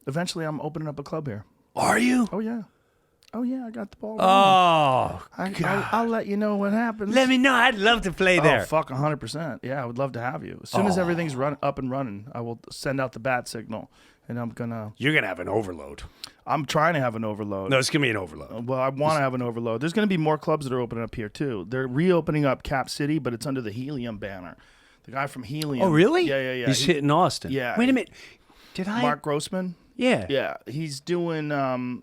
eventually, I'm opening up a club here. Are you? Oh yeah. Oh, yeah, I got the ball. Oh, I'll let you know what happens. Let me know. I'd love to play there. Oh, fuck, 100%. Yeah, I would love to have you. As soon as everything's up and running, I will send out the bat signal, and I'm going to... You're going to have an overload. I'm trying to have an overload. No, it's going to be an overload. Well, I want to have an overload. There's going to be more clubs that are opening up here, too. They're reopening up Cap City, but it's under the Helium banner. The guy from Helium. Oh, really? Yeah. He's hitting Austin. Yeah. Wait a minute. Did I... Mark Grossman? Yeah. Yeah, he's doing.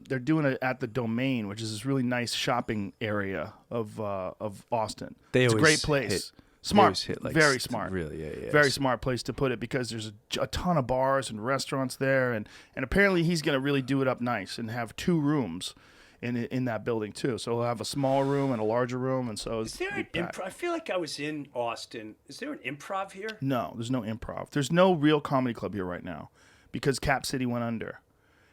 They're doing it at the Domain, which is this really nice shopping area of Austin. It's a great place. Smart, very smart. Really, yeah. Very smart place to put it because there's a ton of bars and restaurants there, and apparently he's going to really do it up nice and have 2 rooms in that building too. So he'll have a small room and a larger room, and so is there an improv? I feel like I was in Austin. Is there an improv here? No, there's no improv. There's no real comedy club here right now. Because Cap City went under.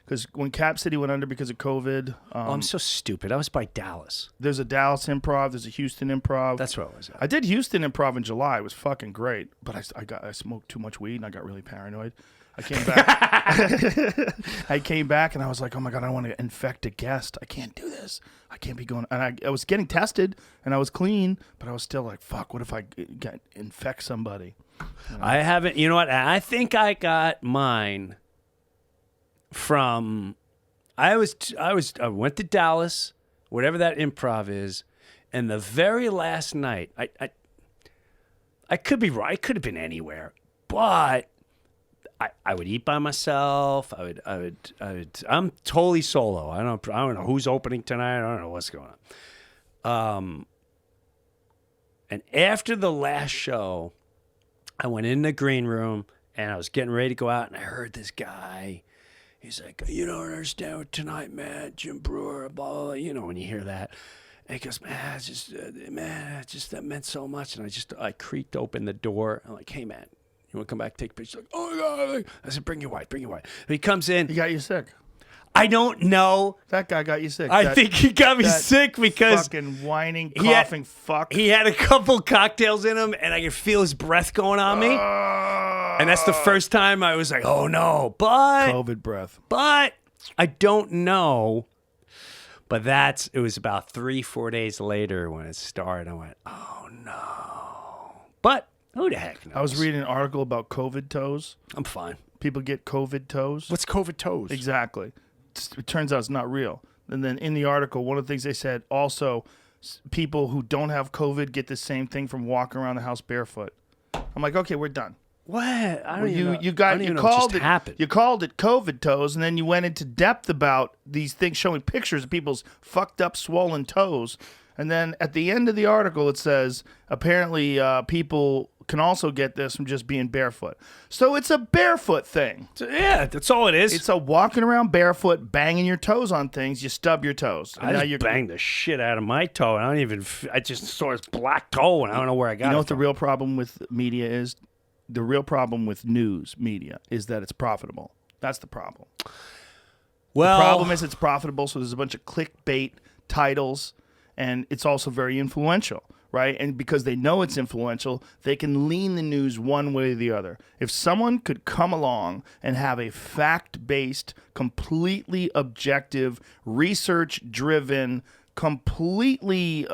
Because when Cap City went under because of COVID... I'm so stupid. I was by Dallas. There's a Dallas Improv. There's a Houston Improv. That's where I was at. I did Houston Improv in July. It was fucking great. But I smoked too much weed, and I got really paranoid. I came back. And I was like, oh, my God, I want to infect a guest. I can't do this. I can't be going... And I was getting tested, and I was clean, but I was still like, fuck, what if I infect somebody? I haven't. You know what? I think I got mine from. I went to Dallas, whatever that improv is, and the very last night, I could be right. I could have been anywhere, but I would eat by myself. I'm totally solo. I don't know who's opening tonight. I don't know what's going on. And after the last show, I went in the green room and I was getting ready to go out, and I heard this guy. He's like, you don't understand what tonight, man. Jim Breuer, blah, blah, blah. You know, when you hear that. And he goes, man, that meant so much. And I creaked open the door. I'm like, hey, man, you want to come back, take pictures? Like, oh, my God. I said, bring your wife. And he comes in. He got you sick. I don't know. That guy got you sick. I think he got me sick because fucking whining, coughing fuck. He had a couple cocktails in him, and I could feel his breath going on me. And that's the first time I was like, oh, no. But COVID breath. But I don't know. But it was about 3-4 days later when it started. I went, oh, no. But who the heck knows? I was reading an article about COVID toes. I'm fine. People get COVID toes. What's COVID toes? Exactly. It turns out it's not real. And then in the article, one of the things they said also, people who don't have COVID get the same thing from walking around the house barefoot. I'm like, okay, we're done. What? I don't You even know what just happened. You called it COVID toes, and then you went into depth about these things, showing pictures of people's fucked up, swollen toes. And then at the end of the article, it says apparently people can also get this from just being barefoot. So it's a barefoot thing. Yeah, that's all it is. It's a walking around barefoot, banging your toes on things. You stub your toes. I just banged the shit out of my toe. I just saw this black toe, and I don't know where I got it. You know what the from. real problem with media is? The real problem with news media is that it's profitable. That's the problem. Well, the problem is it's profitable, so there's a bunch of clickbait titles, and it's also very influential, right? And because they know it's influential, they can lean the news one way or the other. If someone could come along and have a fact-based, completely objective, research-driven, completely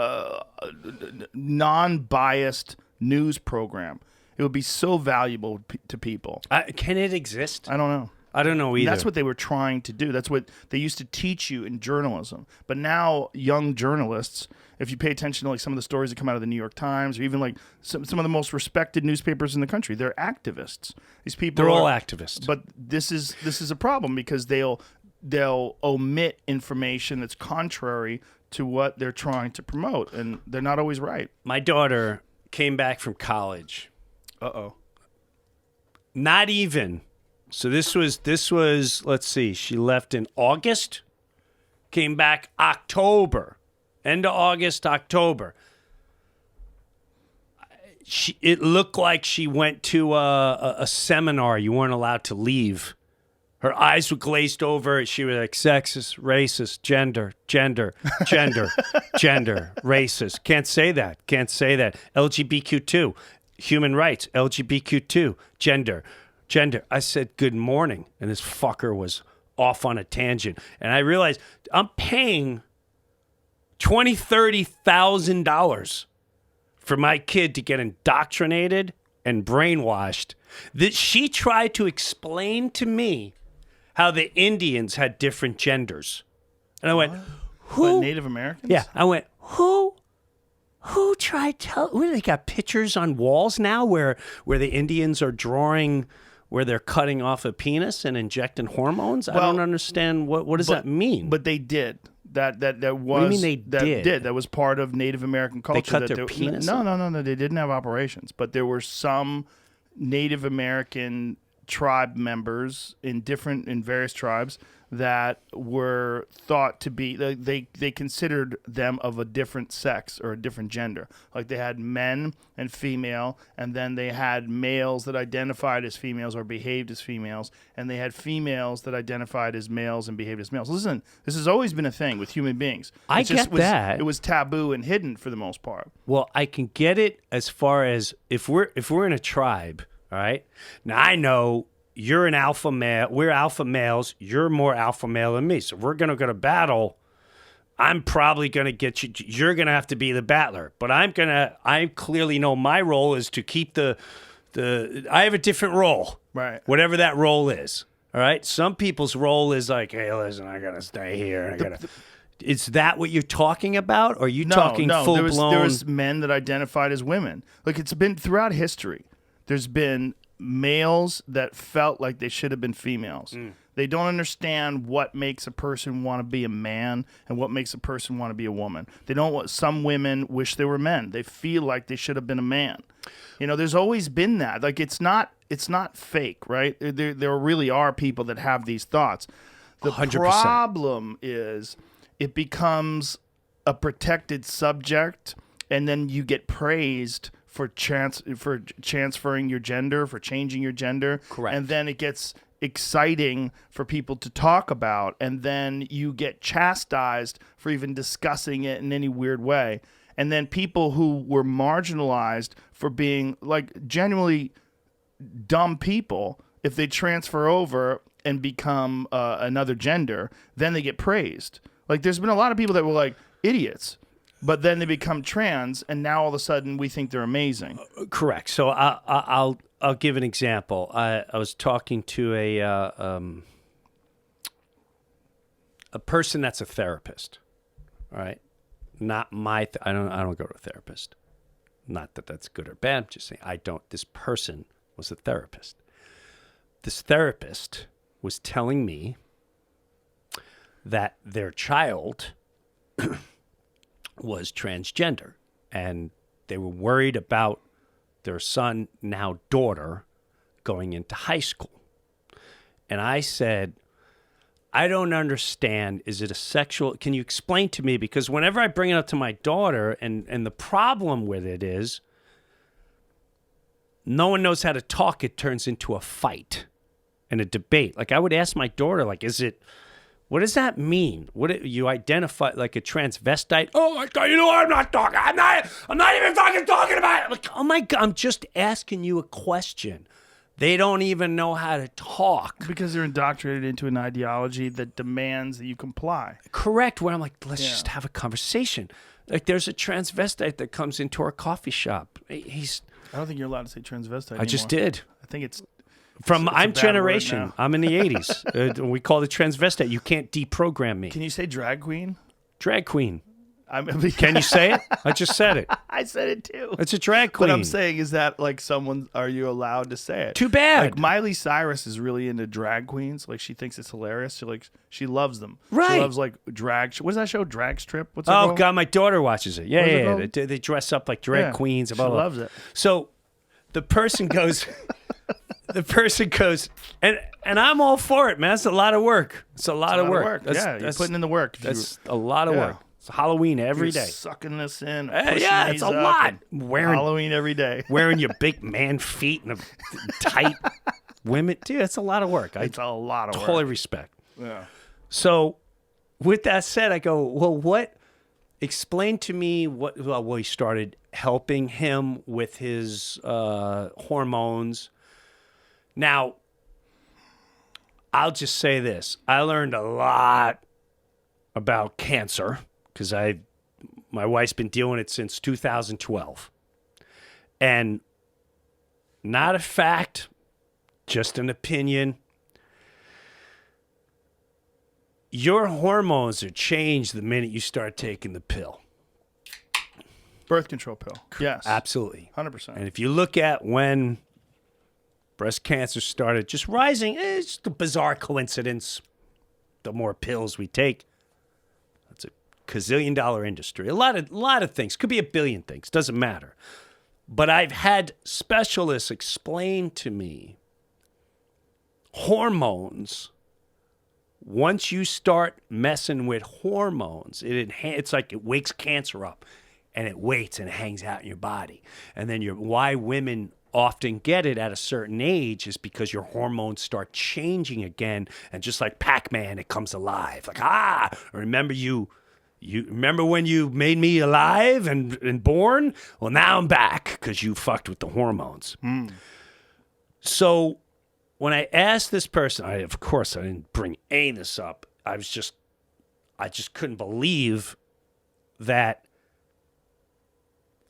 non-biased news program, it would be so valuable to people. Can it exist? I don't know. I don't know either. That's what they were trying to do. That's what they used to teach you in journalism. But now young journalists, if you pay attention to like some of the stories that come out of the New York Times or even like some of the most respected newspapers in the country, they're activists. These people They're all activists. But this is a problem because they'll omit information that's contrary to what they're trying to promote, and they're not always right. My daughter came back from college. Uh-oh. Not even. So this was, let's see, she left in August, came back October, end of August, October. It looked like she went to a seminar. You weren't allowed to leave. Her eyes were glazed over. She was like sexist, racist, gender, racist. Can't say that. LGBTQ2, human rights, LGBTQ2, gender. I said, good morning. And this fucker was off on a tangent. And I realized I'm paying $20,000, $30,000 for my kid to get indoctrinated and brainwashed. That she tried to explain to me how the Indians had different genders. And I went, who? What, Native Americans? Yeah. I went, who tried to tell? They got pictures on walls now where the Indians are drawing where they're cutting off a penis and injecting hormones? I don't understand. What does that mean? But they did. That was. What do you mean they did? That was part of Native American culture. They cut their penis? No. They didn't have operations, but there were some Native American tribe members in various tribes that were thought to be they considered them of a different sex or a different gender. Like they had men and female, and then they had males that identified as females or behaved as females, and they had females that identified as males and behaved as males. Listen, this has always been a thing with human beings. I get that. It was taboo and hidden for the most part. Well, I can get it as far as if we're in a tribe, all right? Now I know you're an alpha male. We're alpha males. You're more alpha male than me. So we're going to go to battle. I'm probably going to get you. You're going to have to be the battler. But I clearly know my role is to keep I have a different role. Right. Whatever that role is. All right. Some people's role is like, hey, listen, I got to stay here. Is that what you're talking about? Or are you talking full blown? There was men that identified as women. Like it's been throughout history. There's been males that felt like they should have been females. They don't understand what makes a person want to be a man and what makes a person want to be a woman. They don't want. Some women wish they were men. They feel like they should have been a man. You know, there's always been that. Like it's not it's not fake, right? There really are people that have these thoughts. The 100%. problem is it becomes a protected subject, and then you get praised for transferring your gender, for changing your gender. Correct. And then it gets exciting for people to talk about, and then you get chastised for even discussing it in any weird way. And then people who were marginalized for being like genuinely dumb people, if they transfer over and become another gender, then they get praised. Like there's been a lot of people that were like idiots, but then they become trans, and now all of a sudden we think they're amazing. Correct. So I'll give an example. I was talking to a person that's a therapist. All right, not my. I don't go to a therapist. Not that that's good or bad. I'm just saying I don't. This person was a therapist. This therapist was telling me that their child was transgender, and they were worried about their son, now daughter, going into high school. And I said, I don't understand. Is it a sexual? Can you explain to me? Because whenever I bring it up to my daughter, and the problem with it is no one knows how to talk. It turns into a fight and a debate. Like I would ask my daughter, like, what does that mean? What you identify like a transvestite? Oh my God! You know what? I'm not talking. I'm not even fucking talking about it. Like, oh my God! I'm just asking you a question. They don't even know how to talk Because they're indoctrinated into an ideology that demands that you comply. Correct. Where I'm like, let's just have a conversation. Like, there's a transvestite that comes into our coffee shop. I don't think you're allowed to say transvestite anymore. I just did. I think it's From it's a I'm bad generation. word now. I'm in the 80s. We call it transvestite. You can't deprogram me. Can you say drag queen? Drag queen. Can you say it? I just said it. I said it too. It's a drag queen. What I'm saying is that, like, are you allowed to say it? Too bad. Like, Miley Cyrus is really into drag queens. Like, she thinks it's hilarious. She loves them. Right. She loves, like, drag. What's that show? Drag Strip? What's that called? God, my daughter watches it. Yeah, What is it yeah. called? They dress up like drag queens. She Blah, blah. loves it. So the person goes, and I'm all for it, man. It's a lot of work. It's a lot of work. You're putting in the work. That's a lot of work. It's Halloween every day. Sucking this in. Yeah, it's a lot. Wearing Halloween every day. wearing your big man feet and a tight women. Dude, it's a lot of work. It's a lot of work. Totally respect. Yeah. So with that said, I go, well, explain to me well, he started helping him with his hormones. Now, I'll just say this. I learned a lot about cancer because my wife's been dealing with it since 2012. And not a fact, just an opinion. Your hormones are changed the minute you start taking the pill. Birth control pill. Yes. Absolutely. 100%. And if you look at when breast cancer started just rising, it's just a bizarre coincidence. The more pills we take, that's a gazillion-dollar industry. A lot of things. Could be a billion things. Doesn't matter. But I've had specialists explain to me hormones. Once you start messing with hormones, it's like it wakes cancer up, and it waits and it hangs out in your body. And then why women often get it at a certain age is because your hormones start changing again, and just like Pac-Man, it comes alive. Like, remember you remember when you made me alive and born? Well, now I'm back because you fucked with the hormones. So when I asked this person, of course I didn't bring any of this up. I just couldn't believe that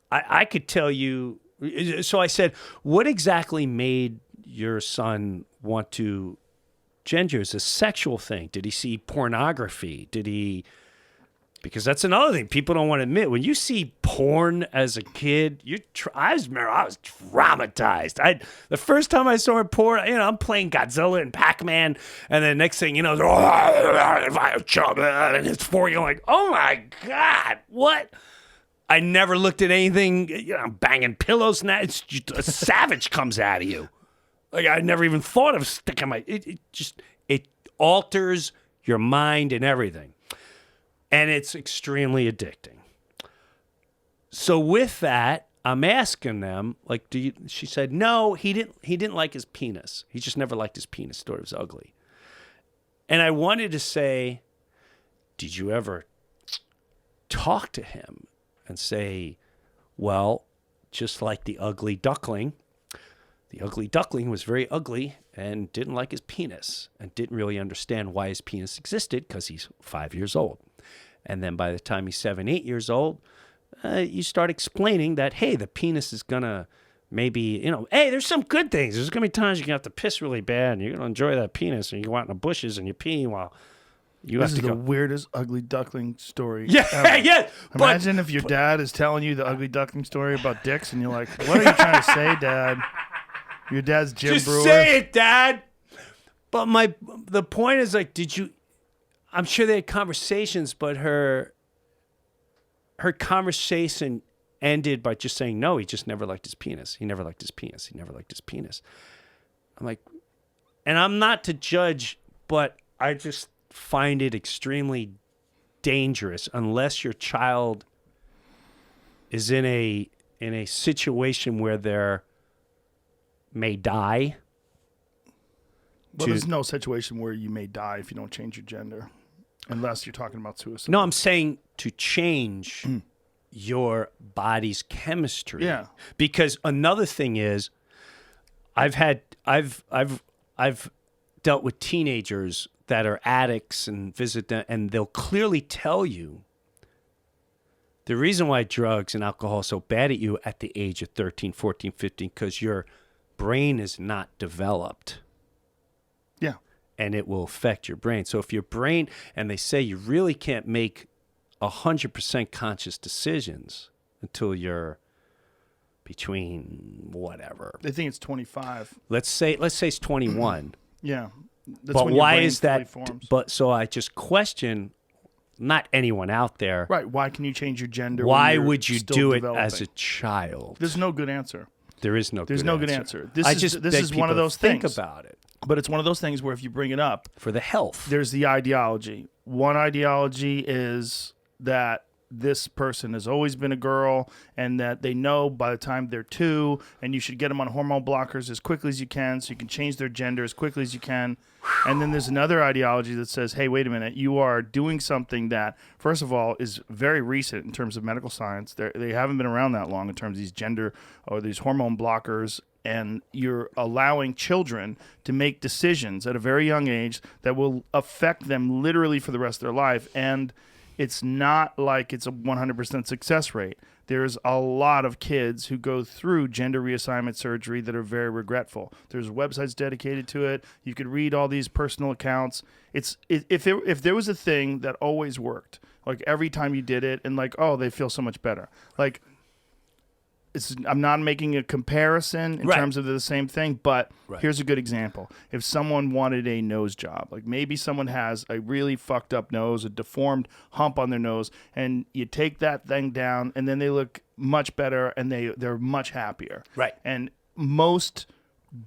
I could tell you. So I said, what exactly made your son want to gender? Is a sexual thing? Did he see pornography? Because that's another thing people don't want to admit. When you see porn as a kid, I was traumatized. The first time I saw porn, I'm playing Godzilla and Pac-Man, and then next thing you know, and it's for you, like, oh my God, what? I never looked at anything, I'm banging pillows now. It's just, a savage comes out of you. Like I never even thought of sticking my. It alters your mind and everything, and it's extremely addicting. So with that, I'm asking them, like, she said, no, he didn't like his penis. He just never liked his penis. Thought it was ugly. And I wanted to say, did you ever talk to him and say, well, just like the ugly duckling was very ugly and didn't like his penis and didn't really understand why his penis existed because he's 5 years old. And then by the time he's 7, 8 years old, you start explaining that, hey, the penis is going to maybe, hey, there's some good things. There's going to be times you're going to have to piss really bad and you're going to enjoy that penis and you go out in the bushes and you pee while you have to go. This is the weirdest ugly duckling story Yeah, ever. yeah. Imagine if your dad is telling you the ugly duckling story about dicks and you're like, what are you trying to say, Dad? Your dad's Jim Just Breuer. say it, Dad. But the point is, like, I'm sure they had conversations, but her conversation ended by just saying, no, he just never liked his penis. He never liked his penis. He never liked his penis. I'm like, and I'm not to judge, but I just find it extremely dangerous unless your child is in a situation where they're may die. Well, there's no situation where you may die if you don't change your gender, unless you're talking about suicide. No, I'm saying to change your body's chemistry. Yeah. Because another thing is, I've dealt with teenagers that are addicts and visit them, and they'll clearly tell you the reason why drugs and alcohol are so bad at you at the age of 13, 14, 15, because your brain is not developed. Yeah. And it will affect your brain. So if your brain, and they say you really can't make 100% conscious decisions until you're between whatever. They think it's 25. Let's say it's 21. Yeah. That's But when your why brain is that? fully forms. But so I just question, not anyone out there. Right. Why can you change your gender? Why when you're would you still do it developing? as a child? There's no good answer. There is no. There's good no answer. good answer. This I is just this beg is one people of to those think things. about it But it's one of those things where if you bring it up, for the health. there's the ideology. One ideology is that this person has always been a girl and that they know by the time they're 2 and you should get them on hormone blockers as quickly as you can so you can change their gender as quickly as you can. And then there's another ideology that says, hey, wait a minute, you are doing something that, first of all, is very recent in terms of medical science. They haven't been around that long in terms of these gender or these hormone blockers. And you're allowing children to make decisions at a very young age that will affect them literally for the rest of their life. And it's not like it's a 100% success rate. There's a lot of kids who go through gender reassignment surgery that are very regretful. There's websites dedicated to it. You could read all these personal accounts. If there was a thing that always worked, like every time you did it and like, oh, they feel so much better. Like, I'm not making a comparison in terms of the same thing, but here's a good example. If someone wanted a nose job, like maybe someone has a really fucked up nose, a deformed hump on their nose, and you take that thing down and then they look much better and they're much happier. Right. And most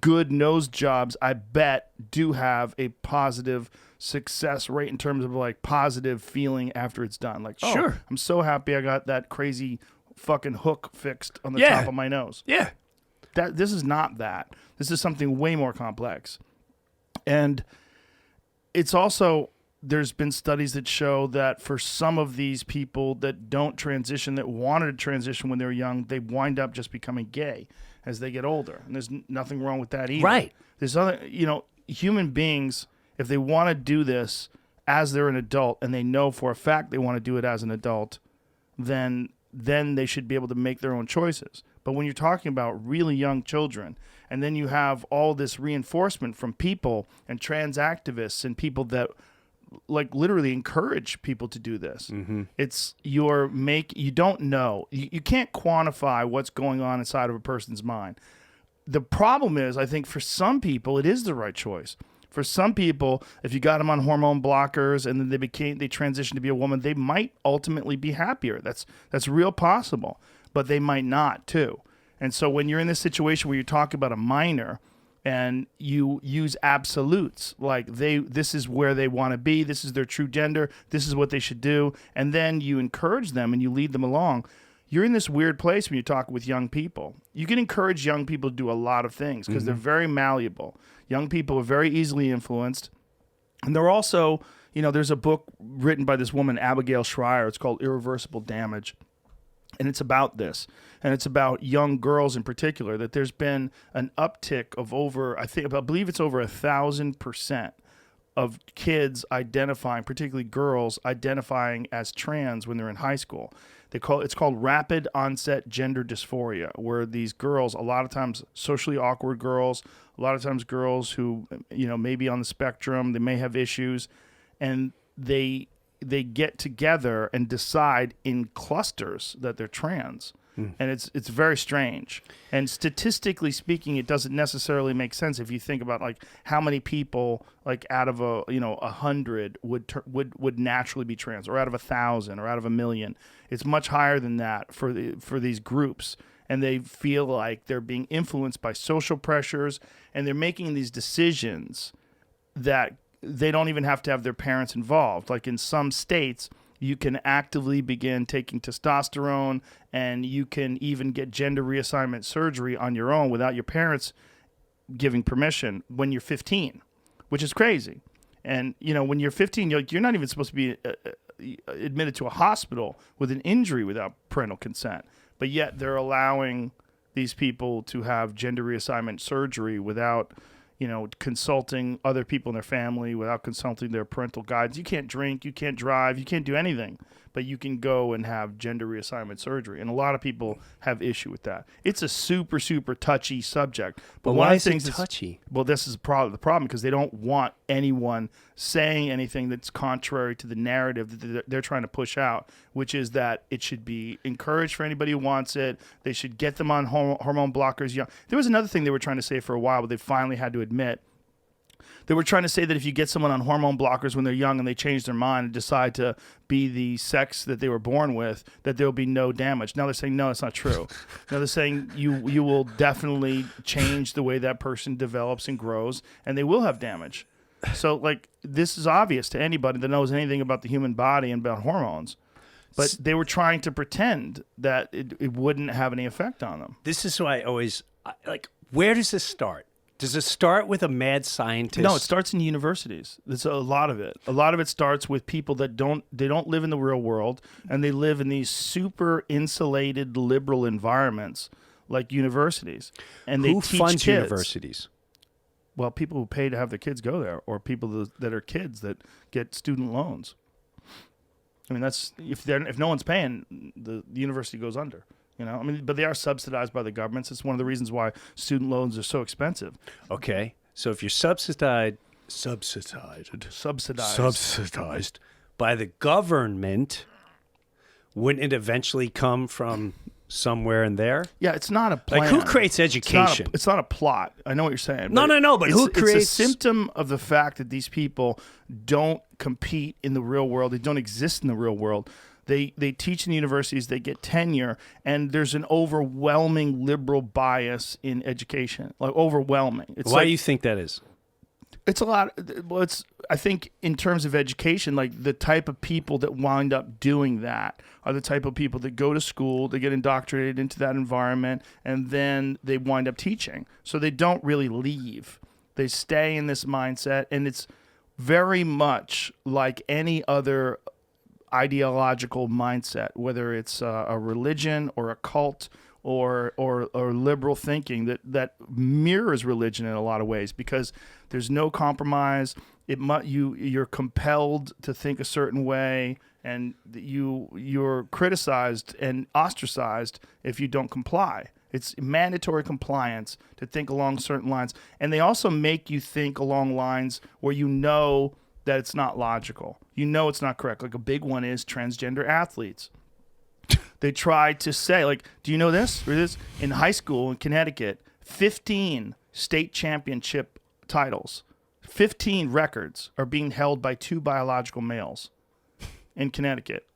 good nose jobs, I bet, do have a positive success rate in terms of like positive feeling after it's done. Like, oh, Sure. I'm so happy I got that crazy fucking hook fixed on the Yeah. top of my nose. Yeah. This is not that. This is something way more complex. And it's also, there's been studies that show that for some of these people that don't transition, that wanted to transition when they were young, they wind up just becoming gay as they get older. And there's nothing wrong with that either. Right. There's other, human beings, if they want to do this as they're an adult and they know for a fact they want to do it as an adult, then they should be able to make their own choices. But when you're talking about really young children, and then you have all this reinforcement from people and trans activists and people that like literally encourage people to do this. Mm-hmm. It's you don't know. You can't quantify what's going on inside of a person's mind. The problem is, I think for some people, it is the right choice. For some people, if you got them on hormone blockers and then they transitioned to be a woman, they might ultimately be happier. That's real possible, but they might not too. And so when you're in this situation where you talk about a minor and you use absolutes like this is where they want to be, this is their true gender, this is what they should do, and then you encourage them and you lead them along. You're in this weird place when you talk with young people. You can encourage young people to do a lot of things because they're very malleable. Young people are very easily influenced. And they're also, there's a book written by this woman, Abigail Schreier. It's called Irreversible Damage. And it's about this. And it's about young girls in particular, that there's been an uptick of I believe it's over 1,000% of kids identifying, particularly girls, identifying as trans when they're in high school. It's called rapid onset gender dysphoria, where these girls, a lot of times socially awkward girls, a lot of times girls who, may be on the spectrum, they may have issues, and they get together and decide in clusters that they're trans. And it's very strange. And statistically speaking, it doesn't necessarily make sense if you think about like how many people like out of 100 would naturally be trans, or out of 1,000, or out of 1,000,000. It's much higher than that for these groups. And they feel like they're being influenced by social pressures, and they're making these decisions that they don't even have to have their parents involved. Like in some states, you can actively begin taking testosterone, and you can even get gender reassignment surgery on your own without your parents giving permission when you're 15, which is crazy. And, when you're 15, you're not even supposed to be admitted to a hospital with an injury without parental consent. But yet they're allowing these people to have gender reassignment surgery without consulting other people in their family, without consulting their parental guidance. You can't drink, you can't drive, you can't do anything, but you can go and have gender reassignment surgery. And a lot of people have issue with that. It's a super, super touchy subject. But why is it touchy? Well, this is the problem because they don't want anyone saying anything that's contrary to the narrative that they're trying to push out, which is that it should be encouraged for anybody who wants it. They should get them on hormone blockers young. There was another thing they were trying to say for a while, but they finally had to admit. They were trying to say that if you get someone on hormone blockers when they're young and they change their mind and decide to be the sex that they were born with, that there will be no damage. Now they're saying, no, it's not true. Now they're saying you will definitely change the way that person develops and grows, and they will have damage. So, like, this is obvious to anybody that knows anything about the human body and about hormones. But they were trying to pretend that it wouldn't have any effect on them. This is why I always, where does this start? Does it start with a mad scientist? No, it starts in universities. There's a lot of it. A lot of it starts with people that don't live in the real world, and they live in these super insulated liberal environments like universities. And they Who teach funds kids. universities? Well, people who pay to have their kids go there, or people that are kids that get student loans. I mean, that's if no one's paying, the university goes under. But they are subsidized by the governments. It's one of the reasons why student loans are so expensive. Okay, so if you're subsidized by the government, wouldn't it eventually come from somewhere in there? Yeah, it's not a plan. Like, who creates education? It's not a plot. I know what you're saying. No, but who creates... It's a symptom of the fact that these people don't compete in the real world. They don't exist in the real world. They teach in the universities, they get tenure, and there's an overwhelming liberal bias in education. Like, overwhelming. Why do you think that is? It's a lot. Well, I think in terms of education, like the type of people that wind up doing that are the type of people that go to school, they get indoctrinated into that environment, and then they wind up teaching. So they don't really leave. They stay in this mindset, and it's very much like any other ideological mindset, whether it's a religion or a cult or liberal thinking that mirrors religion in a lot of ways, because there's no compromise. You're compelled to think a certain way, and you're criticized and ostracized if you don't comply. It's mandatory compliance to think along certain lines, and they also make you think along lines where that it's not logical. It's not correct. Like, a big one is transgender athletes. They try to say, like, do you know this? Or this? In high school in Connecticut, 15 state championship titles, 15 records are being held by 2 biological males in Connecticut.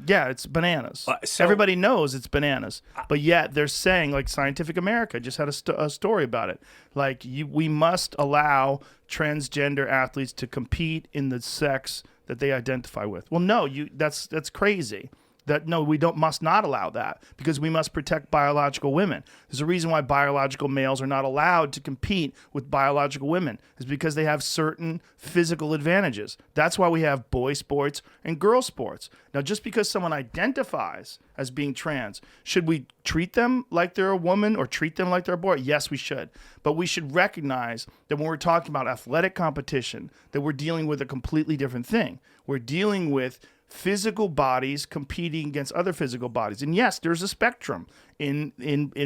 Yeah, it's bananas. So- Everybody knows it's bananas, but yet they're saying, like Scientific America just had a story about it. Like we must allow transgender athletes to compete in the sex that they identify with. Well, no, that's crazy. We must not allow that because we must protect biological women. There's a reason why biological males are not allowed to compete with biological women. Is because they have certain physical advantages. That's why we have boy sports and girl sports. Now, just because someone identifies as being trans, should we treat them like they're a woman or treat them like they're a boy? Yes, we should. But we should recognize that when we're talking about athletic competition, that we're dealing with a completely different thing. We're dealing with physical bodies competing against other physical bodies. And yes, there's a spectrum in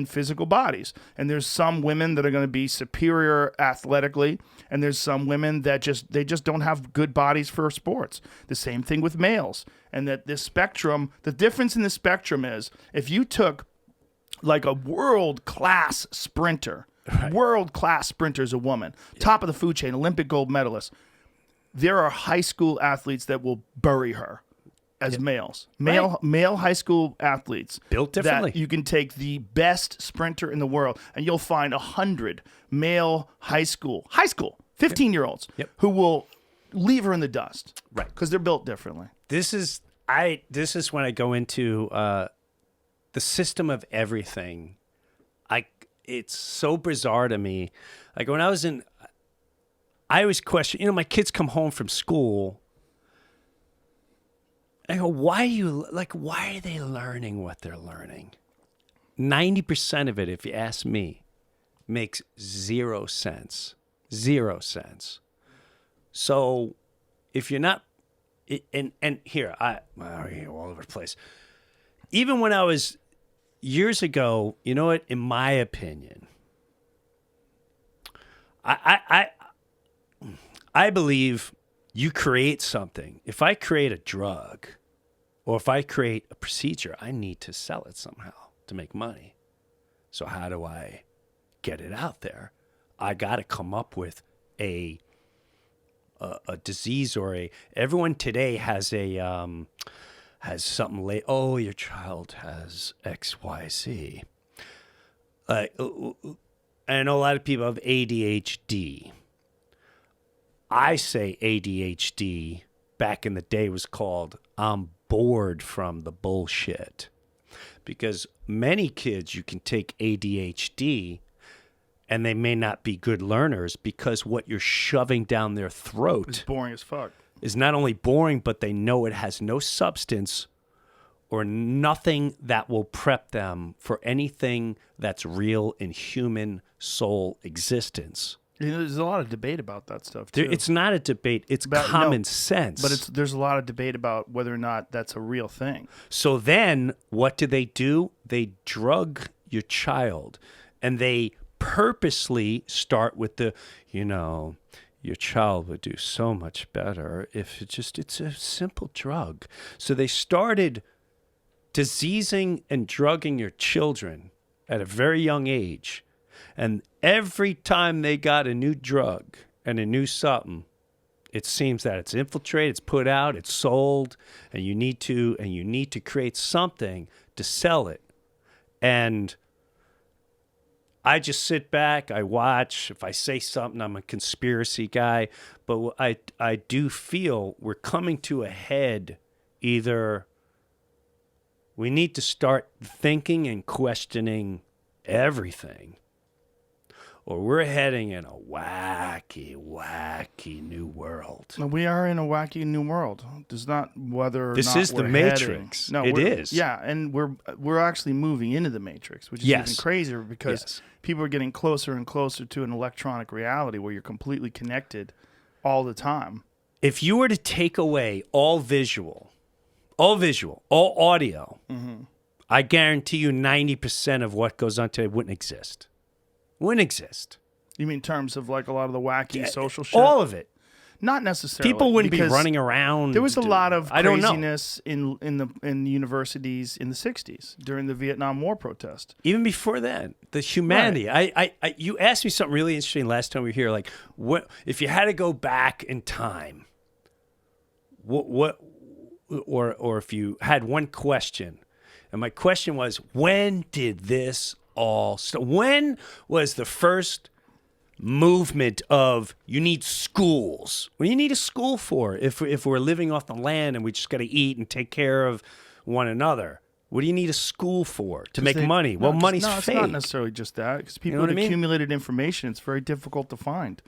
physical bodies. And there's some women that are going to be superior athletically, and there's some women that just don't have good bodies for sports. The same thing with males. And that this spectrum, the difference in the spectrum is if you took like a world-class sprinter, world-class sprinter is a woman, top of the food chain, Olympic gold medalist, there are high school athletes that will bury her as males. Male high school athletes. Built differently. That you can take the best sprinter in the world and you'll find 100 male high school, 15-year-olds who will leave her in the dust. Right. Because they're built differently. This is when I go into the system of everything. It's so bizarre to me. Like when I always question, my kids come home from school. I go, why are they learning what they're learning? 90% of it, if you ask me, makes zero sense. Zero sense. So if you're not, and here, I'm all over the place. Even when I was years ago, you know what, in my opinion, I believe you create something. If I create a drug or if I create a procedure, I need to sell it somehow to make money. So how do I get it out there? I got to come up with a disease or everyone today has something late. Oh, your child has XYZ. I know a lot of people have ADHD. I say ADHD back in the day was called I'm bored from the bullshit. Because many kids, you can take ADHD and they may not be good learners because what you're shoving down their throat It's boring as fuck. is not only boring, but they know it has no substance or nothing that will prep them for anything that's real in human soul existence. There's a lot of debate about that stuff, too. It's not a debate. It's common sense. But there's a lot of debate about whether or not that's a real thing. So then what do? They drug your child, and they purposely start with your child would do so much better if it's a simple drug. So they started diseasing and drugging your children at a very young age. And every time they got a new drug and a new something, it seems that it's infiltrated, it's put out, it's sold, and you need to create something to sell it. And I just sit back, I watch. If I say something, I'm a conspiracy guy. But I do feel we're coming to a head. Either we need to start thinking and questioning everything, or we're heading in a wacky, wacky new world. We are in a wacky new world. There's not whether or this not is the we're Matrix. Heading. No, it is. Yeah, and we're actually moving into the Matrix, which is even crazier because people are getting closer and closer to an electronic reality where you're completely connected all the time. If you were to take away all visual, all audio, I guarantee you 90% of what goes on today wouldn't exist. Wouldn't exist. You mean in terms of like a lot of the wacky social shit? All of it. Not necessarily. People wouldn't be because running around. There was a lot of I don't know. craziness in the universities in the 60s during the Vietnam War protest. Even before that, the humanity. Right. You asked me something really interesting last time we were here. Like, what if you had to go back in time? What or if you had one question, and my question was, when did this all start? When was the first movement of you need schools? What do you need a school for if we're living off the land and we just got to eat and take care of one another? What do you need a school for? To make money? Well, money's it's fake. not necessarily just that, because people what with I mean? accumulated information, it's very difficult to find.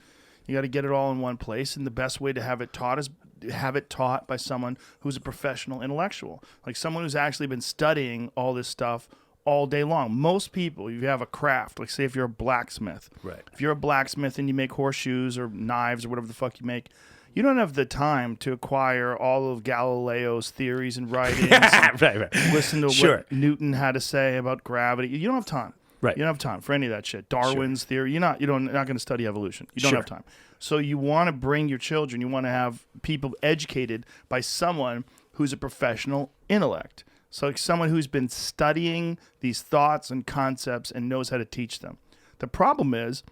You got to get it all in one place, and the best way to have it taught is have it taught by someone who's a professional intellectual, like someone who's actually been studying all this stuff all day long. Most people, if you have a craft, like say if you're a blacksmith, Right. If you're a blacksmith and you make horseshoes or knives or whatever the fuck you make, you don't have the time to acquire all of Galileo's theories and writings. right. Listen to Sure. what Newton had to say about gravity. You don't have time. Right. You don't have time for any of that shit. Darwin's theory. You're not going to study evolution. You don't Sure. have time. So you want to bring your children. You want to have people educated by someone who's a professional intellect. So like someone who's been studying these thoughts and concepts and knows how to teach them. The problem is,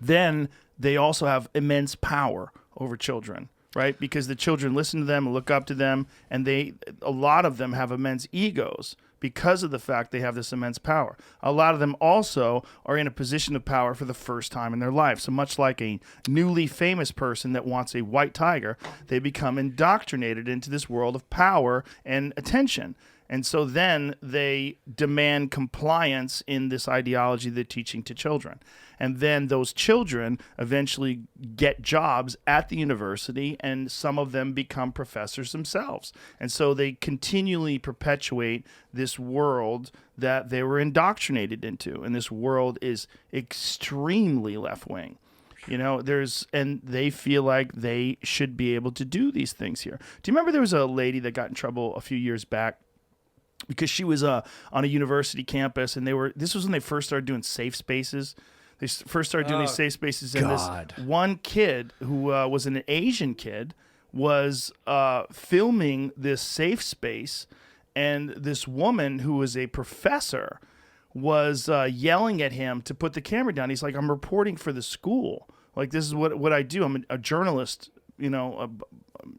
then they also have immense power over children, right? Because the children listen to them and look up to them, and a lot of them have immense egos because of the fact they have this immense power. A lot of them also are in a position of power for the first time in their life. So much like a newly famous person that wants a white tiger, they become indoctrinated into this world of power and attention. And so then they demand compliance in this ideology they're teaching to children. And then those children eventually get jobs at the university, and some of them become professors themselves. And so they continually perpetuate this world that they were indoctrinated into. And this world is extremely left-wing. You know, and they feel like they should be able to do these things here. Do you remember there was a lady that got in trouble a few years back because she was on a university campus, and this was when they first started doing safe spaces. They first started doing these safe spaces, and God. this one kid who was an Asian kid was filming this safe space, and this woman who was a professor was yelling at him to put the camera down. He's like, "I'm reporting for the school. Like, this is what I do. I'm a journalist,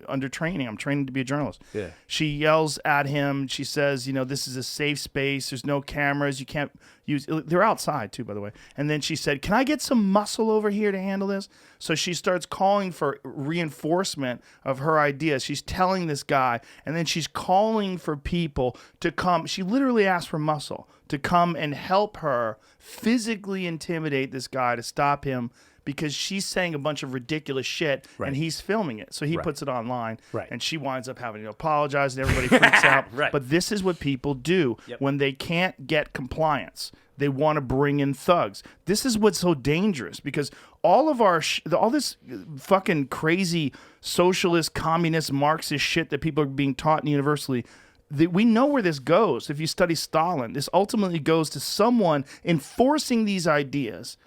under training. I'm training to be a journalist." Yeah. She yells at him. She says, "This is a safe space. There's no cameras. You can't use." They're outside too, by the way. And then she said, "Can I get some muscle over here to handle this?" So she starts calling for reinforcement of her ideas. She's telling this guy, and then she's calling for people to come. She literally asked for muscle to come and help her physically intimidate this guy to stop him, because she's saying a bunch of ridiculous shit, Right. and he's filming it. So he Right. puts it online, Right. and she winds up having to apologize, and everybody freaks out. Right. But this is what people do when they can't get compliance. They want to bring in thugs. This is what's so dangerous, because all of all this fucking crazy socialist, communist, Marxist shit that people are being taught in university, we know where this goes. If you study Stalin, this ultimately goes to someone enforcing these ideas,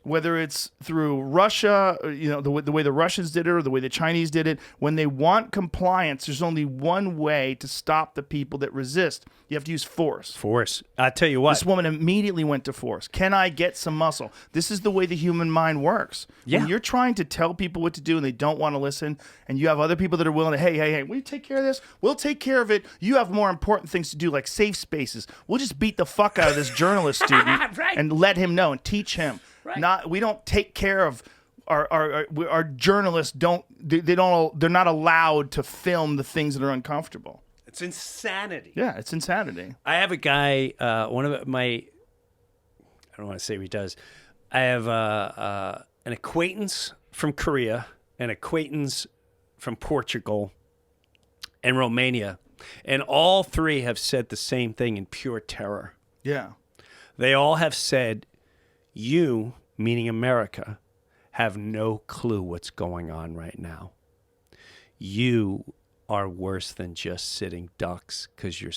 whether it's through Russia, the way the Russians did it or the way the Chinese did it. When they want compliance, there's only one way to stop the people that resist. You have to use force. Force. I tell you what. This woman immediately went to force. Can I get some muscle? This is the way the human mind works. Yeah. When you're trying to tell people what to do and they don't want to listen, and you have other people that are willing to, hey, will you take care of this? We'll take care of it. You have more important things to do, like safe spaces. We'll just beat the fuck out of this journalist student Right. and let him know and teach him. Right. We don't take care of our journalists. They're not allowed to film the things that are uncomfortable. It's insanity. Yeah, it's insanity. I have a guy, one of my, I don't want to say what he does. I have an acquaintance from Korea, an acquaintance from Portugal, and Romania. And all three have said the same thing in pure terror. Yeah. They all have said, you, meaning America, have no clue what's going on right now. You are worse than just sitting ducks because you're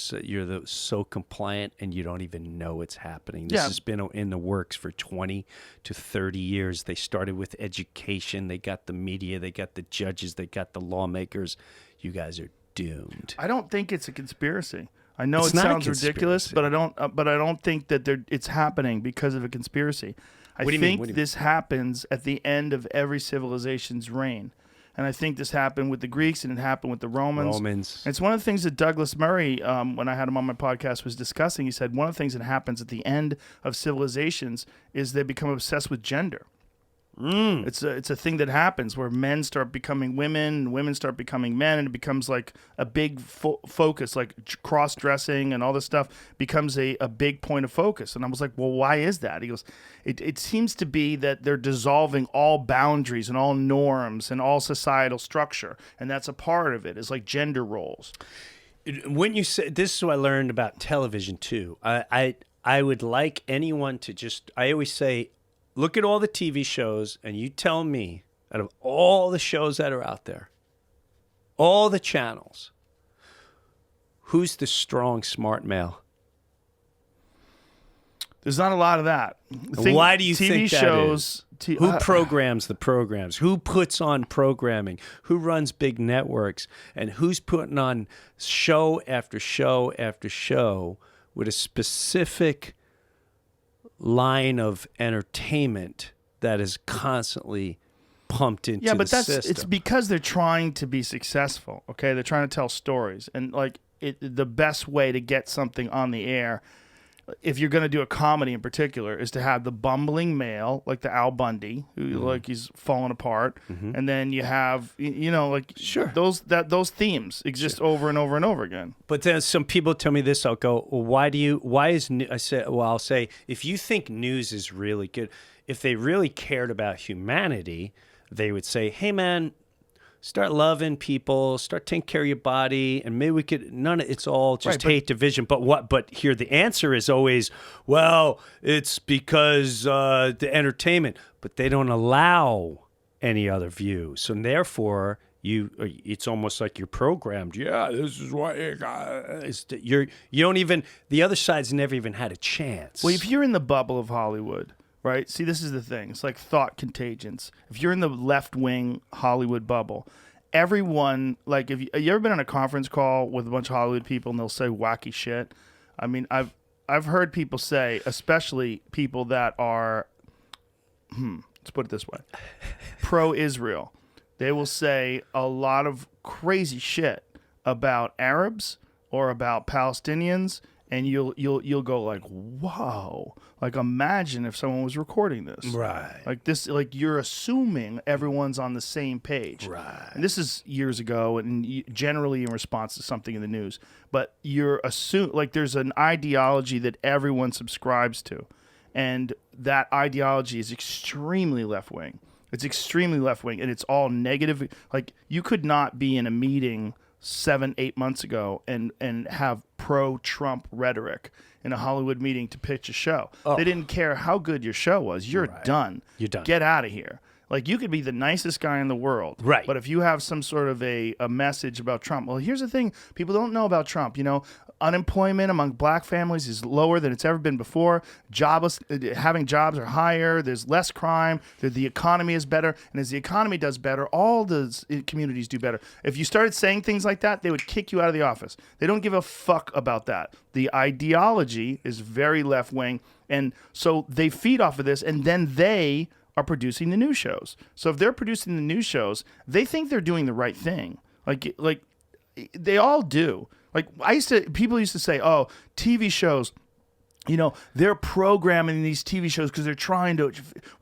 so compliant and you don't even know it's happening. This has been in the works for 20 to 30 years. They started with education. They got the media. They got the judges. They got the lawmakers. You guys are doomed. I don't think it's a conspiracy. I know It's it not a sounds ridiculous, conspiracy. but I don't think that it's happening because of a conspiracy. I What do you mean? think this happens at the end of every civilization's reign. And I think this happened with the Greeks and it happened with the Romans. And it's one of the things that Douglas Murray, when I had him on my podcast, was discussing. He said one of the things that happens at the end of civilizations is they become obsessed with gender. It's a thing that happens where men start becoming women and women start becoming men, and it becomes like a big focus, like cross-dressing and all this stuff becomes a big point of focus. And I was like, well, why is that? He goes, it seems to be that they're dissolving all boundaries and all norms and all societal structure, and that's a part of it. It's like gender roles. When you say, this is what I learned about television too. I would like anyone to just, I always say, look at all the TV shows and you tell me, out of all the shows that are out there, all the channels, who's the strong, smart male? There's not a lot of that. Why do you TV think that shows, is? Who programs the programs? Who puts on programming? Who runs big networks? And who's putting on show after show after show with a specific line of entertainment that is constantly pumped into the system? It's because they're trying to be successful. Okay, they're trying to tell stories, and like the best way to get something on the air, if you're going to do a comedy in particular, is to have the bumbling male, like the Al Bundy, who like he's falling apart, and then you have those themes exist over and over and over again. But then some people tell me this, I'll go, well, I'll say, if you think news is really good, if they really cared about humanity, they would say, hey man, start loving people, start taking care of your body, and maybe we could, it's all just hate division. But here the answer is always, well, it's because the entertainment, but they don't allow any other view. So therefore, it's almost like you're programmed. Yeah, this is why you don't even, the other side's never even had a chance. Well, if you're in the bubble of Hollywood, right? See, this is the thing. It's like thought contagions. If you're in the left-wing Hollywood bubble, everyone, like, if you ever been on a conference call with a bunch of Hollywood people and they'll say wacky shit? I mean, I've heard people say, especially people that are, let's put it this way, pro-Israel. They will say a lot of crazy shit about Arabs or about Palestinians, and you'll go like, whoa. Like, imagine if someone was recording this. Right. Like this, like you're assuming everyone's on the same page. Right. And this is years ago and generally in response to something in the news. But you're like there's an ideology that everyone subscribes to. And that ideology is extremely left-wing. It's extremely left-wing, and it's all negative. Like, you could not be in a meeting 7-8 months ago and have pro-Trump rhetoric in a Hollywood meeting to pitch a show. They didn't care how good your show was. You're done. You're done. Get out of here. Like, you could be the nicest guy in the world. Right. But if you have some sort of a message about Trump, well, here's the thing. People don't know about Trump. You know, unemployment among black families is lower than it's ever been before. Having jobs are higher. There's less crime. The economy is better. And as the economy does better, all the communities do better. If you started saying things like that, they would kick you out of the office. They don't give a fuck about that. The ideology is very left-wing. And so they feed off of this, and then they are producing the news shows. So if they're producing the news shows, they think they're doing the right thing. Like they all do. Like, people used to say, oh, TV shows, you know, they're programming these TV shows because they're trying to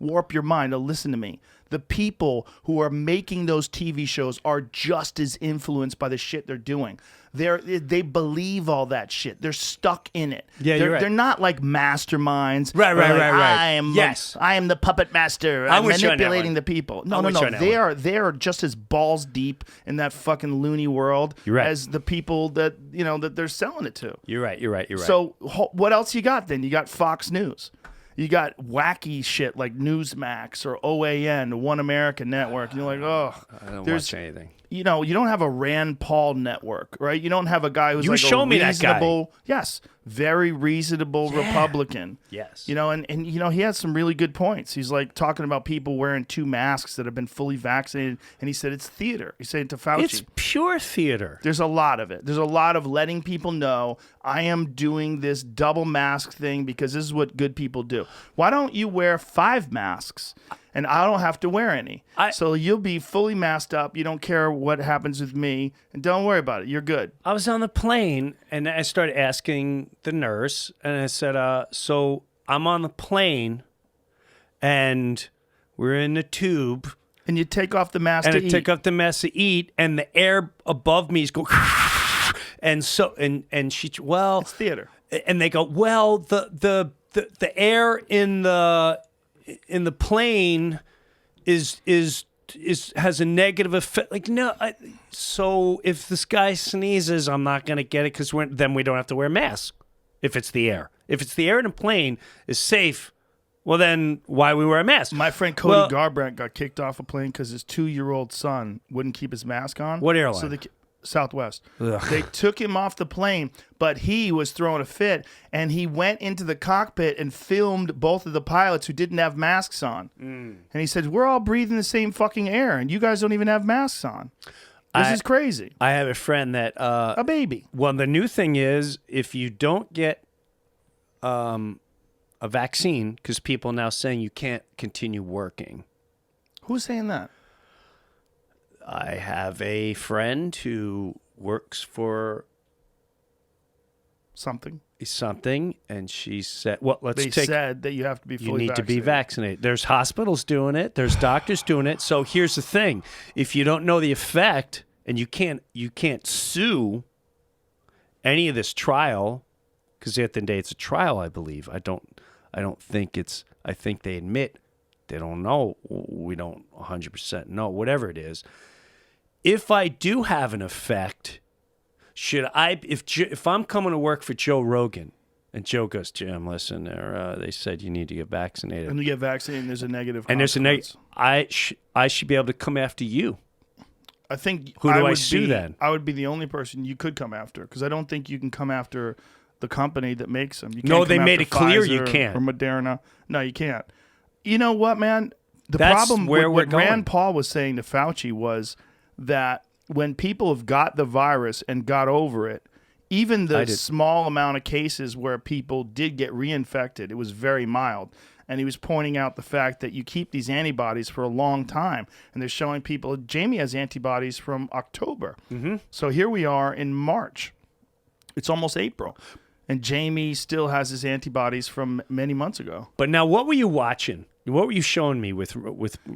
warp your mind. Now, listen to me. The people who are making those TV shows are just as influenced by the shit they're doing. They believe all that shit. They're stuck in it. Yeah, you're right. They're not like masterminds. Right. I am the puppet master. I'm manipulating the people. No. They are just as balls deep in that fucking loony world as the people that that they're selling it to. You're right. So what else you got then? You got Fox News. You got wacky shit like Newsmax or OAN, One American Network. And you're like, oh, I don't watch anything. You don't have a Rand Paul network, right? You don't have a guy who's you like show a me reasonable, that guy. Yes, very reasonable Republican. Yes. And he has some really good points. He's like talking about people wearing 2 masks that have been fully vaccinated, and he said it's theater. He said it to Fauci. It's pure theater. There's a lot of it. There's a lot of letting people know I am doing this double mask thing because this is what good people do. Why don't you wear 5 masks? and I don't have to wear any. So you'll be fully masked up. You don't care what happens with me, and don't worry about it. You're good. I was on the plane, and I started asking the nurse, and I said, so I'm on the plane, and we're in the tube. And you take off the mask and to I eat. take off the mask to eat, and the air above me is going, and so, and she, well. It's theater. And they go, well, the air in the plane is has a negative effect. Like, no, so if this guy sneezes, I'm not gonna get it because then we don't have to wear masks. If it's the air in a plane is safe, well then why we wear a mask? My friend Cody Garbrandt got kicked off a plane because his 2-year-old son wouldn't keep his mask on. What airline? So Southwest. Ugh. They took him off the plane, but he was throwing a fit, and he went into the cockpit and filmed both of the pilots who didn't have masks on. And he said, we're all breathing the same fucking air, and you guys don't even have masks on. This is crazy. I have a friend that... a baby. Well, the new thing is, if you don't get a vaccine, because people are now saying you can't continue working. Who's saying that? I have a friend who works for something, and she said, "Well, they said that you have to be fully you need vaccinated. to be vaccinated." There's hospitals doing it. There's doctors doing it. So here's the thing: if you don't know the effect, and you can't sue any of this trial, because at the end of the day, it's a trial. I believe. I don't think it's. I think they admit they don't know. We don't 100% know. Whatever it is. If I do have an effect, should I? If I'm coming to work for Joe Rogan, and Joe goes, Jim, listen, they said you need to get vaccinated, and you get vaccinated, and there's a negative. And there's a negative. I should be able to come after you. I think. Who do I sue then? I would be the only person you could come after, because I don't think you can come after the company that makes them. You No, can't they come made after it clear Pfizer you can't. Or Moderna. No, you can't. You know what, man? That's problem where what we're going. Rand Paul was saying to Fauci was that when people have got the virus and got over it, even the small amount of cases where people did get reinfected, it was very mild. And he was pointing out the fact that you keep these antibodies for a long time. And they're showing people, Jamie has antibodies from October. Mm-hmm. So here we are in March. It's almost April. And Jamie still has his antibodies from many months ago. But now, what were you watching? What were you showing me with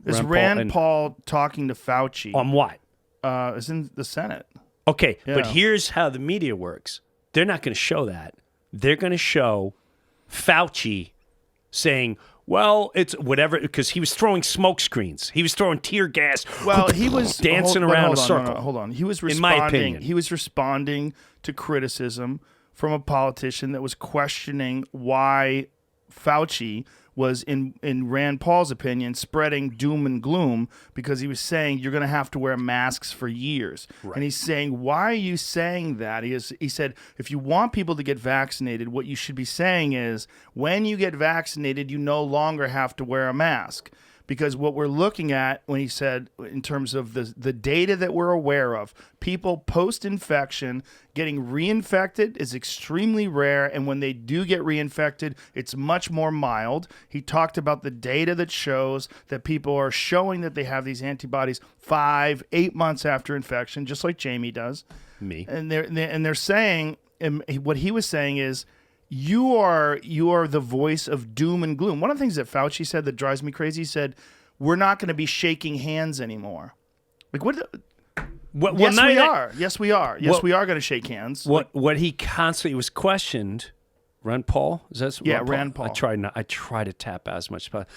It's Rand Paul talking to Fauci. On what? It's in the Senate. Okay, Yeah. but here's how the media works. They're not going to show that. They're going to show Fauci saying, well, it's whatever, because he was throwing smoke screens. He was throwing tear gas. Well, he was dancing around a circle. Hold on. He was In my responding. opinion. He was responding to criticism from a politician that was questioning why Fauci was, in Rand Paul's opinion, spreading doom and gloom, because he was saying you're going to have to wear masks for years. Right. And he's saying, why are you saying that? He said, if you want people to get vaccinated, what you should be saying is, when you get vaccinated, you no longer have to wear a mask. Because what we're looking at, when he said, in terms of the data that we're aware of, people post-infection getting reinfected is extremely rare, and when they do get reinfected, it's much more mild. He talked about the data that shows that people are showing that they have these antibodies 5-8 months after infection, just like Jamie does. Me. And they're saying, and what he was saying is, You are the voice of doom and gloom. One of the things that Fauci said that drives me crazy, he said, we're not going to be shaking hands anymore. Like, what? Well, yes, we are. Yes, we are. Yes, Well, we are going to shake hands. What he constantly was questioned, Rand Paul? Is that yeah, Rand Paul? I try to tap out as much as possible.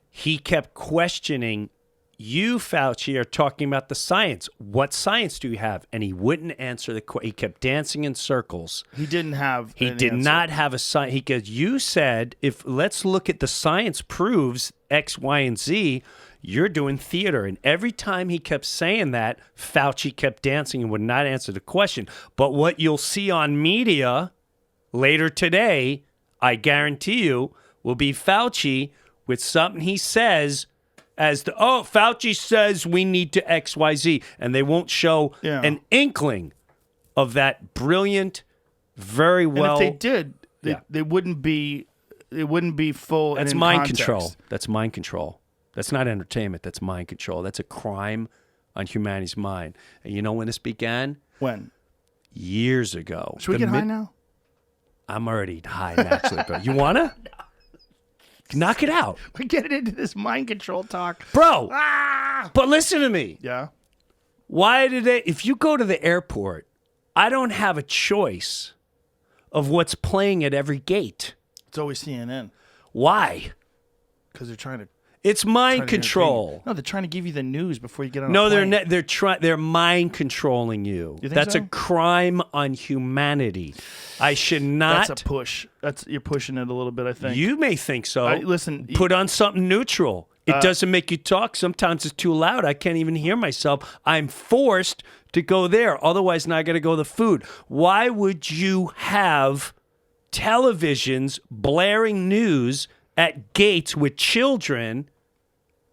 He kept questioning, you, Fauci, are talking about the science. What science do you have? And he wouldn't answer the question. He kept dancing in circles. He didn't have He did not have a science. He goes, you said, let's look at the science proves X, Y, and Z, you're doing theater. And every time he kept saying that, Fauci kept dancing and would not answer the question. But what you'll see on media later today, I guarantee you, will be Fauci with something he says as Fauci says we need to X, Y, Z. And they won't show an inkling of that brilliant, very well. And if they did, they wouldn't be. It wouldn't be full. That's and in mind context. control. That's mind control. That's not entertainment. That's mind control. That's a crime on humanity's mind. And you know when this began? When? Years ago. Should we get high now? I'm already high naturally, bro. You wanna? Knock it out. We're getting into this mind control talk. Bro. Ah! But listen to me. Yeah. Why did they, if you go to the airport, I don't have a choice of what's playing at every gate. It's always CNN. Why? Because they're trying to. It's mind control. No, they're trying to give you the news before you get on. No, a plane. they're mind controlling you. You think That's so? a crime on humanity. I should not. That's a push. You're pushing it a little bit, I think. You may think so. Listen, Put on something neutral. It doesn't make you talk. Sometimes it's too loud. I can't even hear myself. I'm forced to go there. Otherwise, now I got to go to the food. Why would you have televisions blaring news at gates with children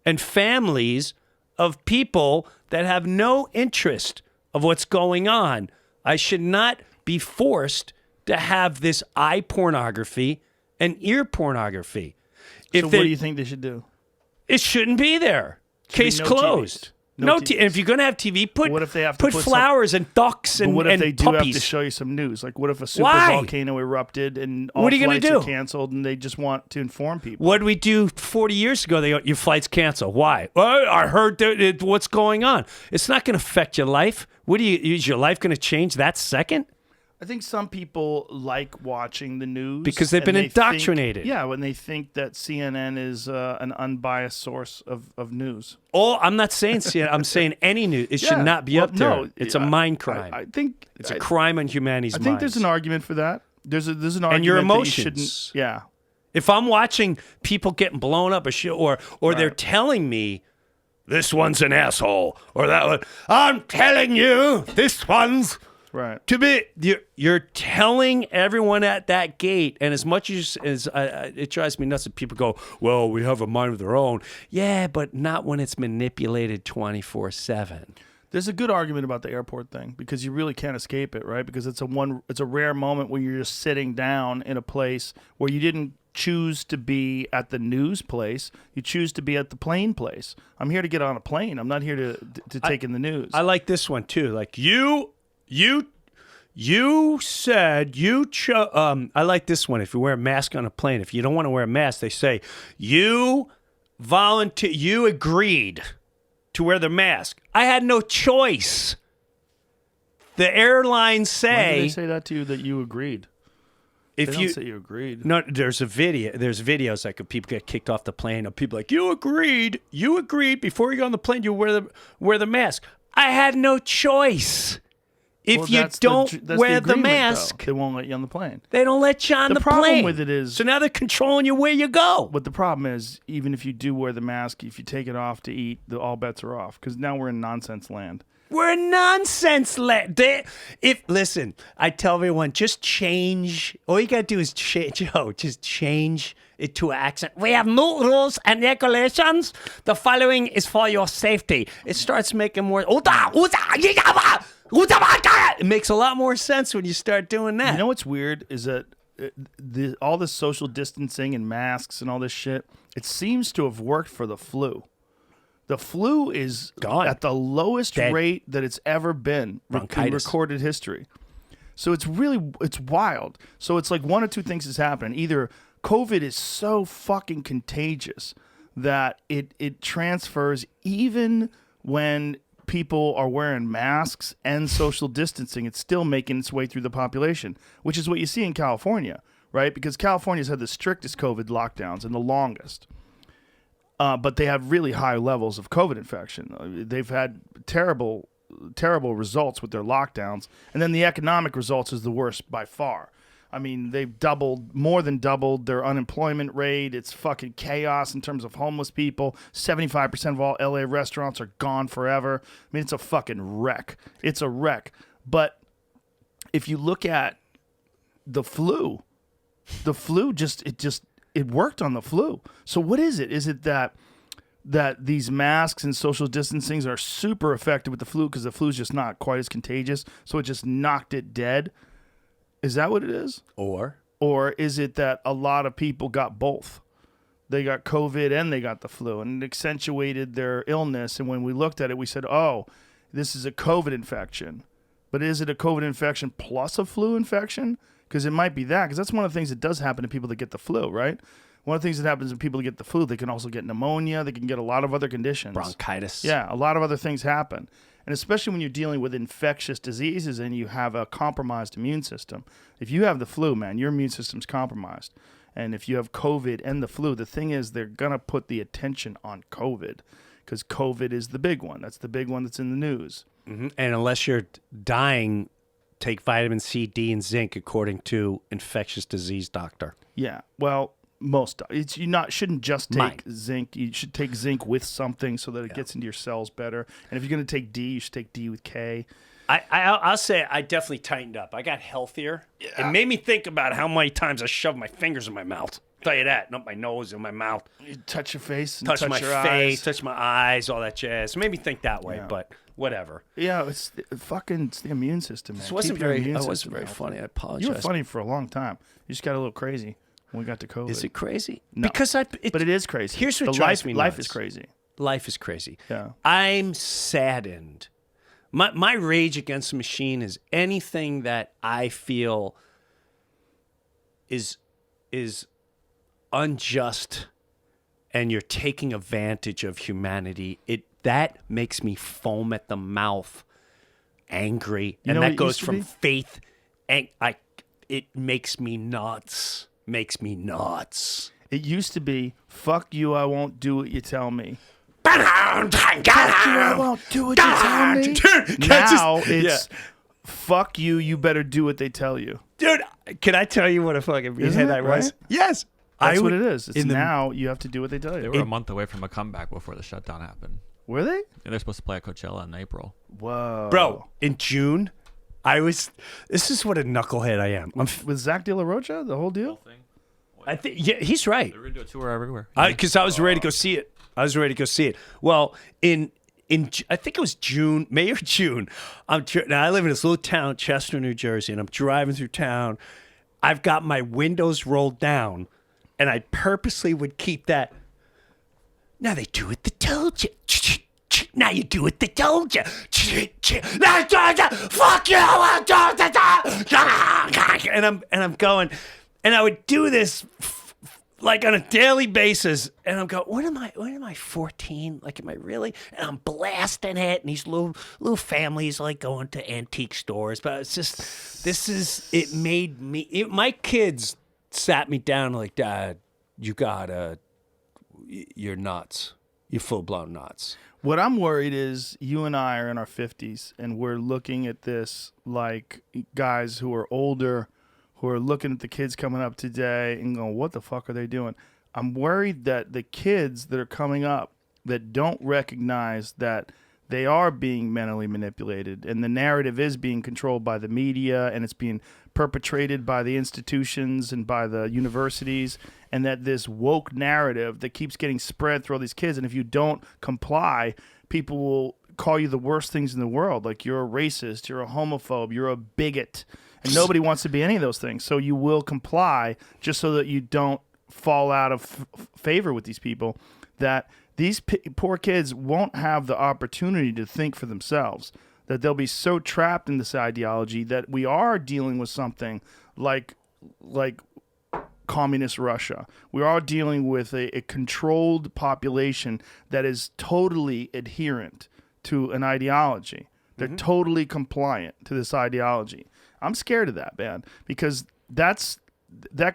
and families of people that have no interest of what's going on? I should not be forced to have this eye pornography and ear pornography. So what do you think they should do? It shouldn't be there. Case no closed. TVs. No TVs. And if you're going to have TV, What if they have to put put some- flowers and ducks But and what if and they do puppies. have to show you some news? Like, what if a super Why? volcano erupted and all What are you gonna flights do? are canceled and they just want to inform people? What did we do 40 years ago? They go, your flight's canceled. Why? Well, I heard what's going on. It's not going to affect your life. Is your life going to change that second? I think some people like watching the news Because they've been and they indoctrinated. Think, when they think that CNN is an unbiased source of news. Oh, I'm not saying CNN. I'm saying any news. It should not be up there. No, It's a mind crime. I think it's a crime on humanity's I minds. think there's an argument for that. There's an argument And your that you emotions. shouldn't. Yeah. If I'm watching people getting blown up or they're telling me this one's an asshole or that one, I'm telling you this one's Right. to be. You're telling everyone at that gate, and as much as it drives me nuts that people go, well, we have a mind of their own. Yeah, but not when it's manipulated 24/7. There's a good argument about the airport thing because you really can't escape it, right? Because it's a rare moment when you're just sitting down in a place where you didn't choose to be at the news place. You choose to be at the plane place. I'm here to get on a plane. I'm not here to take in the news. I like this one too. Like you said you chose. I like this one. If you wear a mask on a plane, if you don't want to wear a mask, they say you agreed to wear the mask. I had no choice. The airlines When say did they say that to you that you agreed? if They you don't say you agreed. no, there's videos like of people get kicked off the plane. Of people like you agreed before you go on the plane. You wear the mask. I had no choice. If Well, you that's don't that's wear the agreement, mask, though. They won't let you on the plane. they don't let you on the problem plane. with it is- so now they're controlling you where you go. But the problem is, even if you do wear the mask, if you take it off to eat, all bets are off. Because now we're in nonsense land. We're in nonsense land. Listen, I tell everyone, just change. All you gotta do is just change it to an accent. We have no rules and regulations. The following is for your safety. It starts making more. It makes a lot more sense when you start doing that. You know what's weird is that all this social distancing and masks and all this shit, it seems to have worked for the flu. The flu is Gone. at the lowest Dead. rate that it's ever been in Bronchitis. recorded history. So it's wild. So it's like one of two things is happening. Either COVID is so fucking contagious that it transfers even when people are wearing masks and social distancing. It's still making its way through the population, which is what you see in California, right? Because California's had the strictest COVID lockdowns and the longest. But they have really high levels of COVID infection. They've had terrible results with their lockdowns. And then the economic results is the worst by far. I mean, they've more than doubled their unemployment rate. It's fucking chaos in terms of homeless people. 75% of all LA restaurants are gone forever. I mean, it's a fucking wreck. It's a wreck. But if you look at the flu it worked on the flu. So what is it? Is it that these masks and social distancing are super effective with the flu because the flu is just not quite as contagious, so it just knocked it dead? Is that what it is? Or Or is it that a lot of people got both? They got COVID and they got the flu, and it accentuated their illness. And when we looked at it, we said, oh, this is a COVID infection. But is it a COVID infection plus a flu infection? Because it might be that, because that's one of the things that does happen to people that get the flu, right? One of the things that happens when people get the flu, they can also get pneumonia. They can get a lot of other conditions. Bronchitis. Yeah, a lot of other things happen. And especially when you're dealing with infectious diseases and you have a compromised immune system. If you have the flu, man, your immune system's compromised. And if you have COVID and the flu, the thing is they're going to put the attention on COVID because COVID is the big one. That's the big one that's in the news. Mm-hmm. And unless you're dying, take vitamin C, D, and zinc according to infectious disease doctor. Yeah, well, shouldn't just take zinc. You should take zinc with something so that it gets into your cells better. And if you're going to take D, you should take D with K. I'll say I definitely tightened up. I got healthier. Yeah. It made me think about how many times I shoved my fingers in my mouth. I'll tell you that. Not my nose, in my mouth. You touch your face and touch my your face, eyes. touch my eyes, all that jazz. It made me think that way, but whatever. Yeah, it's the immune system, man. This wasn't very funny. I apologize. You were funny for a long time. You just got a little crazy when we got to COVID. Is it crazy? No. But it is crazy. Here's what drives me nuts. Life is crazy. Life is crazy. Yeah. I'm saddened. My rage against the machine is anything that I feel is unjust and you're taking advantage of humanity. That makes me foam at the mouth, angry, and that goes from faith and it makes me nuts. It used to be, fuck you, I won't do what you tell me. Fuck you, I won't do what you tell me. Dude, now it's, fuck you, you better do what they tell you. Dude, can I tell you what a fucking Isn't that it, was? right? Yes. That's what it is. It's now you have to do what they tell you. They were a month away from a comeback before the shutdown happened. Were they? Yeah, they're supposed to play at Coachella in April. Whoa. Bro, in June, this is what a knucklehead I am. With Zach De La Rocha, the whole deal? I think he's right. They're going to do a tour everywhere. Because I was ready to go see it. Well, I think it was June, May or June. Now I live in this little town, Chester, New Jersey, and I'm driving through town. I've got my windows rolled down, and I purposely would keep that. Now they do it. They told you. Now you do it. They told you. Fuck you. And I'm going, and I would do this like on a daily basis, and I'm going, what am I 14? Like, am I really? And I'm blasting it, and these little families like going to antique stores, but it's just, it made me, my kids sat me down like, Dad, you're nuts. You're full-blown nuts. What I'm worried is you and I are in our 50s, and we're looking at this like guys who are older, who are looking at the kids coming up today and going, what the fuck are they doing? I'm worried that the kids that are coming up that don't recognize that they are being mentally manipulated and the narrative is being controlled by the media and it's being perpetrated by the institutions and by the universities, and that this woke narrative that keeps getting spread through all these kids, and if you don't comply, people will call you the worst things in the world. Like, you're a racist, you're a homophobe, you're a bigot. And nobody wants to be any of those things. So you will comply just so that you don't fall out of favor with these people. That these poor kids won't have the opportunity to think for themselves. That they'll be so trapped in this ideology that we are dealing with something like communist Russia. We are dealing with a controlled population that is totally adherent to an ideology. They're totally compliant to this ideology. I'm scared of that, man, because that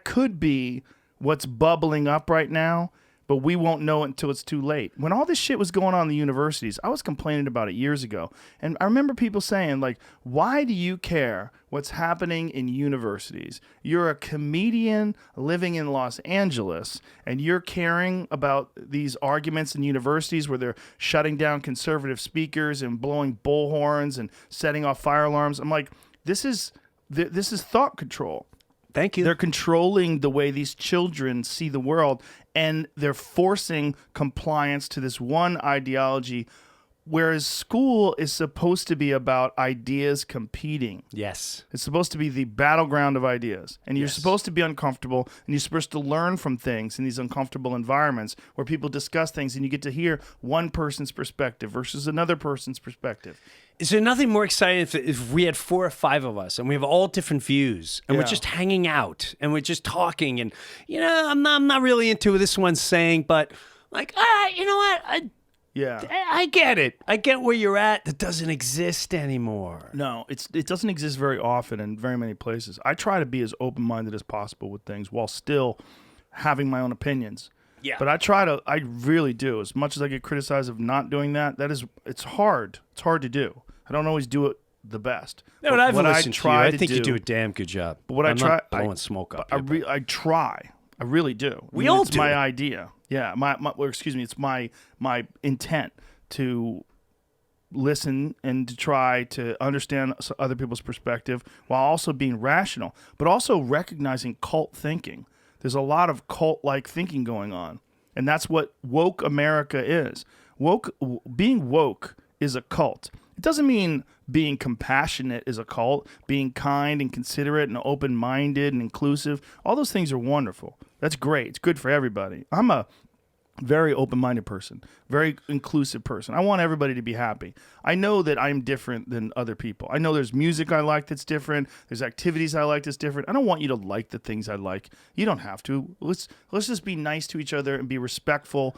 could be what's bubbling up right now, but we won't know it until it's too late. When all this shit was going on in the universities, I was complaining about it years ago. And I remember people saying, like, why do you care what's happening in universities? You're a comedian living in Los Angeles, and you're caring about these arguments in universities where they're shutting down conservative speakers and blowing bullhorns and setting off fire alarms. I'm like, this is thought control. Thank you. They're controlling the way these children see the world, and they're forcing compliance to this one ideology Whereas school is supposed to be about ideas competing. Yes. It's supposed to be the battleground of ideas. And you're supposed to be uncomfortable, and you're supposed to learn from things in these uncomfortable environments where people discuss things and you get to hear one person's perspective versus another person's perspective. Is there nothing more exciting if we had 4 or 5 of us and we have all different views and we're just hanging out and we're just talking and, I'm not really into what this one's saying, but like, you know what? I get it. I get where you're at. That doesn't exist anymore. No, it doesn't exist very often in very many places. I try to be as open-minded as possible with things while still having my own opinions. Yeah. But I really do. As much as I get criticized of not doing that, it's hard. It's hard to do. I don't always do it the best. No, but I've what listened to you. I think you do do a damn good job. But what I'm I try, not blowing smoke up. I try. I really do. We all it's do. my idea. Yeah. It's my intent to listen and to try to understand other people's perspective while also being rational, but also recognizing cult thinking. There's a lot of cult-like thinking going on, and that's what woke America is. Being woke is a cult. It doesn't mean being compassionate is a cult, being kind and considerate and open-minded and inclusive. All those things are wonderful. That's great. It's good for everybody. I'm a very open-minded person, very inclusive person. I want everybody to be happy. I know that I'm different than other people. I know there's music I like that's different. There's activities I like that's different. I don't want you to like the things I like. You don't have to. Let's just be nice to each other and be respectful,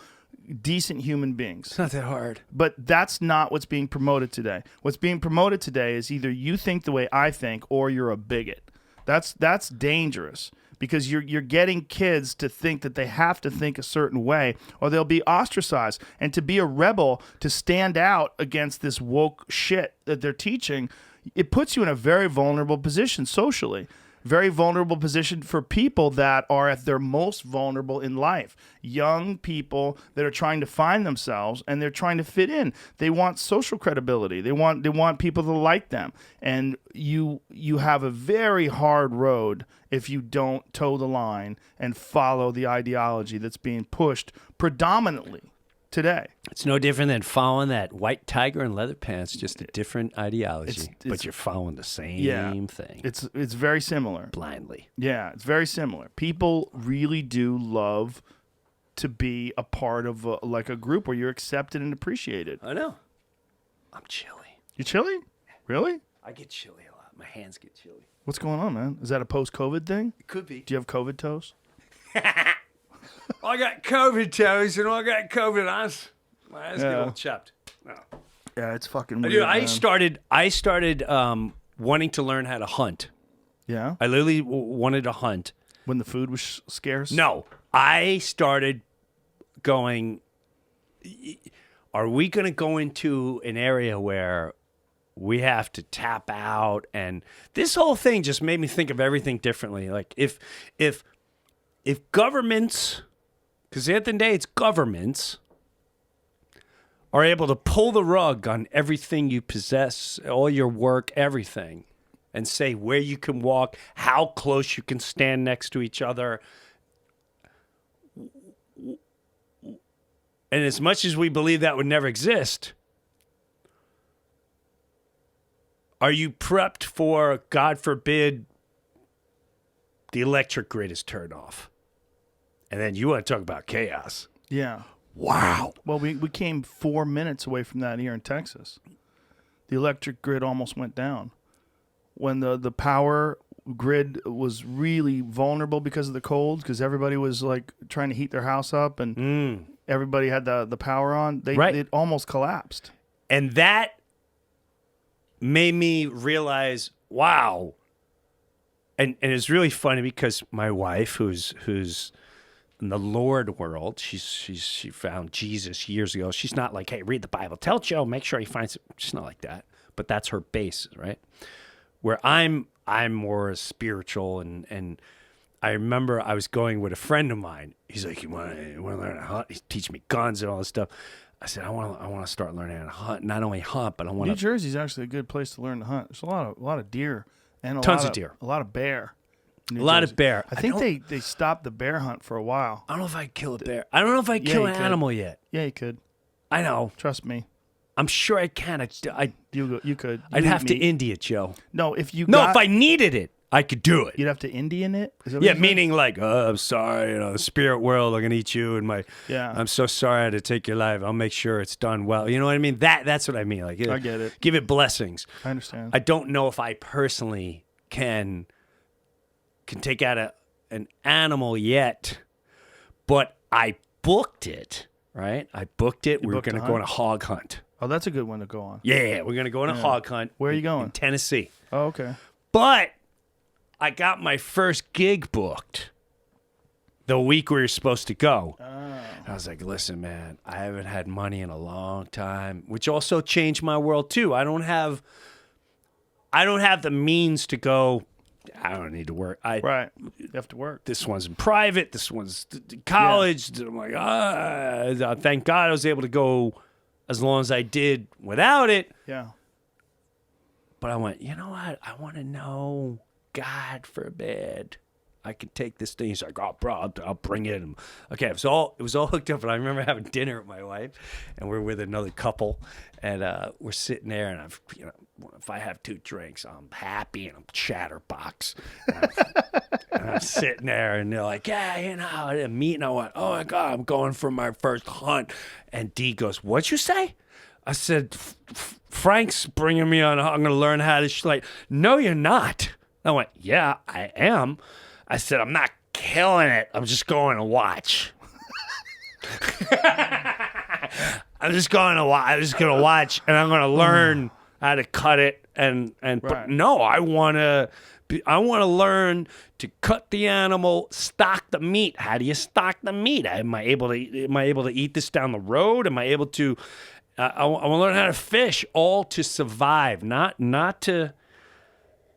decent human beings. It's not that hard. But that's not what's being promoted today. What's being promoted today is either you think the way I think or you're a bigot. That's dangerous. Because you're getting kids to think that they have to think a certain way or they'll be ostracized. And to be a rebel, to stand out against this woke shit that they're teaching, it puts you in a very vulnerable position socially. Very vulnerable position for people that are at their most vulnerable in life. Young people that are trying to find themselves and they're trying to fit in. They want social credibility. They want people to like them. And you have a very hard road if you don't toe the line and follow the ideology that's being pushed predominantly today. It's no different than following that white tiger in leather pants, just a different ideology. But you're following the same thing. It's very similar. Blindly. Yeah, it's very similar. People really do love to be a part of a group where you're accepted and appreciated. I know. I'm chilly. You chilly? Really? I get chilly a lot. My hands get chilly. What's going on, man? Is that a post-COVID thing? It could be. Do you have COVID toes? I got COVID toes and I got COVID eyes. My eyes get all chapped. No. Yeah, it's fucking weird. Dude, I started wanting to learn how to hunt. Yeah? I literally wanted to hunt. When the food was scarce? No. I started going, are we going to go into an area where we have to tap out? And this whole thing just made me think of everything differently. Like if governments, because at the end of the day, it's governments, are able to pull the rug on everything you possess, all your work, everything, and say where you can walk, how close you can stand next to each other. And as much as we believe that would never exist, are you prepped for, God forbid, the electric grid is turned off? And then you want to talk about chaos. Yeah. Wow. Well, we came 4 minutes away from that here in Texas. The electric grid almost went down. When the power grid was really vulnerable because of the cold, because everybody was like trying to heat their house up and everybody had the power on, it almost collapsed. And that made me realize, wow. And it's really funny because my wife, who's in the Lord world, she found Jesus years ago. She's not like, hey, read the Bible. Tell Joe, make sure he finds it. She's not like that. But that's her base, right? Where I'm more spiritual, and I remember I was going with a friend of mine. He's like, you want to learn to hunt? He's teaching me guns and all this stuff. I said, I want to start learning how to hunt. Not only hunt, but I want to. New Jersey's actually a good place to learn to hunt. There's a lot of deer and tons of deer, a lot of bear. A lot of bear. I think they stopped the bear hunt for a while. I don't know if I'd kill a bear. I don't know if I'd kill an animal yet. Yeah, you could. I know. Trust me. I'm sure I can. You could. I'd You have eat to meat. India, Joe. No, if you No, if I needed it, I could do it. you'd have to Indian it. Is that what Yeah, you said? meaning like, I'm sorry, the spirit world, I'm gonna eat you, and Yeah. I'm so sorry I had to take your life. I'll make sure it's done well. You know what I mean? That's what I mean. Like, I get it. Give it blessings. I understand. I don't know if I personally can take out an animal yet, but I booked it. Right? I booked it. We were booked a gonna go on a hunt? hog hunt. Oh, that's a good one to go on. Yeah, we're gonna go on a hog hunt. Where are you in going? Tennessee. Oh, okay. But I got my first gig booked the week we were supposed to go. I was like, listen, man, I haven't had money in a long time, which also changed my world too. I don't have the means to go. I don't need to work. Right. You have to work. This one's in private. This one's college. I'm like, thank God I was able to go as long as I did without it. Yeah. But I went, you know what? I want to know, God forbid, I could take this thing. He's like, oh, bro, I'll bring it. And, okay, it was all hooked up. And I remember having dinner with my wife, and we're with another couple, and we're sitting there, and if I have 2 drinks, I'm happy, and I'm chatterbox. And I'm sitting there, and they're like, yeah, and meat. And I went, oh, my God, I'm going for my first hunt. And Dee goes, what'd you say? I said, Frank's bringing me on. I'm going to learn how to. She's like, no, you're not. I went, yeah, I am. I said, I'm not killing it. I'm just going to watch. I'm just going to watch, and I'm going to learn how to cut it. But no, I want to learn to cut the animal, stock the meat. How do you stock the meat? Am I able to eat this down the road? Am I able to? I want to learn how to fish, all to survive, not to.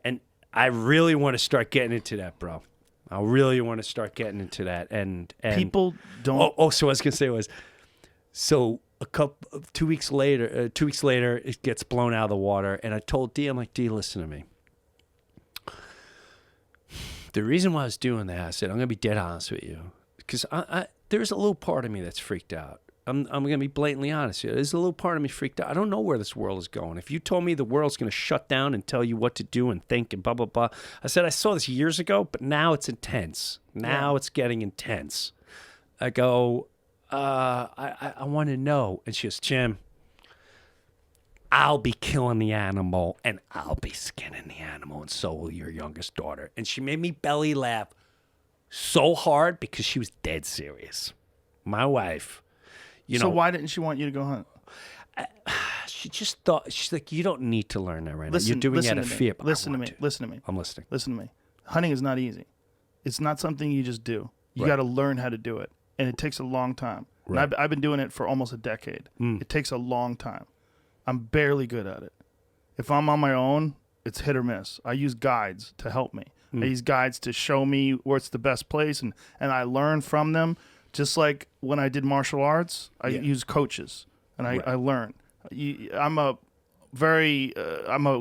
And I really want to start getting into that, bro. I really want to start getting into that. And People don't. Oh, so what I was gonna say was, so 2 weeks later, it gets blown out of the water, and I told Dee, I'm like, Dee, listen to me. The reason why I was doing that, I said, I'm gonna be dead honest with you, because there's a little part of me that's freaked out. I'm going to be blatantly honest here. There's a little part of me freaked out. I don't know where this world is going. If you told me the world's going to shut down and tell you what to do and think and blah, blah, blah. I said, I saw this years ago, but now it's intense. Now it's getting intense. I go, I want to know. And she goes, Jim, I'll be killing the animal and I'll be skinning the animal, and so will your youngest daughter. And she made me belly laugh so hard because she was dead serious. My wife. So why didn't she want you to go hunt? She just thought, she's like, you don't need to learn that right now. You're doing it out of fear. But Listen to I me. want to. Listen to me. I'm listening. Listen to me. Hunting is not easy. It's not something you just do. You Right. got to learn how to do it, and it takes a long time. Right. And I've been doing it for almost a decade. It takes a long time. I'm barely good at it. If I'm on my own, it's hit or miss. I use guides to help me. I use guides to show me where's the best place, and I learn from them. Just like when I did martial arts, I use coaches, and I learn. I'm a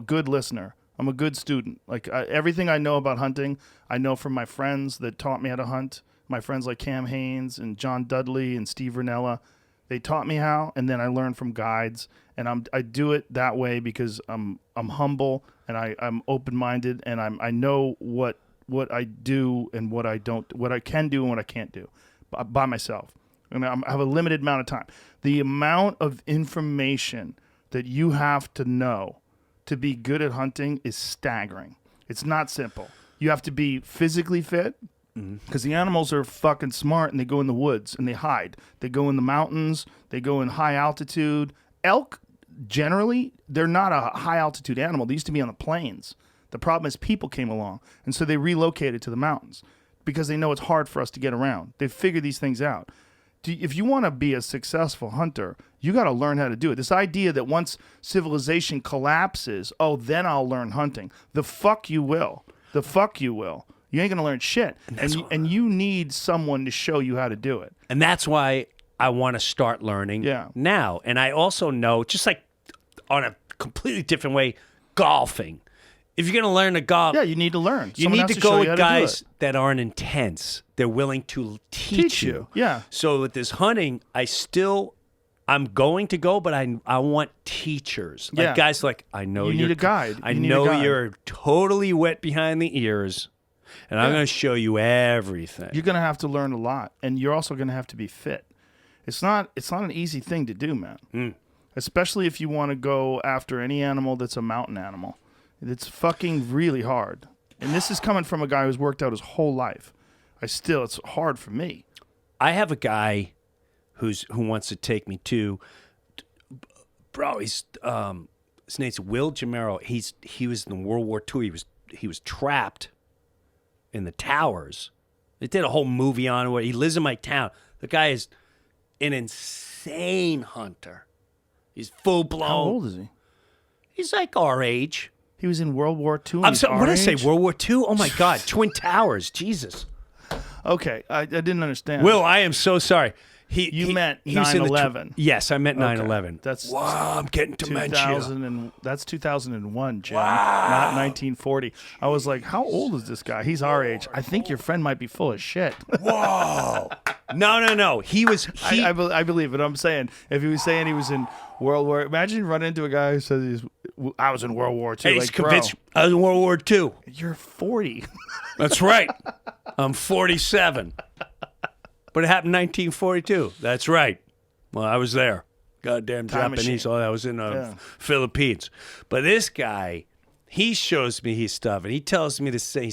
good listener. I'm a good student. Like everything I know about hunting, I know from my friends that taught me how to hunt. My friends like Cam Haynes and John Dudley and Steve Ranella, they taught me how, and then I learned from guides. And I do it that way because I'm humble and I'm open-minded, and I know what I do and what I don't, what I can do and what I can't do by myself. And I have a limited amount of time. The amount of information that you have to know to be good at hunting is staggering. It's not simple. You have to be physically fit, because the animals are fucking smart, and they go in the woods and they hide. They go in the mountains. They go in high altitude. Elk, generally, they're not a high altitude animal. They used to be on the plains. The problem is people came along, and so they relocated to the mountains because they know it's hard for us to get around. They've figured these things out. If you want to be a successful hunter, you got to learn how to do it. This idea that once civilization collapses, then I'll learn hunting. The fuck you will. The fuck you will. You ain't going to learn shit. And you need someone to show you how to do it. And that's why I want to start learning now. And I also know, just like on a completely different way, golfing. If you're going to learn to golf, you need to learn. You Someone need has to show go you how with to do guys it. that aren't intense. They're willing to teach you. Yeah. So with this hunting, I still I'm going to go, but I want teachers. Like Yeah. guys like, I know You you're need a guide. I You need a know guide. you're totally wet behind the ears, and I'm going to show you everything. You're gonna have to learn a lot, and you're also gonna have to be fit. It's not an easy thing to do, man. Especially if you want to go after any animal that's a mountain animal. It's fucking really hard. And this is coming from a guy who's worked out his whole life. It's hard for me. I have a guy who wants to take me to, bro. He's his name's Will Jamero. He was in World War II. He was trapped in the towers. They did a whole movie on it. He lives in my town. The guy is an insane hunter. He's full blown. How old is he? He's like our age. He was in World War II. and I'm he's sorry. our What did I say? age? World War II? Oh my God! Twin Towers. Jesus. Okay, I didn't understand. Will, I am so sorry. You meant he was in the 9/11. Yes, I meant Okay. 9/11. That's wow. I'm getting dementia. 2000 that's 2001, Jim, not 1940. I was like, how old is this guy? He's our age. I think your friend might be full of shit. Whoa. No. He was. I believe it. I'm saying if he was saying he was in World War, imagine you run into a guy who says I was in World War II. Hey, he's like, bro, convinced I was in World War II. you're 40. That's right. I'm 47. But it happened in 1942. That's right. Well, I was there. Goddamn Time Japanese. machine. Oh, I was in Yeah. Philippines. But this guy, he shows me his stuff, and he tells me to say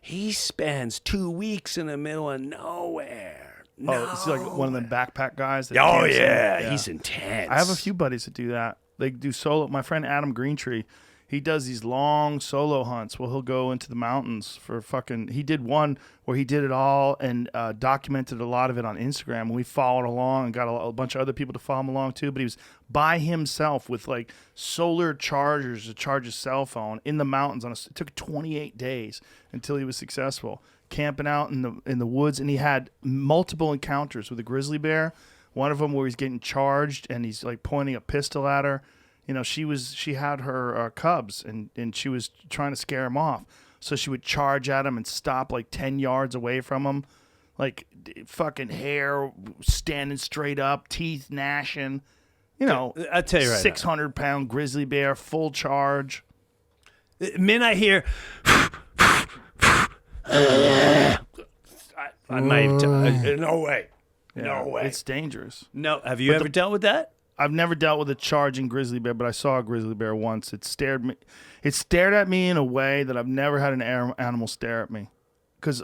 he spends 2 weeks in the middle of nowhere. Oh, it's like one of them backpack guys. That Oh, camps in- yeah. He's intense. I have a few buddies that do that. They do solo. My friend Adam Greentree, he does these long solo hunts. Well, he'll go into the mountains for fucking. He did one where he did it all and documented a lot of it on Instagram. And we followed along and got a bunch of other people to follow him along too. But he was by himself with like solar chargers to charge his cell phone in the mountains. It took 28 days until he was successful, camping out in the woods. And he had multiple encounters with a grizzly bear. One of them where he's getting charged and he's like pointing a pistol at her. You know, she had her cubs and she was trying to scare him off. So she would charge at him and stop like 10 yards away from him. Like fucking hair standing straight up, teeth gnashing. You know, I'll tell you right now. 600-pound grizzly bear, full charge. The minute I hear, I might. No way. No way. It's dangerous. No. Have you ever dealt with that? I've never dealt with a charging grizzly bear, but I saw a grizzly bear once. It stared at me in a way that I've never had an animal stare at me. Because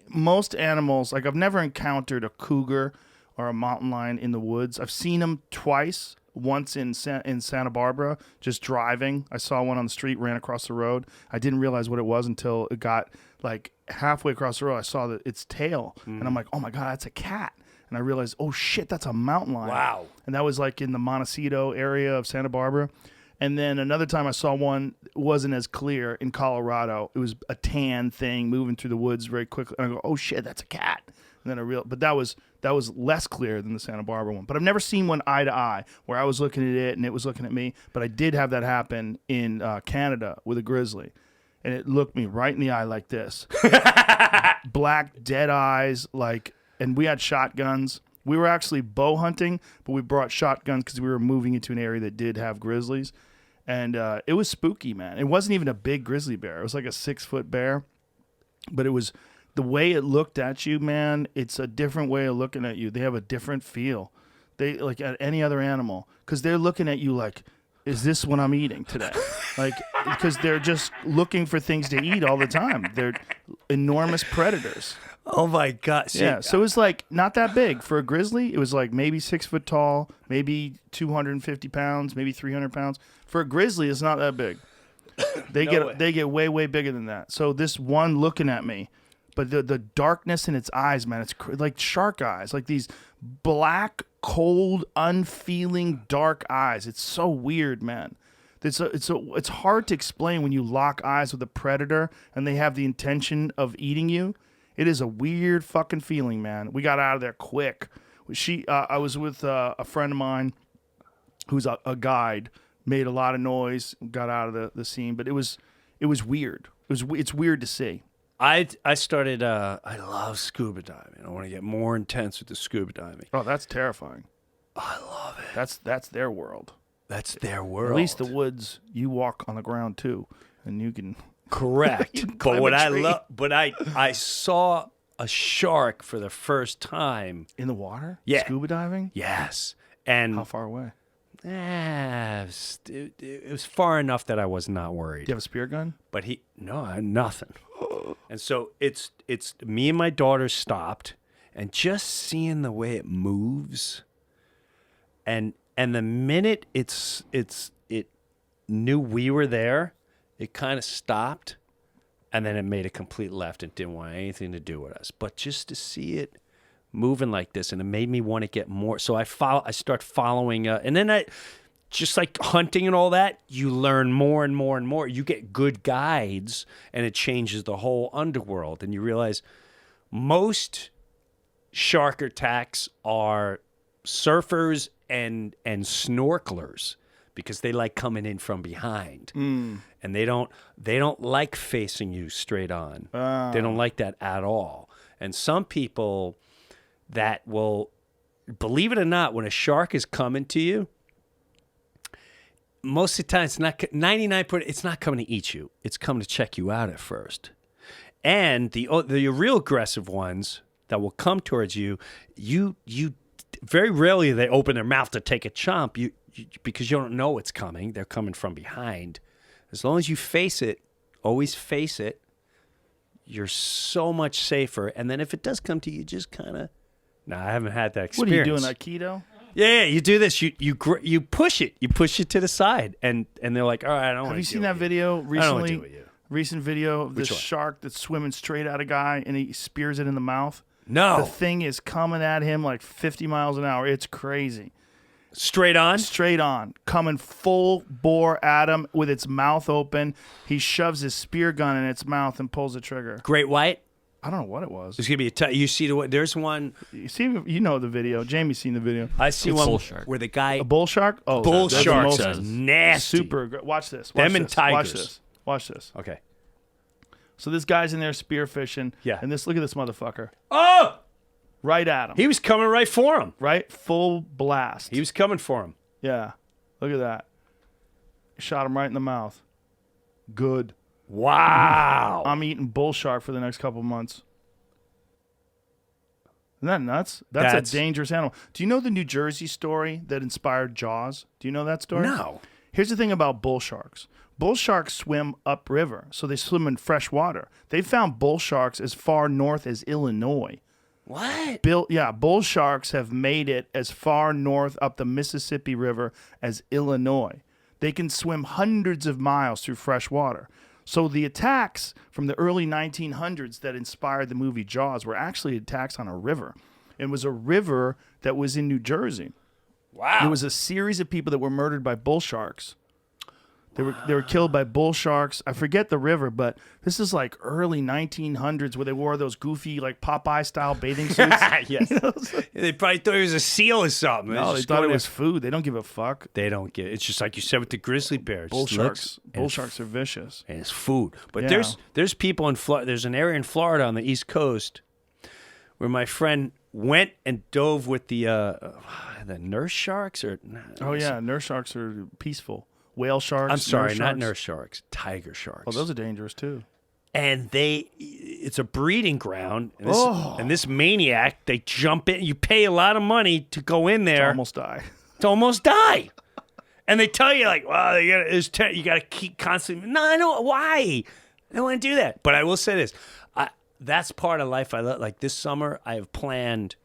most animals, like I've never encountered a cougar or a mountain lion in the woods. I've seen them twice. Once in Santa Barbara, just driving. I saw one on the street, ran across the road. I didn't realize what it was until it got like halfway across the road. I saw its tail, and I'm like, oh my God, that's a cat. And I realized, oh shit, that's a mountain lion. Wow. And that was like in the Montecito area of Santa Barbara. And then another time I saw one, it wasn't as clear, in Colorado. It was a tan thing moving through the woods very quickly. And I go, oh shit, that's a cat. And then but that was less clear than the Santa Barbara one. But I've never seen one eye to eye where I was looking at it and it was looking at me. But I did have that happen in Canada with a grizzly. And it looked me right in the eye like this. Black, dead eyes, and we had shotguns. We were actually bow hunting, but we brought shotguns because we were moving into an area that did have grizzlies. And it was spooky, man. It wasn't even a big grizzly bear. It was like a 6-foot bear. But it was the way it looked at you, man. It's a different way of looking at you. They have a different feel. They like at any other animal because they're looking at you like, is this what I'm eating today? Because they're just looking for things to eat all the time. They're enormous predators. Oh my God! See, Yeah, so it was like not that big for a grizzly. It was like maybe 6 foot tall, maybe 250 pounds, maybe 300 pounds. For a grizzly, it's not that big. They get way bigger than that. So this one looking at me, but the darkness in its eyes, man, it's like shark eyes, like these black, cold, unfeeling, dark eyes. It's so weird, man. It's hard to explain when you lock eyes with a predator and they have the intention of eating you. It is a weird fucking feeling, man. We got out of there quick. I was with a friend of mine who's a guide, made a lot of noise, got out of the scene, but it was weird. It's weird to see. I started. I love scuba diving. I want to get more intense with the scuba diving. Oh, that's terrifying. I love it. That's their world. That's their world. At least the woods, you walk on the ground too, and you can. Correct. You But climb what a I tree. love, but I saw a shark for the first time. In the water? Yeah. Scuba diving? Yes, and How far away? it was far enough that I was not worried. Do you have a spear gun? But no, I had nothing. And so it's me and my daughter stopped, and just seeing the way it moves, and the minute it knew we were there, it kind of stopped, and then it made a complete left and didn't want anything to do with us. But just to see it moving like this, and it made me want to get more. So I start following, and then I, just like hunting and all that, you learn more and more and more. You get good guides, and it changes the whole underworld, and you realize most shark attacks are surfers and snorkelers, because they like coming in from behind, and they don't like facing you straight on. They don't like that at all. And some people that will, believe it or not, when a shark is coming to you, most of the time it's not 99%. It's not coming to eat you. It's coming to check you out at first. And the real aggressive ones that will come towards you, you very rarely they open their mouth to take a chomp. You because you don't know what's coming. They're coming from behind. As long as you face it, always face it, you're so much safer. And then if it does come to you, just kind of. No, I haven't had that What are experience. you doing, Aikido? Yeah, you do this. You push it. You push it to the side, and they're like, all right, I don't want to. Have you seen that video I don't wanna recently? deal with you. Recent video of this Which one? shark that's swimming straight at a guy and he spears it in the mouth. No. The thing is coming at him like 50 miles an hour. It's crazy. Straight on? Straight on. Coming full bore at him with its mouth open. He shoves his spear gun in its mouth and pulls the trigger. Great white? I don't know what it was. There's going to be you see there's one. You know the video. Jamie's seen the video. I see It's one bull shark. where the guy. A bull shark? Oh, bull that's the sharks most are nasty. super. Watch this. Watch Them this. and tigers. Watch this. Watch this. Okay. So this guy's in there spearfishing. Yeah. And look at this motherfucker. Oh! Right at him. He was coming right for him. Right? Full blast. He was coming for him. Yeah. Look at that. Shot him right in the mouth. Good. Wow. I'm eating bull shark for the next couple months. Isn't that nuts? That's a dangerous animal. Do you know the New Jersey story that inspired Jaws? Do you know that story? No. Here's the thing about bull sharks. Bull sharks swim upriver, so they swim in fresh water. They found bull sharks as far north as Illinois. What? Bull sharks have made it as far north up the Mississippi River as Illinois. They can swim hundreds of miles through fresh water. So the attacks from the early 1900s that inspired the movie Jaws were actually attacks on a river. It was a river that was in New Jersey. Wow. There was a series of people that were murdered by bull sharks. They were killed by bull sharks. I forget the river, but this is like early 1900s where they wore those goofy like Popeye style bathing suits. Yes. They probably thought it was a seal or something. No, they just thought go it there. was food. They don't give a fuck. They don't get. It's just like you said with the grizzly bear. It Bull just sharks. looks- Bull and sharks are vicious. and it's food. But Yeah. there's people in Florida. There's an area in Florida on the East Coast where my friend went and dove with the nurse sharks or. Oh yeah, nurse sharks are peaceful. Whale sharks. I'm sorry, nurse not sharks. nurse sharks. Tiger sharks. Oh, those are dangerous too. And it's a breeding ground. And this, Oh. and this maniac, they jump in. You pay a lot of money to go in there Almost die. to almost die. And they tell you like, well, you got to keep constantly. No, I don't. Why? I don't want to do that. But I will say this: that's part of life I love. Like this summer, I have planned.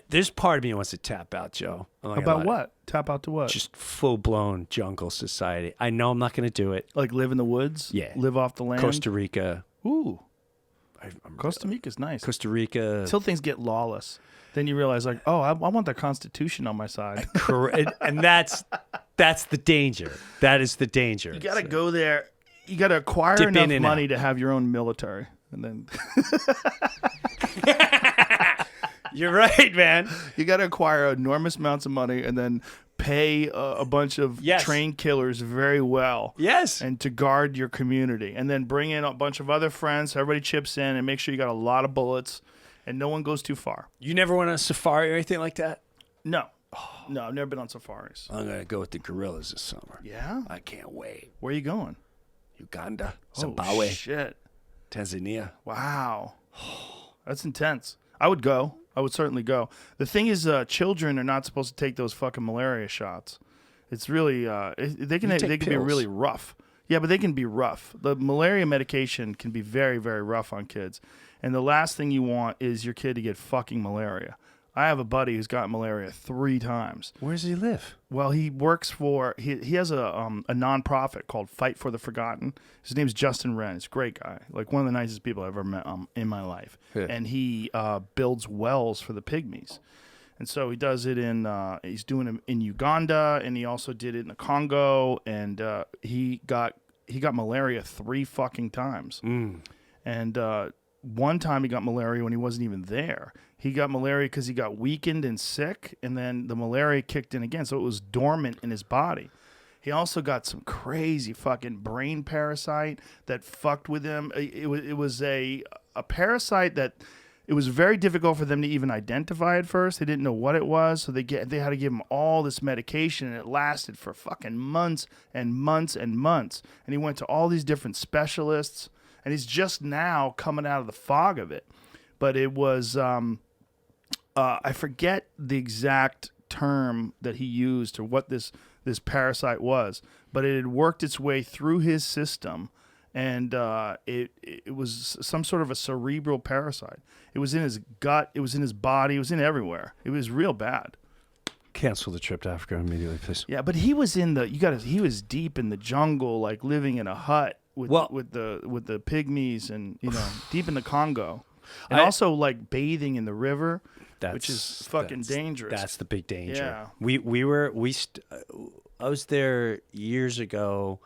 There's part of me that wants to tap out, Joe. I'm not gonna About lie. what? Tap out to what? Just full blown jungle society. I know I'm not going to do it. Like live in the woods? Yeah. Live off the land? Costa Rica. Ooh. Costa Rica's nice. Costa Rica. Until things get lawless. Then you realize like, oh, I want the Constitution on my side. Correct. And that's the danger. That is the danger. You got to go there. You got to acquire Dip enough in and money out. to have your own military. And then You're right, man. you got to acquire enormous amounts of money and then pay a bunch of Yes. trained killers very well. Yes. And to guard your community. And then bring in a bunch of other friends. So everybody chips in and make sure you got a lot of bullets and no one goes too far. You never went on a safari or anything like that? No. No, I've never been on safaris. I'm gonna go with the gorillas this summer. Yeah? I can't wait. Where are you going? Uganda, Oh, Zimbabwe, shit. Tanzania. Wow. That's intense. I would go. I would certainly go. The thing is, children are not supposed to take those fucking malaria shots. It's really, they can be pills. really rough. Yeah, but they can be rough. The malaria medication can be very, very rough on kids. And the last thing you want is your kid to get fucking malaria. I have a buddy who's got malaria 3 times. Where does he live? Well, he works for he has a nonprofit called Fight for the Forgotten. His name's Justin Wren. He's a great guy, like one of the nicest people I've ever met in my life. Yeah. And he builds wells for the pygmies, and so he does it in he's doing it in Uganda, and he also did it in the Congo, and he got malaria 3 fucking times, and one time he got malaria when he wasn't even there. He got malaria because he got weakened and sick, and then the malaria kicked in again, so it was dormant in his body. He also got some crazy fucking brain parasite that fucked with him. It was a parasite that it was very difficult for them to even identify at first. They didn't know what it was, so they had to give him all this medication, and it lasted for fucking months and months and months. And he went to all these different specialists, and he's just now coming out of the fog of it. But it was, I forget the exact term that he used or what this parasite was, but it had worked its way through his system, and it was some sort of a cerebral parasite. It was in his gut, it was in his body, it was in everywhere. It was real bad. Cancel the trip to Africa immediately, please. Yeah, but he was he was deep in the jungle, like living in a hut with the pygmies, and deep in the Congo. And also like bathing in the river, which is fucking dangerous. That's the big danger. Yeah. I was there years ago,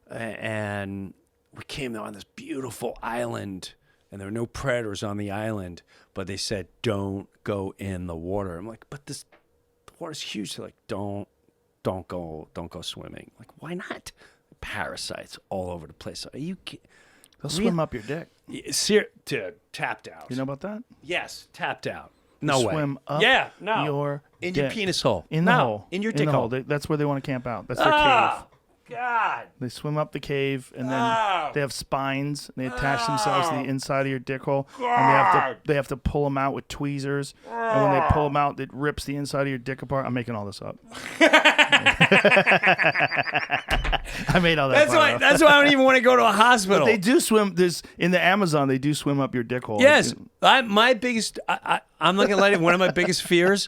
and we came there on this beautiful island, and there were no predators on the island, but they said don't go in the water. I'm like, but the water's huge. They're like, don't go swimming. I'm like, why not? Parasites all over the place. Are you kidding? They'll swim up your dick. Tapped out. You know about that? Yes, tapped out. No way. Swim up Yeah, no. your In dick. your penis hole. In the No, hole. in your In dick the hole. That's where they want to camp out. That's their Oh, cave. God. They swim up the cave, and then they have spines. And they attach themselves to the inside of your dick hole, and they have to pull them out with tweezers. And when they pull them out, it rips the inside of your dick apart. I'm making all this up. I made all that. That's why I don't even want to go to a hospital. But they do swim. In the Amazon, they do swim up your dick hole. Yes, I'm not gonna lie to you. One of my biggest fears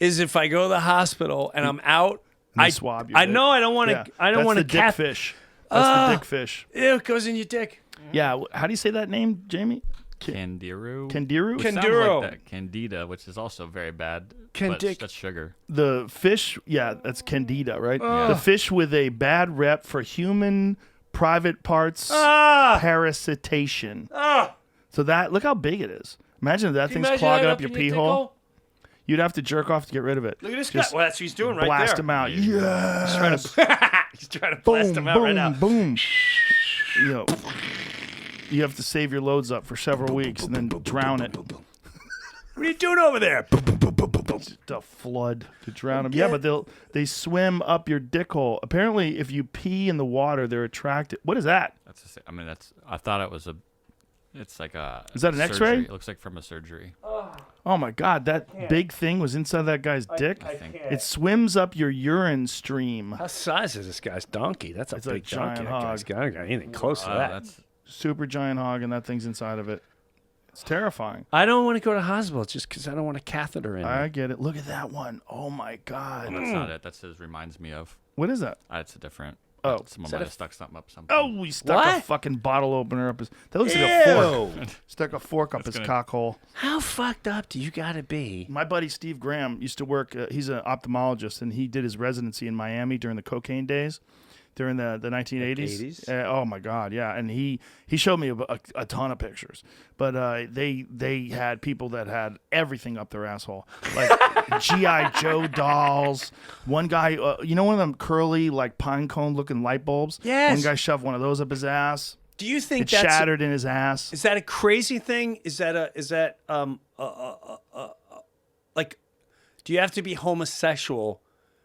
is if I go to the hospital and I'm out. I swab. I know I don't want to. Yeah. I don't want to dick fish. That's the dick fish. Ew, it goes in your dick. Yeah. How do you say that name, Jamie? Candiru. Candiru? Which sounds Canduro. like that. Candida, which is also very bad. Candic. But that's sugar. The fish, yeah, that's Candida, right? The fish with a bad rep for human private parts parasitation. So look how big it is. Imagine if that thing's clogging up your pee hole. You'd have to jerk off to get rid of it. Look at this guy. Well, that's what he's doing right blast there. him out. Yeah. He's trying to blast him out right now. Boom. You have to save your loads up for several weeks and then drown it. What are you doing over there? Just a flood to drown them. Yeah, but they swim up your dick hole. Apparently, if you pee in the water, they're attracted. What is that? I thought it was it's like a. Is that an surgery. X-ray? It looks like from a surgery. Oh my God, that big thing was inside that guy's dick? I think. It swims up your urine stream. How size is this guy's donkey? That's a It's a big donkey. giant That guy's got anything close to that. That's Super giant hog, and that thing's inside of it. It's terrifying. I don't want to go to the hospital just because I don't want a catheter in. I get it. Look at that one. Oh my God. that's not it. That's his reminds me of. What is that? It's a different. Oh. Someone might have stuck something up something. Oh, he stuck a What? fucking bottle opener up his. That looks like a fork. Stuck a fork up his cock hole. How fucked up do you got to be? My buddy Steve Graham used to work. He's an ophthalmologist, and he did his residency in Miami during the cocaine days, during the 1980s. Oh my God, yeah. And he showed me a ton of pictures. But they had people that had everything up their asshole, like GI Joe dolls. One guy, one of them curly like pine cone looking light bulbs. Yes. One guy shoved one of those up his ass. Do you think It shattered in his ass. Is that a crazy thing? Do Do you have to be homosexual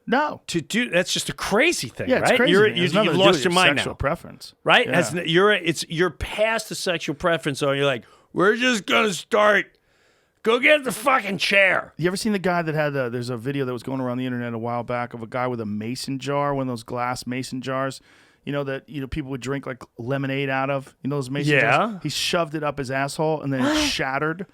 No. to do? That's just a crazy thing, Yeah, it's right? crazy. You've lost your mind sexual now, preference. right? Yeah. You're past the sexual preference, so you're like, we're just gonna start. Go get the fucking chair. You ever seen the guy that had there's a video that was going around the internet a while back of a guy with a mason jar, one of those glass mason jars, that people would drink like lemonade out of. Those mason jars? He shoved it up his asshole and then it shattered.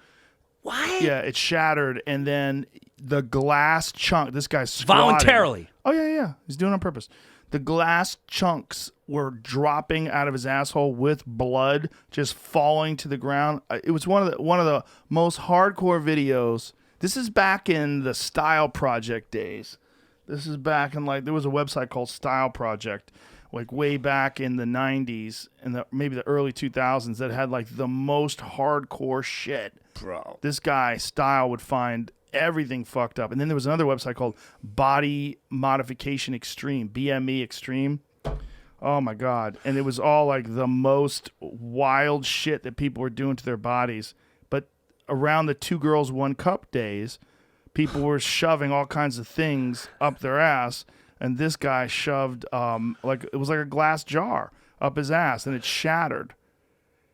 What? Yeah, it shattered and then the glass chunk, this guy's squatting. Voluntarily. Oh, yeah. He's doing it on purpose. The glass chunks were dropping out of his asshole with blood just falling to the ground. It was one of the most hardcore videos. This is back in the Style Project days. This is back in there was a website called Style Project, like way back in the 90s and maybe the early 2000s that had like the most hardcore shit. Bro. This guy, Style, would find everything fucked up. And then there was another website called Body Modification Extreme, BME Extreme. Oh my God. And it was all like the most wild shit that people were doing to their bodies. But around the 2 Girls 1 Cup days, people were shoving all kinds of things up their ass. And this guy shoved it was like a glass jar up his ass and it shattered.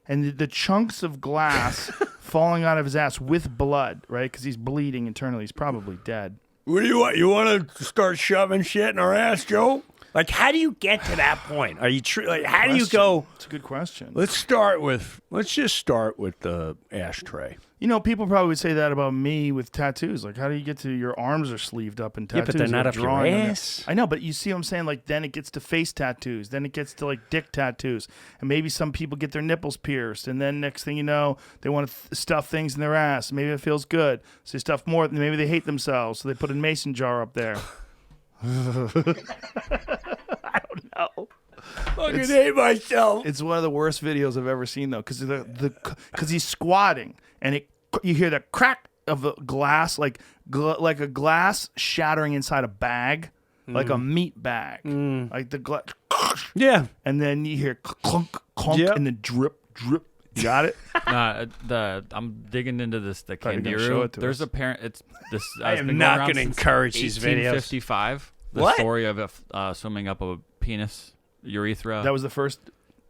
And the chunks of glass falling out of his ass with blood, right? Because he's bleeding internally. He's probably dead. What do you want? You want to start shoving shit in our ass, Joe? Like, how do you get to that point? Are you how do you go? It's a good question. Let's just start with the ashtray. People probably would say that about me with tattoos. Like, how do you get to your arms are sleeved up and tattoos? Yeah, but they're not up your drawing on ass. I know, but you see what I'm saying? Like, then it gets to face tattoos. Then it gets to, like, dick tattoos. And maybe some people get their nipples pierced. And then next thing you know, they want to stuff things in their ass. Maybe it feels good. So they stuff more. Maybe they hate themselves. So they put a mason jar up there. I don't know. Fucking hate myself. It's one of the worst videos I've ever seen, though, because he's squatting and you hear the crack of a glass, like a glass shattering inside a bag, like a meat bag, like the glass. Yeah, and then you hear clunk, clunk, and then drip, drip. You got it? I'm digging into this. The Thought you were gonna show Kangaroo. it to There's us. a parent. It's this. I am not going to encourage these videos. 1855. The What? story of it swimming up a penis urethra. That was the first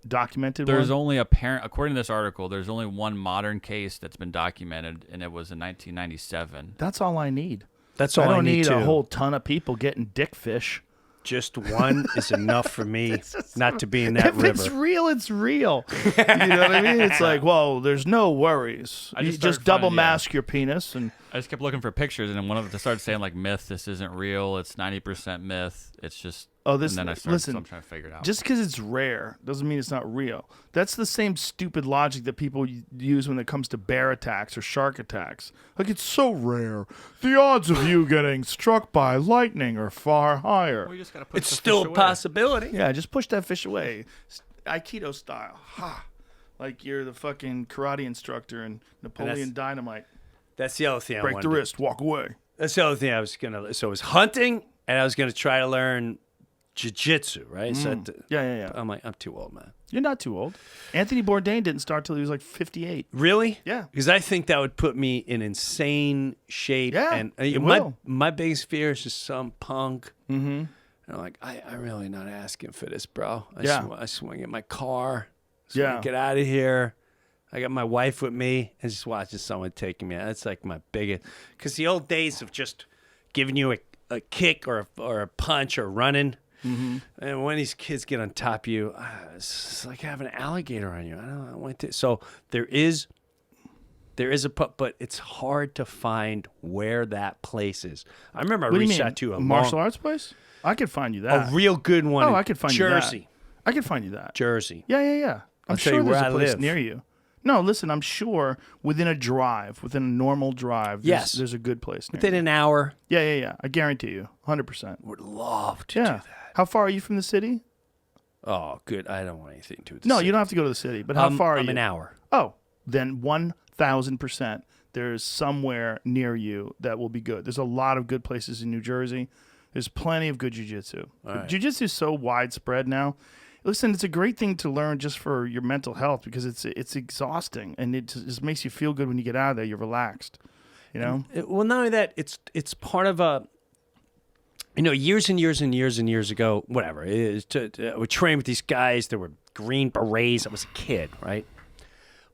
documented There's one? only according to this article, there's only one modern case that's been documented, and it was in 1997. That's all I need. That's all I don't need too. a whole ton of people getting dick fish. Just one is enough for me not to be in that If river. it's real, it's real. You know what I mean? It's like, well, there's no worries. I You just just started double finding- mask your penis and I just kept looking for pictures, and then one of them started saying like myth. This isn't real. It's 90% myth. It's just. Oh, this. And then I started. Listen, so I'm trying to figure it out. just because it's rare doesn't mean it's not real. That's the same stupid logic that people use when it comes to bear attacks or shark attacks. Like, it's so rare. The odds of you getting struck by lightning are far higher. Well, you just gotta put It's the still fish a away. possibility. Yeah, just push that fish away. Aikido style. Ha. Like you're the fucking karate instructor in Napoleon Dynamite. That's the other thing I Break wanted the to- wrist, walk away. That's the other thing I was gonna. So it was hunting, and I was gonna try to learn jiu-jitsu, right? So Yeah. I'm like, I'm too old, man. You're not too old. Anthony Bourdain didn't start till he was like 58. Really? Yeah. Because I think that would put me in insane shape. Yeah, And it my will. my biggest fear is just some punk. Mm-hmm. And I'm like, I'm really not asking for this, bro. I swing at my car. So Yeah. I get out of here. I got my wife with me and just watching someone taking me out. That's like my biggest. Because the old days of just giving you a kick or a punch or running. Mm-hmm. And when these kids get on top of you, it's like having an alligator on you. I don't know. I went to, so there is but it's hard to find where that place is. I remember I What do you reached mean? out to a martial arts place? I could find you that. a real good one. Oh, in I could find you Jersey. that. I could find you that. Jersey. Yeah. I'm I'll tell sure you there's where a I place live. near you. No, listen, I'm sure within a normal drive, Yes. there's a good place near Within you. an hour. Yeah. I guarantee you, 100%. Would love to Yeah. do that. How far are you from the city? Oh, good. I don't want anything to do with No, this. you don't have to go to the city, but how far are I'm you? an hour. Oh, then 1,000%. There's somewhere near you that will be good. There's a lot of good places in New Jersey. There's plenty of good jiu-jitsu. right. Jiu-jitsu is so widespread now. Listen, it's a great thing to learn just for your mental health because it's exhausting and it just makes you feel good when you get out of there. You're relaxed. You know? Well, not only that, it's part of a, years and years and years and years ago, whatever. I would train with these guys. There were Green Berets. I was a kid, right?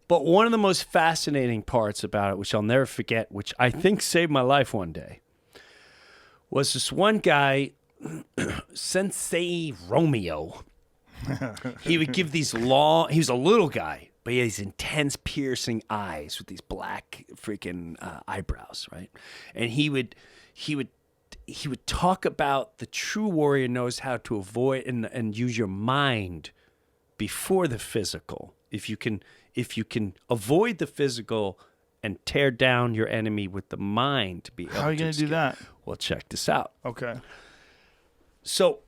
But one of the most fascinating parts about it, which I'll never forget, which I think saved my life one day, was this one guy, Sensei Romeo. He would give these long, he was a little guy, but he had these intense piercing eyes with these black freaking eyebrows, right? And he would talk about the true warrior knows how to avoid and use your mind before the physical. If you can avoid the physical and tear down your enemy with the mind to be able to. How are you going to do that? Well, check this out. Okay. So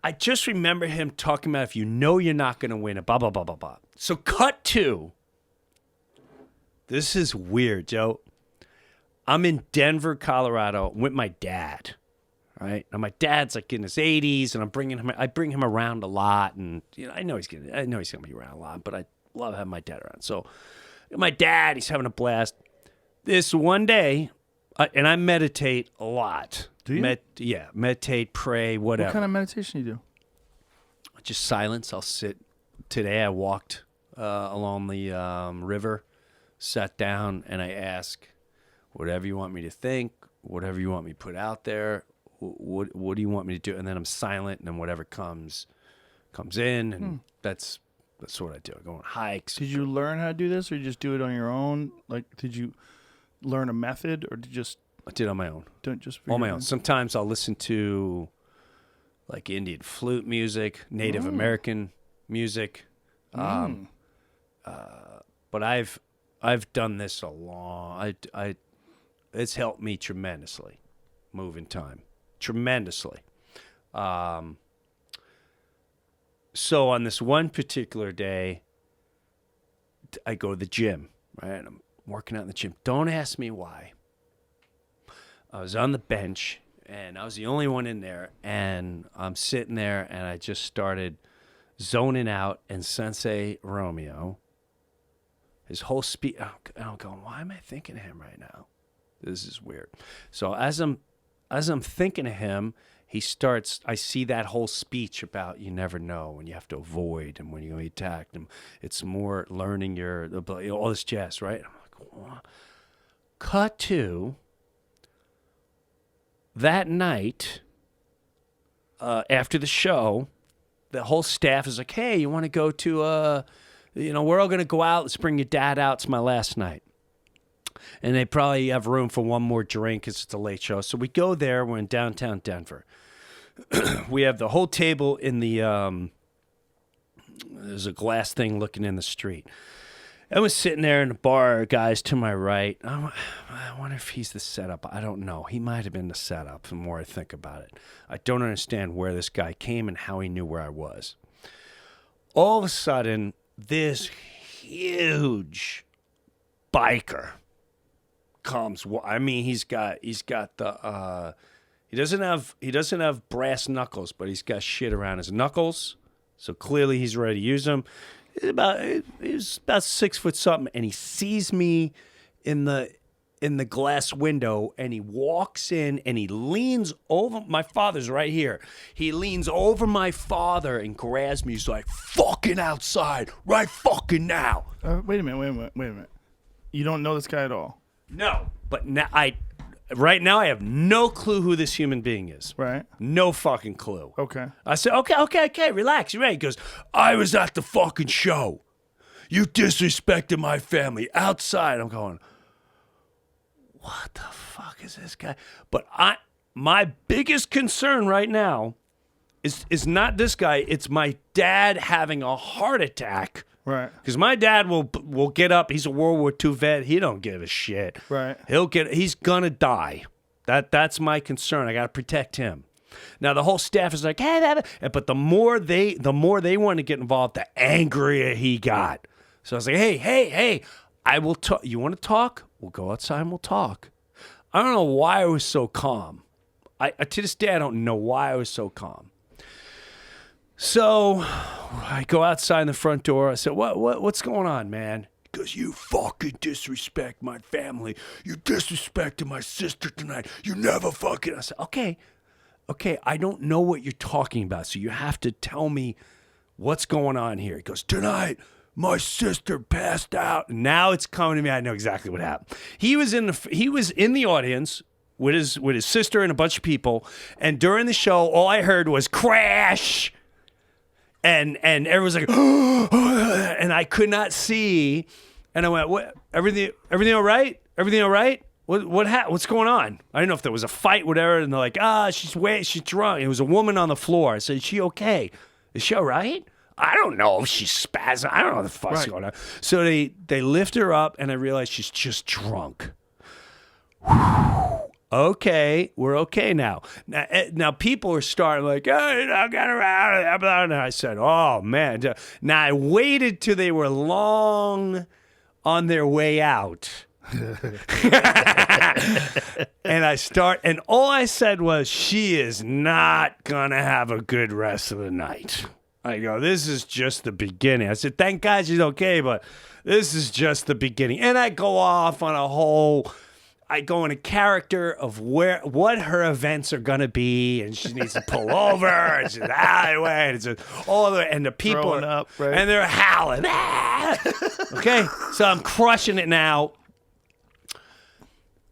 I just remember him talking about if you know you're not going to win it, blah, blah, blah, blah, blah. So cut to, this is weird, Joe. I'm in Denver, Colorado with my dad, right? Now my dad's like in his 80s, and I bring him around a lot, and I know he's gonna be around a lot, but I love having my dad around. So my dad, he's having a blast. This one day, and I meditate a lot. Do you? Meditate, pray, whatever. What kind of meditation you do? Just silence. I'll sit. Today I walked along the river, sat down, and I ask, whatever you want me to think, whatever you want me to put out there, what do you want me to do? And then I'm silent, and then whatever comes in, and that's what I do. I go on hikes. Did you learn how to do this, or you just do it on your own? Like, did you learn a method, or did you just... I did it on my own. Don't just on my own. Sometimes I'll listen to like Indian flute music, Native American music. But I've done this a long. It's helped me tremendously, moving time, tremendously. So on this one particular day, I go to the gym. Right, I'm working out in the gym. Don't ask me why. I was on the bench, and I was the only one in there, and I'm sitting there, and I just started zoning out, and Sensei Romeo, his whole speech, I'm going, why am I thinking of him right now? This is weird. So as I'm thinking of him, he starts, I see that whole speech about you never know when you have to avoid and when you're going to be attacked, and it's more learning all this jazz, right? I'm like, what? Cut to... That night, after the show, the whole staff is like, hey, you want to go to, we're all going to go out. Let's bring your dad out. It's my last night. And they probably have room for one more drink because it's a late show. So we go there. We're in downtown Denver. We have the whole table in the, there's a glass thing looking in the street. I was sitting there in the bar, guys to my right. I wonder if he's the setup. I don't know. He might have been the setup the more I think about it. I don't understand where this guy came and how he knew where I was. All of a sudden, this huge biker comes. I mean, he's got the he doesn't have brass knuckles, but he's got shit around his knuckles. So clearly he's ready to use them. He was about 6 foot something, and he sees me in the glass window, and he walks in, and he leans over. My father's right here. He leans over my father and grabs me. He's like, "Fucking outside, right fucking now." Wait a minute. You don't know this guy at all? No, but now right now I have no clue who this human being is. Right. No fucking clue. Okay. I said, okay, relax. You ready? He goes, I was at the fucking show. You disrespected my family outside. I'm going, what the fuck is this guy? But my biggest concern right now is not this guy. It's my dad having a heart attack. Right. Because my dad will get up. He's a World War II vet. He don't give a shit. Right. He's gonna die. That's my concern. I gotta protect him. Now the whole staff is like, hey, but the more they want to get involved, the angrier he got. So I was like, hey, I will talk. You want to talk? We'll go outside and we'll talk. I don't know why I was so calm. To this day, I don't know why I was so calm. So I go outside the front door. I said, what's going on, man? He goes, you fucking disrespect my family. You disrespected my sister tonight. You never fucking. I said, okay, I don't know what you're talking about, so you have to tell me what's going on here. He goes, tonight, my sister passed out. And now it's coming to me. I know exactly what happened. He was in the audience with his sister and a bunch of people, and during the show, all I heard was crash. And everyone's like, and I could not see. And I went, what? Everything all right? Everything all right? What's going on? I didn't know if there was a fight, whatever. And they're like, she's drunk. It was a woman on the floor. I said, is she okay? Is she all right? I don't know if she's spazzing. I don't know what the fuck's going on. So they lift her up, and I realize she's just drunk. Okay, we're okay now. Now people are starting like, hey, I got her out of there. And I said, oh, man. Now I waited till they were long on their way out. And all I said was, she is not going to have a good rest of the night. I go, this is just the beginning. I said, thank God she's okay, but this is just the beginning. And I go off on I go in a character of what her events are gonna be, and she needs to pull over, and she's alleyway, and it's all the and the people are up, right? And they're howling. Okay, so I'm crushing it now.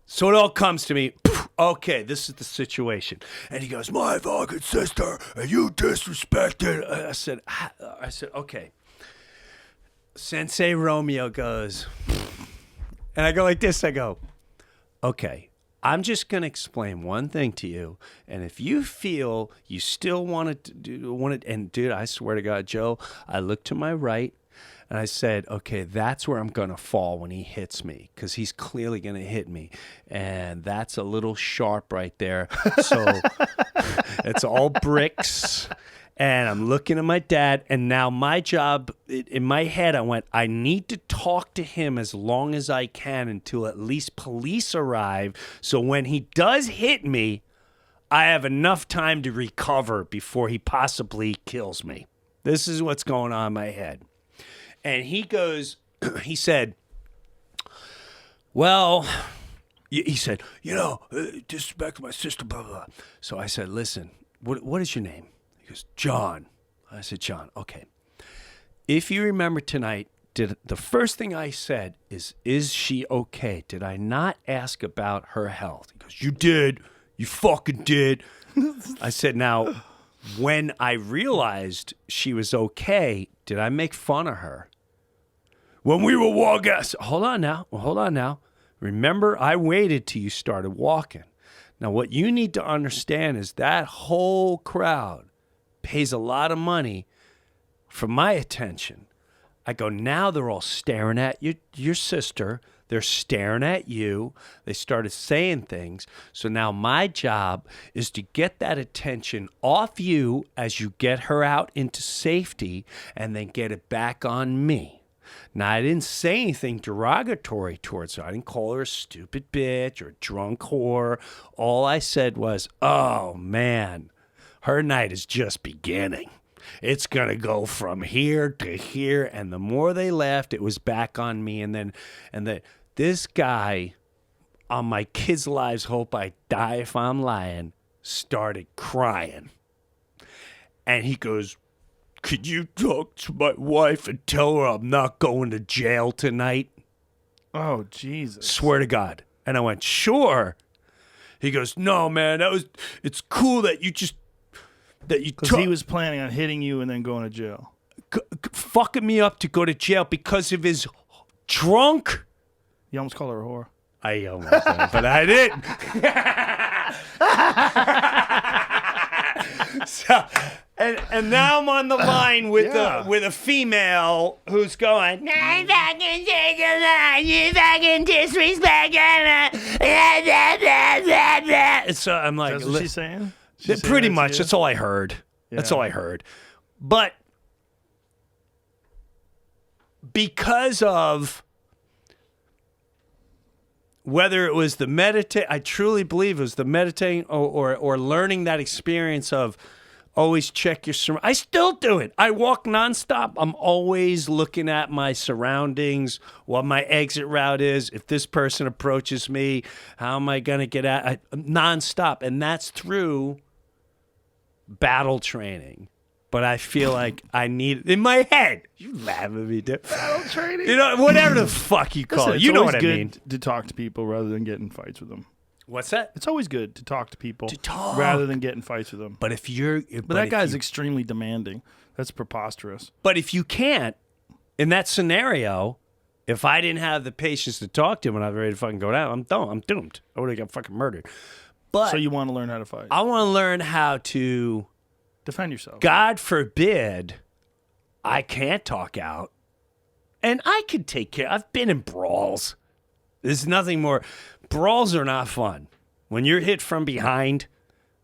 So it all comes to me. Okay, this is the situation, and he goes, "My fucking sister, and you disrespected." I said, okay. Sensei Romeo goes, and I go like this. I go, okay, I'm just going to explain one thing to you. And if you feel you still want to and dude, I swear to God, Joe, I looked to my right and I said, okay, that's where I'm going to fall when he hits me, because he's clearly going to hit me. And that's a little sharp right there. So it's all bricks. And I'm looking at my dad, and now my job, in my head, I went, I need to talk to him as long as I can until at least police arrive, so when he does hit me, I have enough time to recover before he possibly kills me. This is what's going on in my head. And he goes, he said, well, he said, disrespect my sister, blah, blah, blah. So I said, listen, what is your name? He goes, John. I said, John, okay. If you remember tonight, the first thing I said is she okay? Did I not ask about her health? He goes, you did. You fucking did. I said, now, when I realized she was okay, did I make fun of her? When we were walking, I said, hold on now. Remember, I waited till you started walking. Now, what you need to understand is that whole crowd pays a lot of money for my attention. I go, now they're all staring at your sister. They're staring at you. They started saying things. So now my job is to get that attention off you as you get her out into safety, and then get it back on me. Now, I didn't say anything derogatory towards her. I didn't call her a stupid bitch or a drunk whore. All I said was, oh, man, her night is just beginning. It's going to go from here to here. And the more they laughed, it was back on me. And this guy, on my kids' lives, hope I die if I'm lying, started crying. And he goes, could you talk to my wife and tell her I'm not going to jail tonight? Oh, Jesus. Swear to God. And I went, sure. He goes, no, man, it's cool that you Because he was planning on hitting you and then going to jail. Fucking me up to go to jail because of his drunk. You almost called her a whore. I almost did, but I didn't. So, and now I'm on the line with a female who's going, I fucking take a line, you fucking disrespect. So I'm like, That's what she's saying? Pretty much. That's all I heard. Yeah. That's all I heard. But because of whether it was I truly believe it was the meditating or learning that experience of Always check your surroundings. I still do it. I walk nonstop. I'm always looking at my surroundings, what my exit route is. If this person approaches me, how am I going to get out? Nonstop. And that's through battle training. But I feel like I need it in my head. You laugh at me, dude. Battle training. You know, whatever the fuck you call Listen, it. it's You know always what I good mean. to talk to people rather than get in fights with them. What's that? It's always good to talk to people talk. rather than get in fights with them. But if you're, But that guy's extremely demanding. That's preposterous. But if you can't, in that scenario, if I didn't have the patience to talk to him when I was ready to fucking go down, I'm done. I'm doomed. I would have got fucking murdered. But So you want to learn how to fight. I want to learn how to, Defend yourself. God forbid, I can't talk out. And I could take care. I've been in brawls. There's nothing more. Brawls are not fun. When you're hit from behind,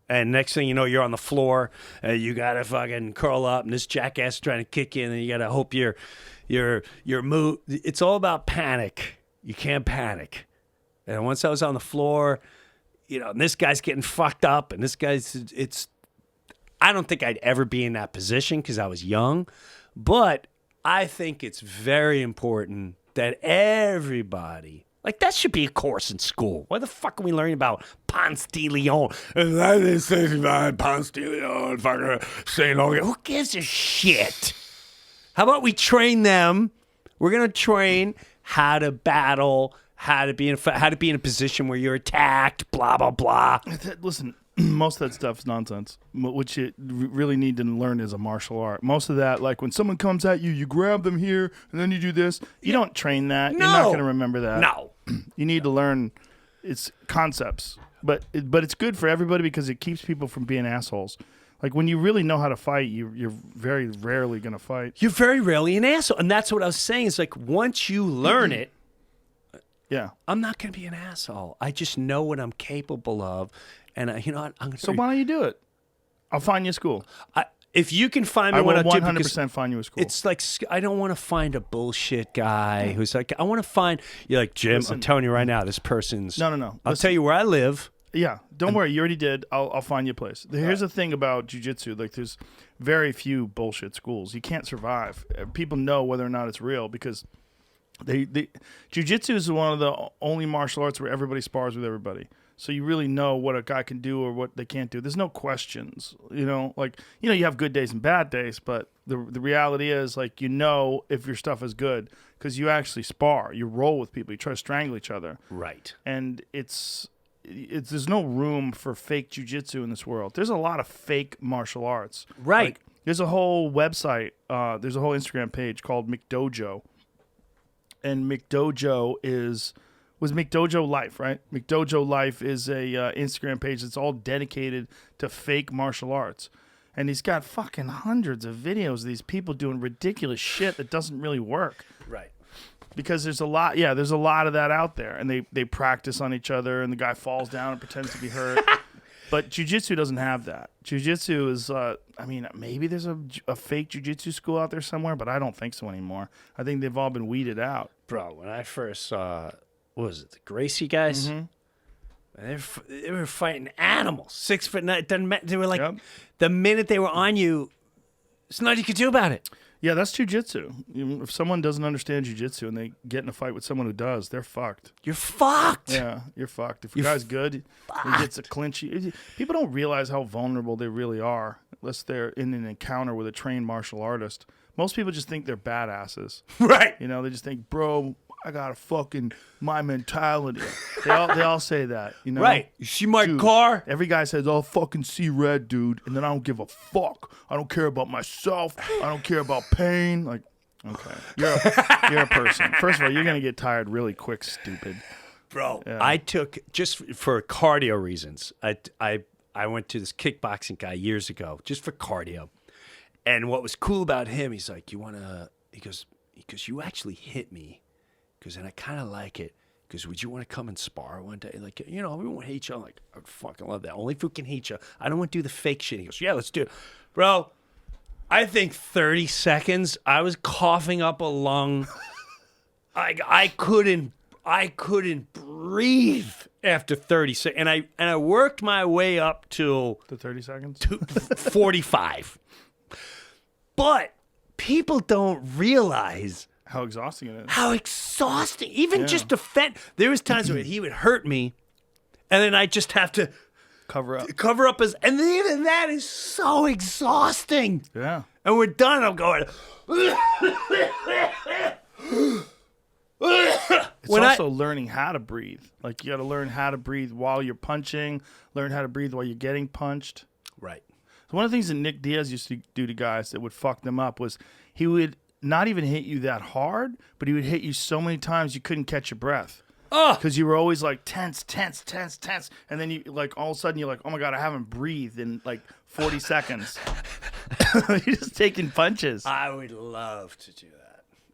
and next thing you know, you're on the floor, and you gotta fucking curl up, and this jackass is trying to kick you, and then you gotta hope your move. It's all about panic. You can't panic. And once I was on the floor, you know, and this guy's getting fucked up, and this guy's it's. I don't think I'd ever be in that position because I was young, but I think it's very important that everybody. Like, that should be a course in school. Why the fuck are we learning about Ponce de Leon? Ponce de Leon, fucking Saint Logan. Who gives a shit? How about we train them? We're gonna train how to battle, how to be in a position where you're attacked, blah blah blah. Listen, most of that stuff is nonsense. What you really need to learn is a martial art. Most of that, like when someone comes at you, you grab them here, and then you do this. You don't train that. No. You're not going to remember that. No. You need to learn its concepts. But it's good for everybody because it keeps people from being assholes. Like when you really know how to fight, you're very rarely going to fight. You're very rarely an asshole. And that's what I was saying. It's like once you learn it, Yeah. I'm not going to be an asshole. I just know what I'm capable of. And you know what? I'm going to. So why don't you do it? I'll find you a school. If you can find me, I will what I'll do, 100% find you a school. it's like I don't want to find a bullshit guy who's like I want to find. You're like Jim. Listen. I'm telling you right now, this person's. No. I'll tell you where I live. Yeah, don't worry. You already did. I'll find you a place. Here's the thing about jiu-jitsu. Like, there's very few bullshit schools. You can't survive. People know whether or not it's real because jiu-jitsu is one of the only martial arts where everybody spars with everybody. So you really know what a guy can do or what they can't do. There's no questions. You have good days and bad days, but the reality is, like, if your stuff is good because you actually spar. You roll with people. You try to strangle each other. Right. And there's no room for fake jiu-jitsu in this world. There's a lot of fake martial arts. Right. Like, there's a whole website, there's a whole Instagram page called McDojo. And McDojo was McDojo Life, right? McDojo Life is a Instagram page that's all dedicated to fake martial arts. And he's got fucking hundreds of videos of these people doing ridiculous shit that doesn't really work. Right. Because there's a lot of that out there, and they practice on each other, and the guy falls down and pretends to be hurt. But jiu-jitsu doesn't have that. Jiu-jitsu is, maybe there's a fake jiu-jitsu school out there somewhere, but I don't think so anymore. I think they've all been weeded out. Bro, when I first saw, what was it, the Gracie guys? Mm-hmm. They were fighting animals, 6'9". They were like, Yep. The minute they were on you, there's nothing you could do about it. Yeah, that's jiu-jitsu. If someone doesn't understand jiu-jitsu and they get in a fight with someone who does, they're fucked. You're fucked. Yeah, you're fucked. If a guy's good, he gets a clinch. People don't realize how vulnerable they really are unless they're in an encounter with a trained martial artist. Most people just think they're badasses. Right. They just think, bro, I got my mentality. They all say that, Right. You see my Dude, car? Every guy says, I'll fucking see red, dude. And then I don't give a fuck. I don't care about myself. I don't care about pain. Like, okay. You're a person. First of all, you're going to get tired really quick, stupid. Bro, Yeah. I took, just for cardio reasons, I went to this kickboxing guy years ago, just for cardio. And what was cool about him, he's like, he goes, you actually hit me. Because then I kind of like it. Because would you want to come and spar one day? Like, we won't hate you. I'm like, I would fucking love that. Only if we can hate you. I don't want to do the fake shit. He goes, yeah, let's do it. Bro, I think 30 seconds, I was coughing up a lung. I couldn't breathe. after 30 seconds. And I worked my way up to The 30 seconds? 45. But people don't realize How exhausting it is. how exhausting. Even just defend. There was times where he would hurt me, and then I just have to Cover up. and even that is so exhausting. Yeah. And we're done. I'm going. It's also learning how to breathe. Like, you got to learn how to breathe while you're punching, learn how to breathe while you're getting punched. Right. So one of the things that Nick Diaz used to do to guys that would fuck them up was he would not even hit you that hard, but he would hit you so many times you couldn't catch your breath. Because you were always like tense. And then you like all of a sudden you're like, oh my God, I haven't breathed in like 40 seconds. You're just taking punches. I would love to do that.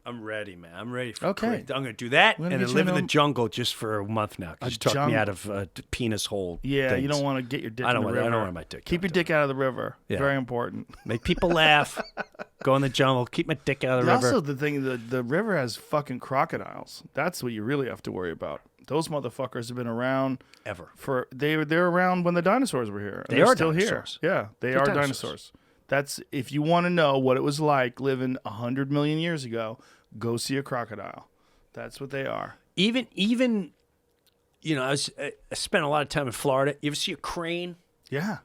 I'm ready, man. I'm ready for Okay. I'm going to do that and get then you live in the in jungle just for a month now. Because you took me jungle. out of penis hole. Yeah, you things. don't want to get your dick I don't in the want. river. I don't want my dick. Keep your dick out of the river. Yeah. Very important. Make people laugh. Go in the jungle. Keep my dick out of the river. Also, the thing, the river has fucking crocodiles. That's what you really have to worry about. Those motherfuckers have been around Ever. they're around when the dinosaurs were here. They They're are still dinosaurs. here. Yeah, they They're are dinosaurs. dinosaurs. That's if you want to know what it was like living 100 million years ago, go see a crocodile. That's what they are. Even you know, I spent a lot of time in Florida. You ever see a crane? Yeah.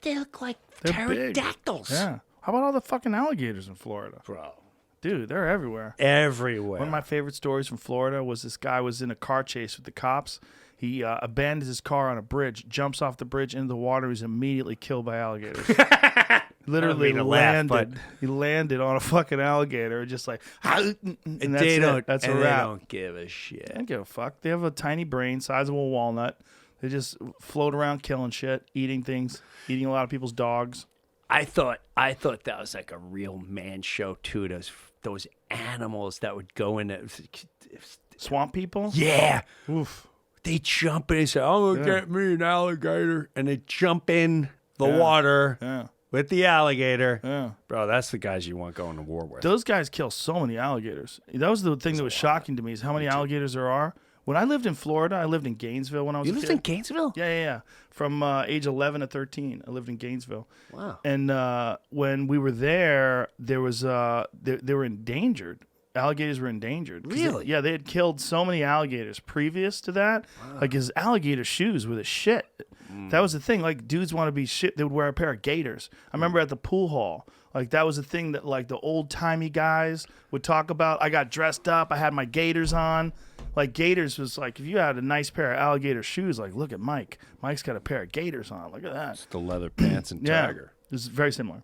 They look like They're big. pterodactyls. Yeah. How about all the fucking alligators in Florida? Bro. Dude, they're everywhere. Everywhere. One of my favorite stories from Florida was this guy was in a car chase with the cops. He abandons his car on a bridge, jumps off the bridge into the water. He's immediately killed by alligators. Literally mean to laugh, landed. He landed on a fucking alligator, just like, and that's they it. don't. That's a and wrap. They don't give a shit. I don't give a fuck. They have a tiny brain, size of a walnut. They just float around killing shit, eating things, eating a lot of people's dogs. I thought that was like a real man show too. Those animals that would go in. Swamp people? Yeah. Oof. They jump in and say, "I'm gonna get me an alligator," and they jump in the water Yeah. with the alligator. Yeah. Bro, that's the guys you want going to war with. Those guys kill so many alligators. That was the thing that was shocking to me is how many alligators there are. When I lived in Florida, I lived in Gainesville when I was You a lived kid. in Gainesville? Yeah. From age 11 to 13, I lived in Gainesville. Wow. And when we were there, there was they were endangered. Alligators were endangered. Really? Yeah, they had killed so many alligators previous to that. Like his alligator shoes were the shit. That was the thing. Like dudes want to be shit. They would wear a pair of gaiters. I remember at the pool hall. Like that was the thing that like the old timey guys would talk about. I got dressed up. I had my gaiters on. Like gaiters was like if you had a nice pair of alligator shoes. Like look at Mike. Mike's got a pair of gaiters on. Look at that. The leather pants and tiger. It was very similar.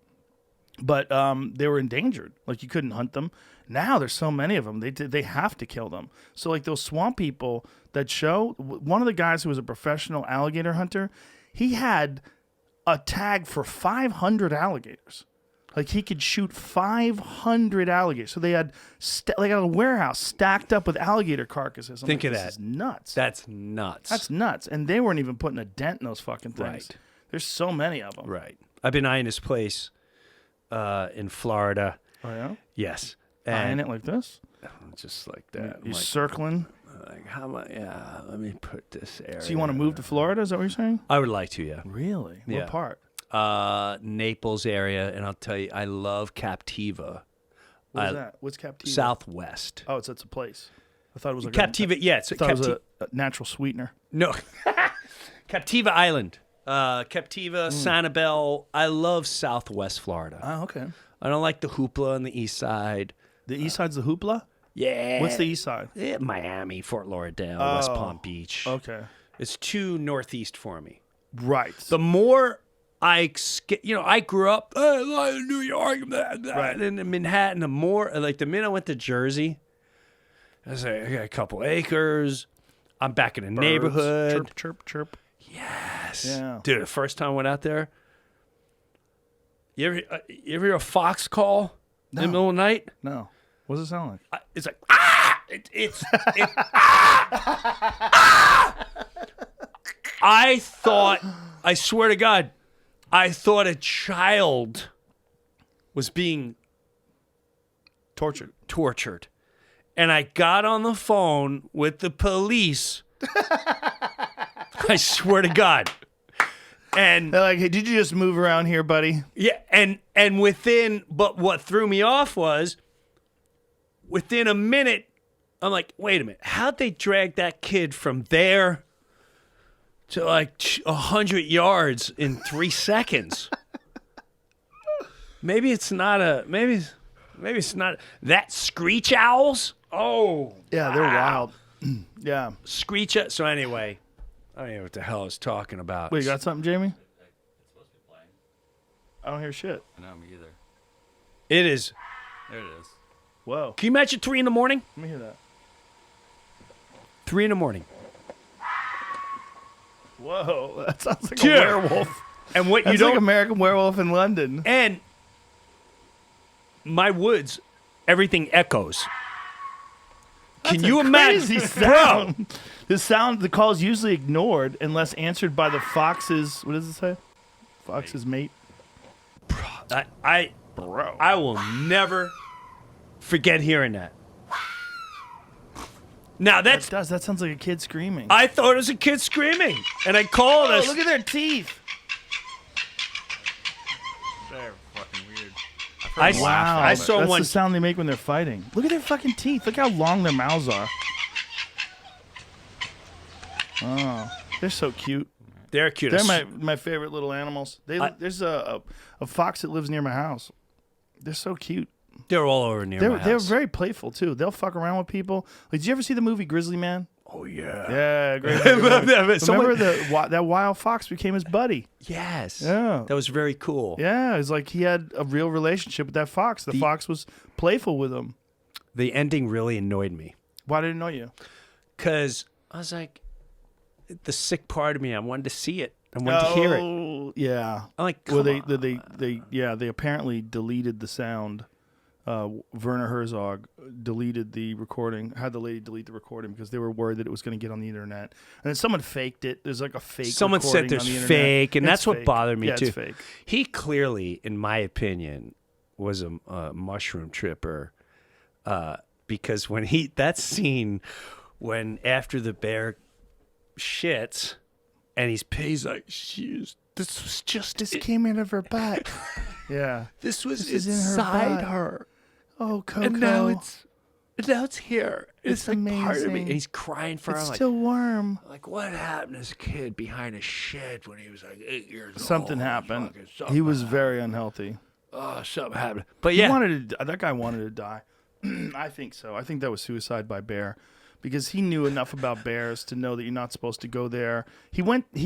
But they were endangered. Like you couldn't hunt them. Now there's so many of them. They have to kill them. So like those swamp people that show, one of the guys who was a professional alligator hunter, he had a tag for 500 alligators. Like he could shoot 500 alligators. So they had like a warehouse stacked up with alligator carcasses. I'm Think like, of this that. is nuts. That's nuts. That's nuts. And they weren't even putting a dent in those fucking things. Right. There's so many of them. right. I've been eyeing this place in Florida. Oh yeah. Yes. Eyeing And it like this. just like that. I'm You're like, circling. how am I? Yeah. Let me put this area. So you want to move to Florida? Is that what you're saying? I would like to. Yeah. Really? Yeah. What part? Naples area, and I'll tell you, I love Captiva. What is that? What's Captiva? Southwest. Oh, it's a place. I thought it was like Captiva, yeah, it's I thought it was Captiva. a natural sweetener. No, Captiva Island, Captiva, Sanibel. I love Southwest Florida. Oh, okay. I don't like the hoopla on the east side. The east side's the hoopla? Yeah. What's the east side? Miami, Fort Lauderdale, West Palm Beach. Okay. It's too northeast for me. Right. The more I grew up in New York, Right. and in Manhattan. The more, like the minute I went to Jersey, I was like, I got a couple acres. I'm back in the Birds. neighborhood. Chirp, chirp, chirp. Yes, Yeah. dude. The first time I went out there, you ever hear a fox call in the middle of the night? No. What does it sound like? It's like ah! I thought, I swear to God, I thought a child was being tortured. And I got on the phone with the police I swear to God. And They're like, hey, did you just move around here, buddy? yeah, and but what threw me off was within a minute, I'm like, wait a minute, how'd they drag that kid from there to like 100 yards in 3 seconds? Maybe it's not that screech owls. Oh, Yeah, they're wild. Yeah. screech. So anyway, I don't know what the hell I was talking about. Wait, you got something, Jamie? It's supposed to be playing. I don't hear shit. No, me either. It is. There it is. Whoa. Can you imagine 3 a.m? Let me hear that. 3 a.m. Whoa. That sounds like Dude. a werewolf. And what you That's don't like American Werewolf in London. and my woods, everything echoes. Can you Crazy imagine, sound. The call is usually ignored unless answered by the fox's. What does it say? Fox's mate. Bro? I will never forget hearing that. Now That sounds like a kid screaming. I thought it was a kid screaming, and I called us. Look at their teeth. They're fucking weird. Wow. I saw That's one. the sound they make when they're fighting. Look at their fucking teeth. Look how long their mouths are. Oh, they're so cute. They're cute. They're my favorite little animals. There's a fox that lives near my house. They're so cute. They're all over near my They're house. very playful too. They'll fuck around with people. Like, did you ever see the movie Grizzly Man? Oh yeah. Yeah, great. movie. Someone- Remember that wild fox became his buddy? Yes. Yeah. That was very cool. Yeah, it's like he had a real relationship with that fox. The fox was playful with him. The ending really annoyed me Why did it annoy you? because I was like, the sick part of me. I wanted to see it. I wanted to hear it. Oh, yeah. I'm like, Well, come they apparently deleted the sound. Werner Herzog deleted the recording, had the lady delete the recording because they were worried that it was going to get on the internet. And then someone faked it. There's like a fake Someone said recording there's on the internet. fake, and It's that's what fake. bothered me yeah, too. It's fake. He clearly, in my opinion, was a mushroom tripper because when that scene when after the bear shits and he's like, this came out of her butt. Yeah. this was This is in her inside butt. her. Oh, Coco. And now it's here. It's like part of me. amazing. And he's crying for her. It's I'm still warm. like, what happened to this kid behind a shed when he was like 8 years old? Something happened. Fucking something He was very unhealthy. something happened. But yeah, That guy wanted to die. I think so. I think that was suicide by bear because he knew enough about bears to know that you're not supposed to go there. He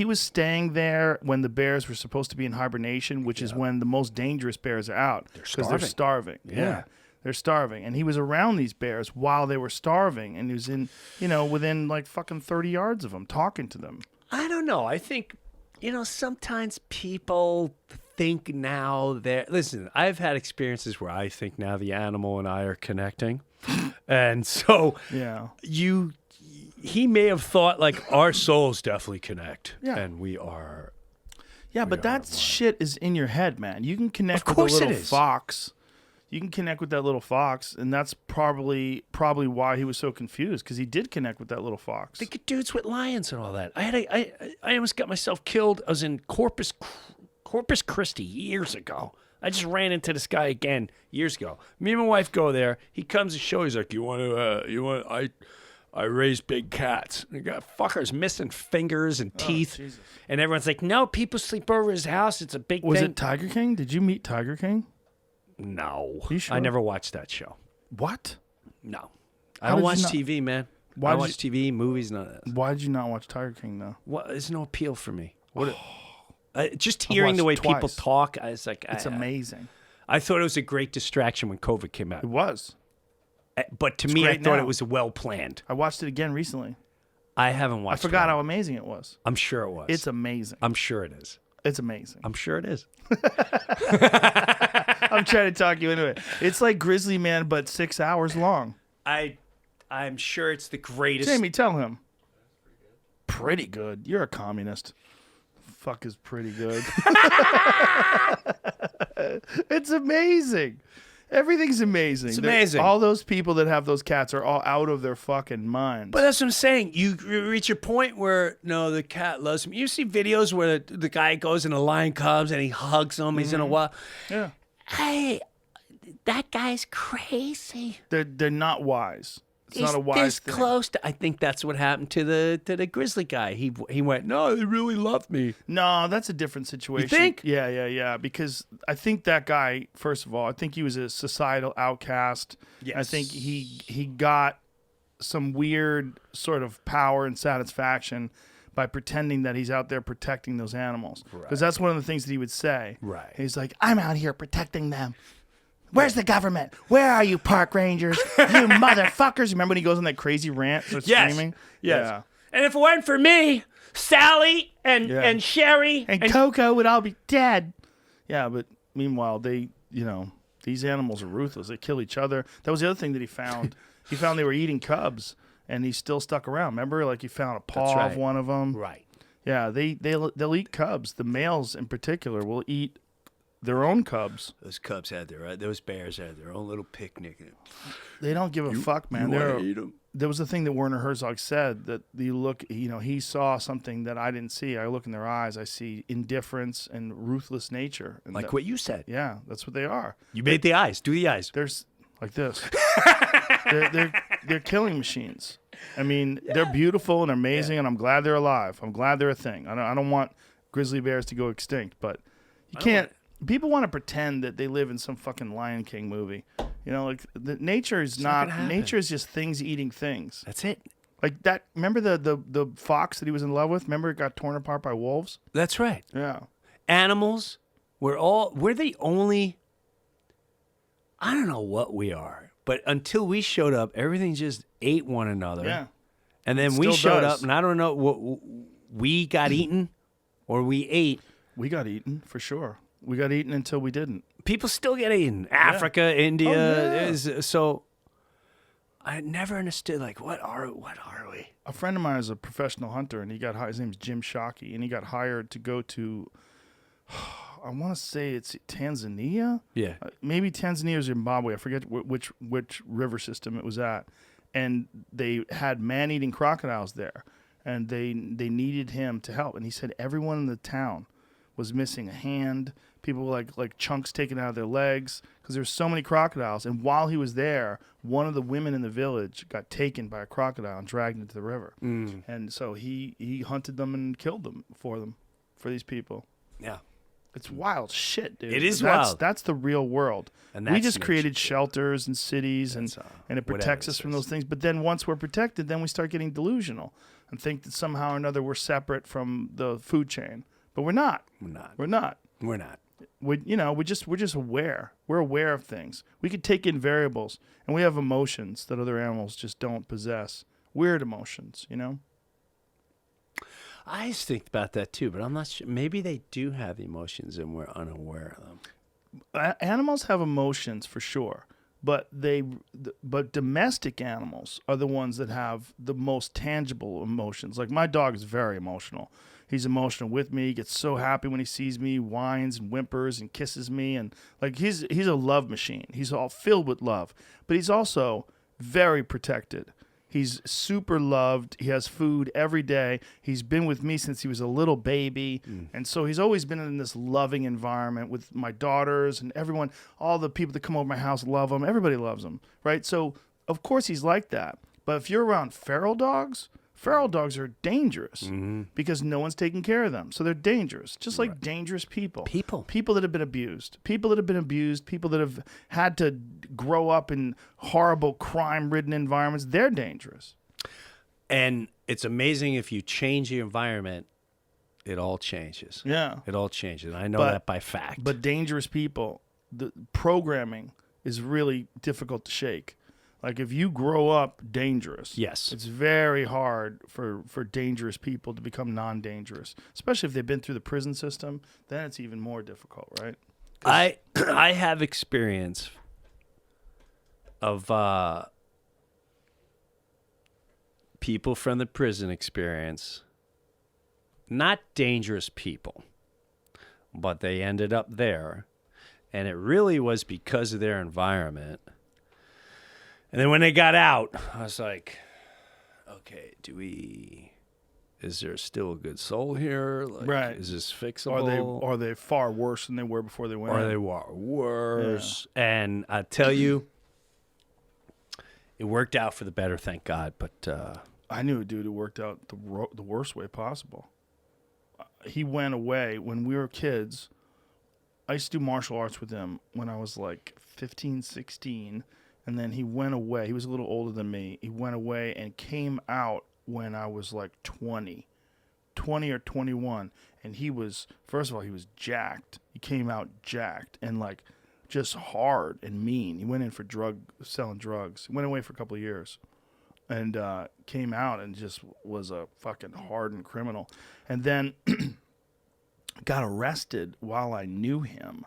was staying there when the bears were supposed to be in hibernation, which is when the most dangerous bears are out because they're starving. Yeah. They're starving. And he was around these bears while they were starving and he was within like fucking 30 yards of them talking to them. I don't know. I think, sometimes people think now that, listen, I've had experiences where I think now the animal and I are connecting. And so Yeah. he may have thought like our souls definitely connect. Yeah. And we are. Yeah, but that shit is in your head, man. You can connect Of with a course it little is. fox. You can connect with that little fox, and that's probably why he was so confused because he did connect with that little fox. They get dudes with lions and all that. I almost got myself killed. I was in Corpus Christi years ago. I just ran into this guy again years ago. Me and my wife go there. He comes to show. He's like, I raise big cats. And the guy fucker's missing fingers and teeth. Jesus. And everyone's like, no, people sleep over his house. It's a big Was thing. it Tiger King? Did you meet Tiger King? No. You sure? I never watched that show. What? No. How I don't did you watch not- TV, man. Why I don't did watch TV, movies, none of that. Why did you not watch Tiger King though? What? There's no appeal for me. What? Just I've hearing the way watched people twice. talk, I was like, It's amazing. I thought it was a great distraction when COVID came out. It was. But to me, I great thought now. it was well planned. I watched it again recently. I haven't I watched it. forgot how amazing it was. I'm sure it was. It's amazing. I'm sure it is. It's amazing. I'm sure it is. I'm trying to talk you into it. It's like Grizzly Man, but 6 hours long. I'm sure it's the greatest. Jamie, tell him. Pretty good. You're a communist. Fuck is pretty good. It's amazing. Everything's amazing. It's amazing. All those people that have those cats are all out of their fucking minds. But that's what I'm saying. You reach a point where, no, the cat loves me. You see videos where the guy goes and the lion comes and he hugs him. He's in a wild. Yeah. Hey, that guy's crazy. They're not wise. It's He's not a wise this thing. close to. I think that's what happened to the grizzly guy. He went, no, they really love me. No, that's a different situation. You think? Yeah. Because I think that guy, first of all, I think he was a societal outcast. Yes. I think he got some weird sort of power and satisfaction by pretending that he's out there protecting those animals. Because that's one of the things that he would say. Right. He's like, I'm out here protecting them. Where's the government? Where are you, park rangers? You motherfuckers. Remember when he goes on that crazy rant, starts screaming? Yes. Yeah. And if it weren't for me, Sally and Sherry And Coco would all be dead. Yeah, but meanwhile, these animals are ruthless. They kill each other. That was the other thing that he found. He found they were eating cubs, and he still stuck around. Remember, like he found a paw of one of them. Right. Yeah, they'll eat cubs. The males in particular will eat their own cubs. Those cubs those bears had their own little picnic. They don't give a fuck, man. You want to eat them? There was a thing that Werner Herzog said that he saw something that I didn't see. I look in their eyes, I see indifference and ruthless nature. And Like what you said. Yeah, that's what they are. You made the eyes. Do the eyes. There's like this. they're killing machines. I mean, they're beautiful and amazing, and I'm glad they're alive. I'm glad they're a thing. I don't want grizzly bears to go extinct, but you can't. People want to pretend that they live in some fucking Lion King movie. Like nature is not. Nature is just things eating things. That's it. Like that. Remember the fox that he was in love with? Remember it got torn apart by wolves? That's right. Yeah. Animals, we're the only. I don't know what we are, but until we showed up, everything just ate one another. Yeah. And then It we still showed does. up, and I don't know what we got eaten or we ate. We got eaten for sure. We got eaten until we didn't. People still get eaten. Africa, India. Oh, yeah. So I never understood, like, what are we? A friend of mine is a professional hunter, and he got hired. His name's Jim Shockey, and he got hired to go to, I want to say it's Tanzania. Yeah. Maybe Tanzania or Zimbabwe. I forget which river system it was at. And they had man-eating crocodiles there, and they needed him to help. And he said everyone in the town was missing a hand. People were like chunks taken out of their legs because there's so many crocodiles. And while he was there, one of the women in the village got taken by a crocodile and dragged into the river. And so he hunted them and killed them for these people. Yeah. It's wild shit, dude. It is wild. That's the real world. And We that's just nature, created too. shelters and cities, and it protects whatever us from this those things. But then once we're protected, then we start getting delusional and think that somehow or another we're separate from the food chain. But we're not. We're not. We're not. We're not. We're just aware. We're aware of things. We could take in variables, and we have emotions that other animals just don't possess. Weird emotions, I just think about that too, but I'm not sure. Maybe they do have emotions and we're unaware of them. Animals have emotions for sure, but domestic animals are the ones that have the most tangible emotions. Like my dog is very emotional. He's emotional with me. He gets so happy when he sees me, whines and whimpers and kisses me, and like he's a love machine. He's all filled with love, but he's also very protected. He's super loved. He has food every day. He's been with me since he was a little baby. And so he's always been in this loving environment with my daughters and everyone. All the people that come over my house love him. Everybody loves him, right? So, of course, he's like that. But if you're around feral dogs are dangerous because no one's taking care of them. So they're dangerous, just like dangerous people. People that have been abused. People that have had to grow up in horrible crime-ridden environments. They're dangerous. And it's amazing if you change the environment, it all changes. Yeah. It all changes. And I know that by fact. But dangerous people, the programming is really difficult to shake. Like if you grow up dangerous, yes, it's very hard for dangerous people to become non-dangerous, especially if they've been through the prison system. Then it's even more difficult, right? I have experience of people from the prison experience, not dangerous people, but they ended up there. And it really was because of their environment. And then when they got out, I was like, okay, is there still a good soul here? Like, Right. Is this fixable? Are they far worse than they were before they went? Or they were worse. Yeah. And I tell you, it worked out for the better, thank God. But I knew a dude who worked out the worst way possible. He went away when we were kids. I used to do martial arts with him when I was like 15, 16. And then he went away. He was a little older than me. He went away and came out when I was like 20 or 21. And he was, first of all, he was jacked. He came out jacked and like just hard and mean. He went in for selling drugs. He went away for a couple of years and came out and just was a fucking hardened criminal. And then got arrested while I knew him.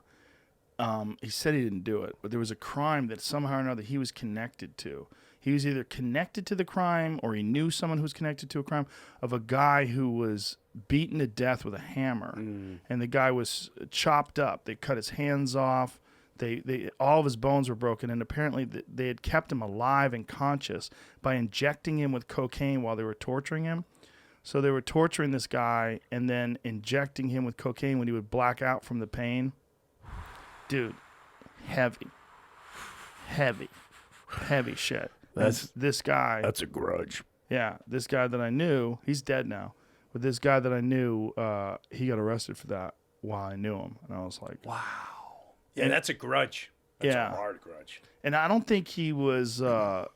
He said he didn't do it, but there was a crime that somehow or another he was connected to. He was either connected to the crime or he knew someone who was connected to a crime of a guy who was beaten to death with a hammer. And the guy was chopped up. They cut his hands off. They all of his bones were broken, and apparently they had kept him alive and conscious by injecting him with cocaine while they were torturing him. So they were torturing this guy and then injecting him with cocaine when he would black out from the pain. Dude, heavy shit. This guy. That's a grudge. Yeah, this guy that I knew, he's dead now. But this guy that I knew, he got arrested for that while I knew him. And I was like, wow. Yeah, that's a grudge. That's Yeah. a hard grudge. And I don't think he was, I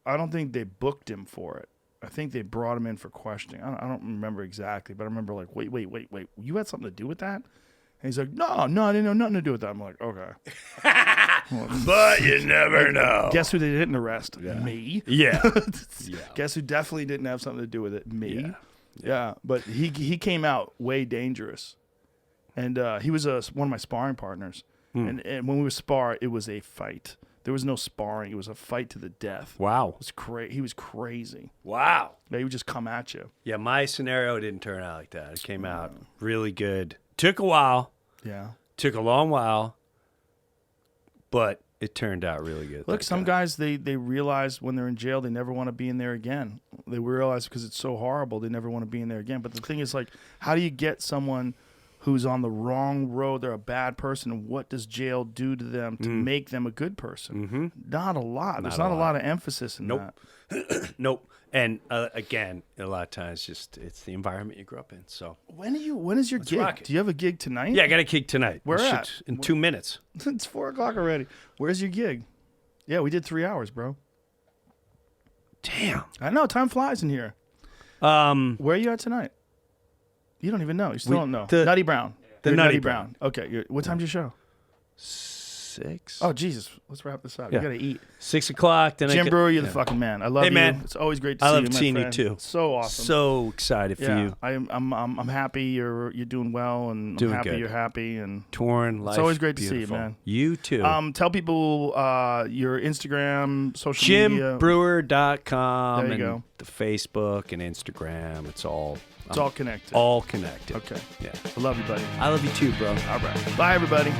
don't think they booked him for it. I think they brought him in for questioning. I don't remember exactly, but I remember like, wait. You had something to do with that? And he's like, no, I didn't have nothing to do with that. I'm like, okay. But you never know. Guess who they didn't arrest? Me. Yeah. Guess who definitely didn't have something to do with it? Me. Yeah. Yeah. But he came out way dangerous. And he was one of my sparring partners. And when we would spar, it was a fight. There was no sparring. It was a fight to the death. Wow. It was he was crazy. Wow. Yeah, he would just come at you. Yeah, my scenario didn't turn out like that. It came out really good. Took a while. Yeah. Took a long while. But it turned out really good. Look, some guys, they realize when they're in jail, they never want to be in there again. They realize because it's so horrible, they never want to be in there again. But the thing is, like, how do you get someone who's on the wrong road, they're a bad person, and what does jail do to them to make them a good person? Not a lot. There's not a lot of emphasis in that. Nope. And again, a lot of times just it's the environment you grew up in. So When is your gig? rock it. Do you have a gig tonight? yeah, I got a gig tonight. Where This at? shit's in 2 minutes. It's 4 o'clock already. Where's your gig? Yeah, we did 3 hours, bro. Damn. I know, time flies in here. Where are you at tonight? You don't even know. You still don't know. Nutty Brown. The You're Nutty Brown. Okay. What time's your show? 6. Oh, Jesus. Let's wrap this up. Yeah. You got to eat. 6 o'clock. Then Jim Breuer, you're the fucking man. I love Hey, you. man. It's always great to I see love you, my seeing you friend. too. So awesome. So excited for you. I'm happy you're doing well, and Doing I'm happy good. you're happy, and Torn life. it's always great to see you, beautiful. man. You too. Tell people your Instagram, social media. JimBreuer.com There you and go. the Facebook and Instagram. It's all all connected. all connected. Okay. Yeah. I love you, buddy. I love you too, bro. All right. Bye, everybody.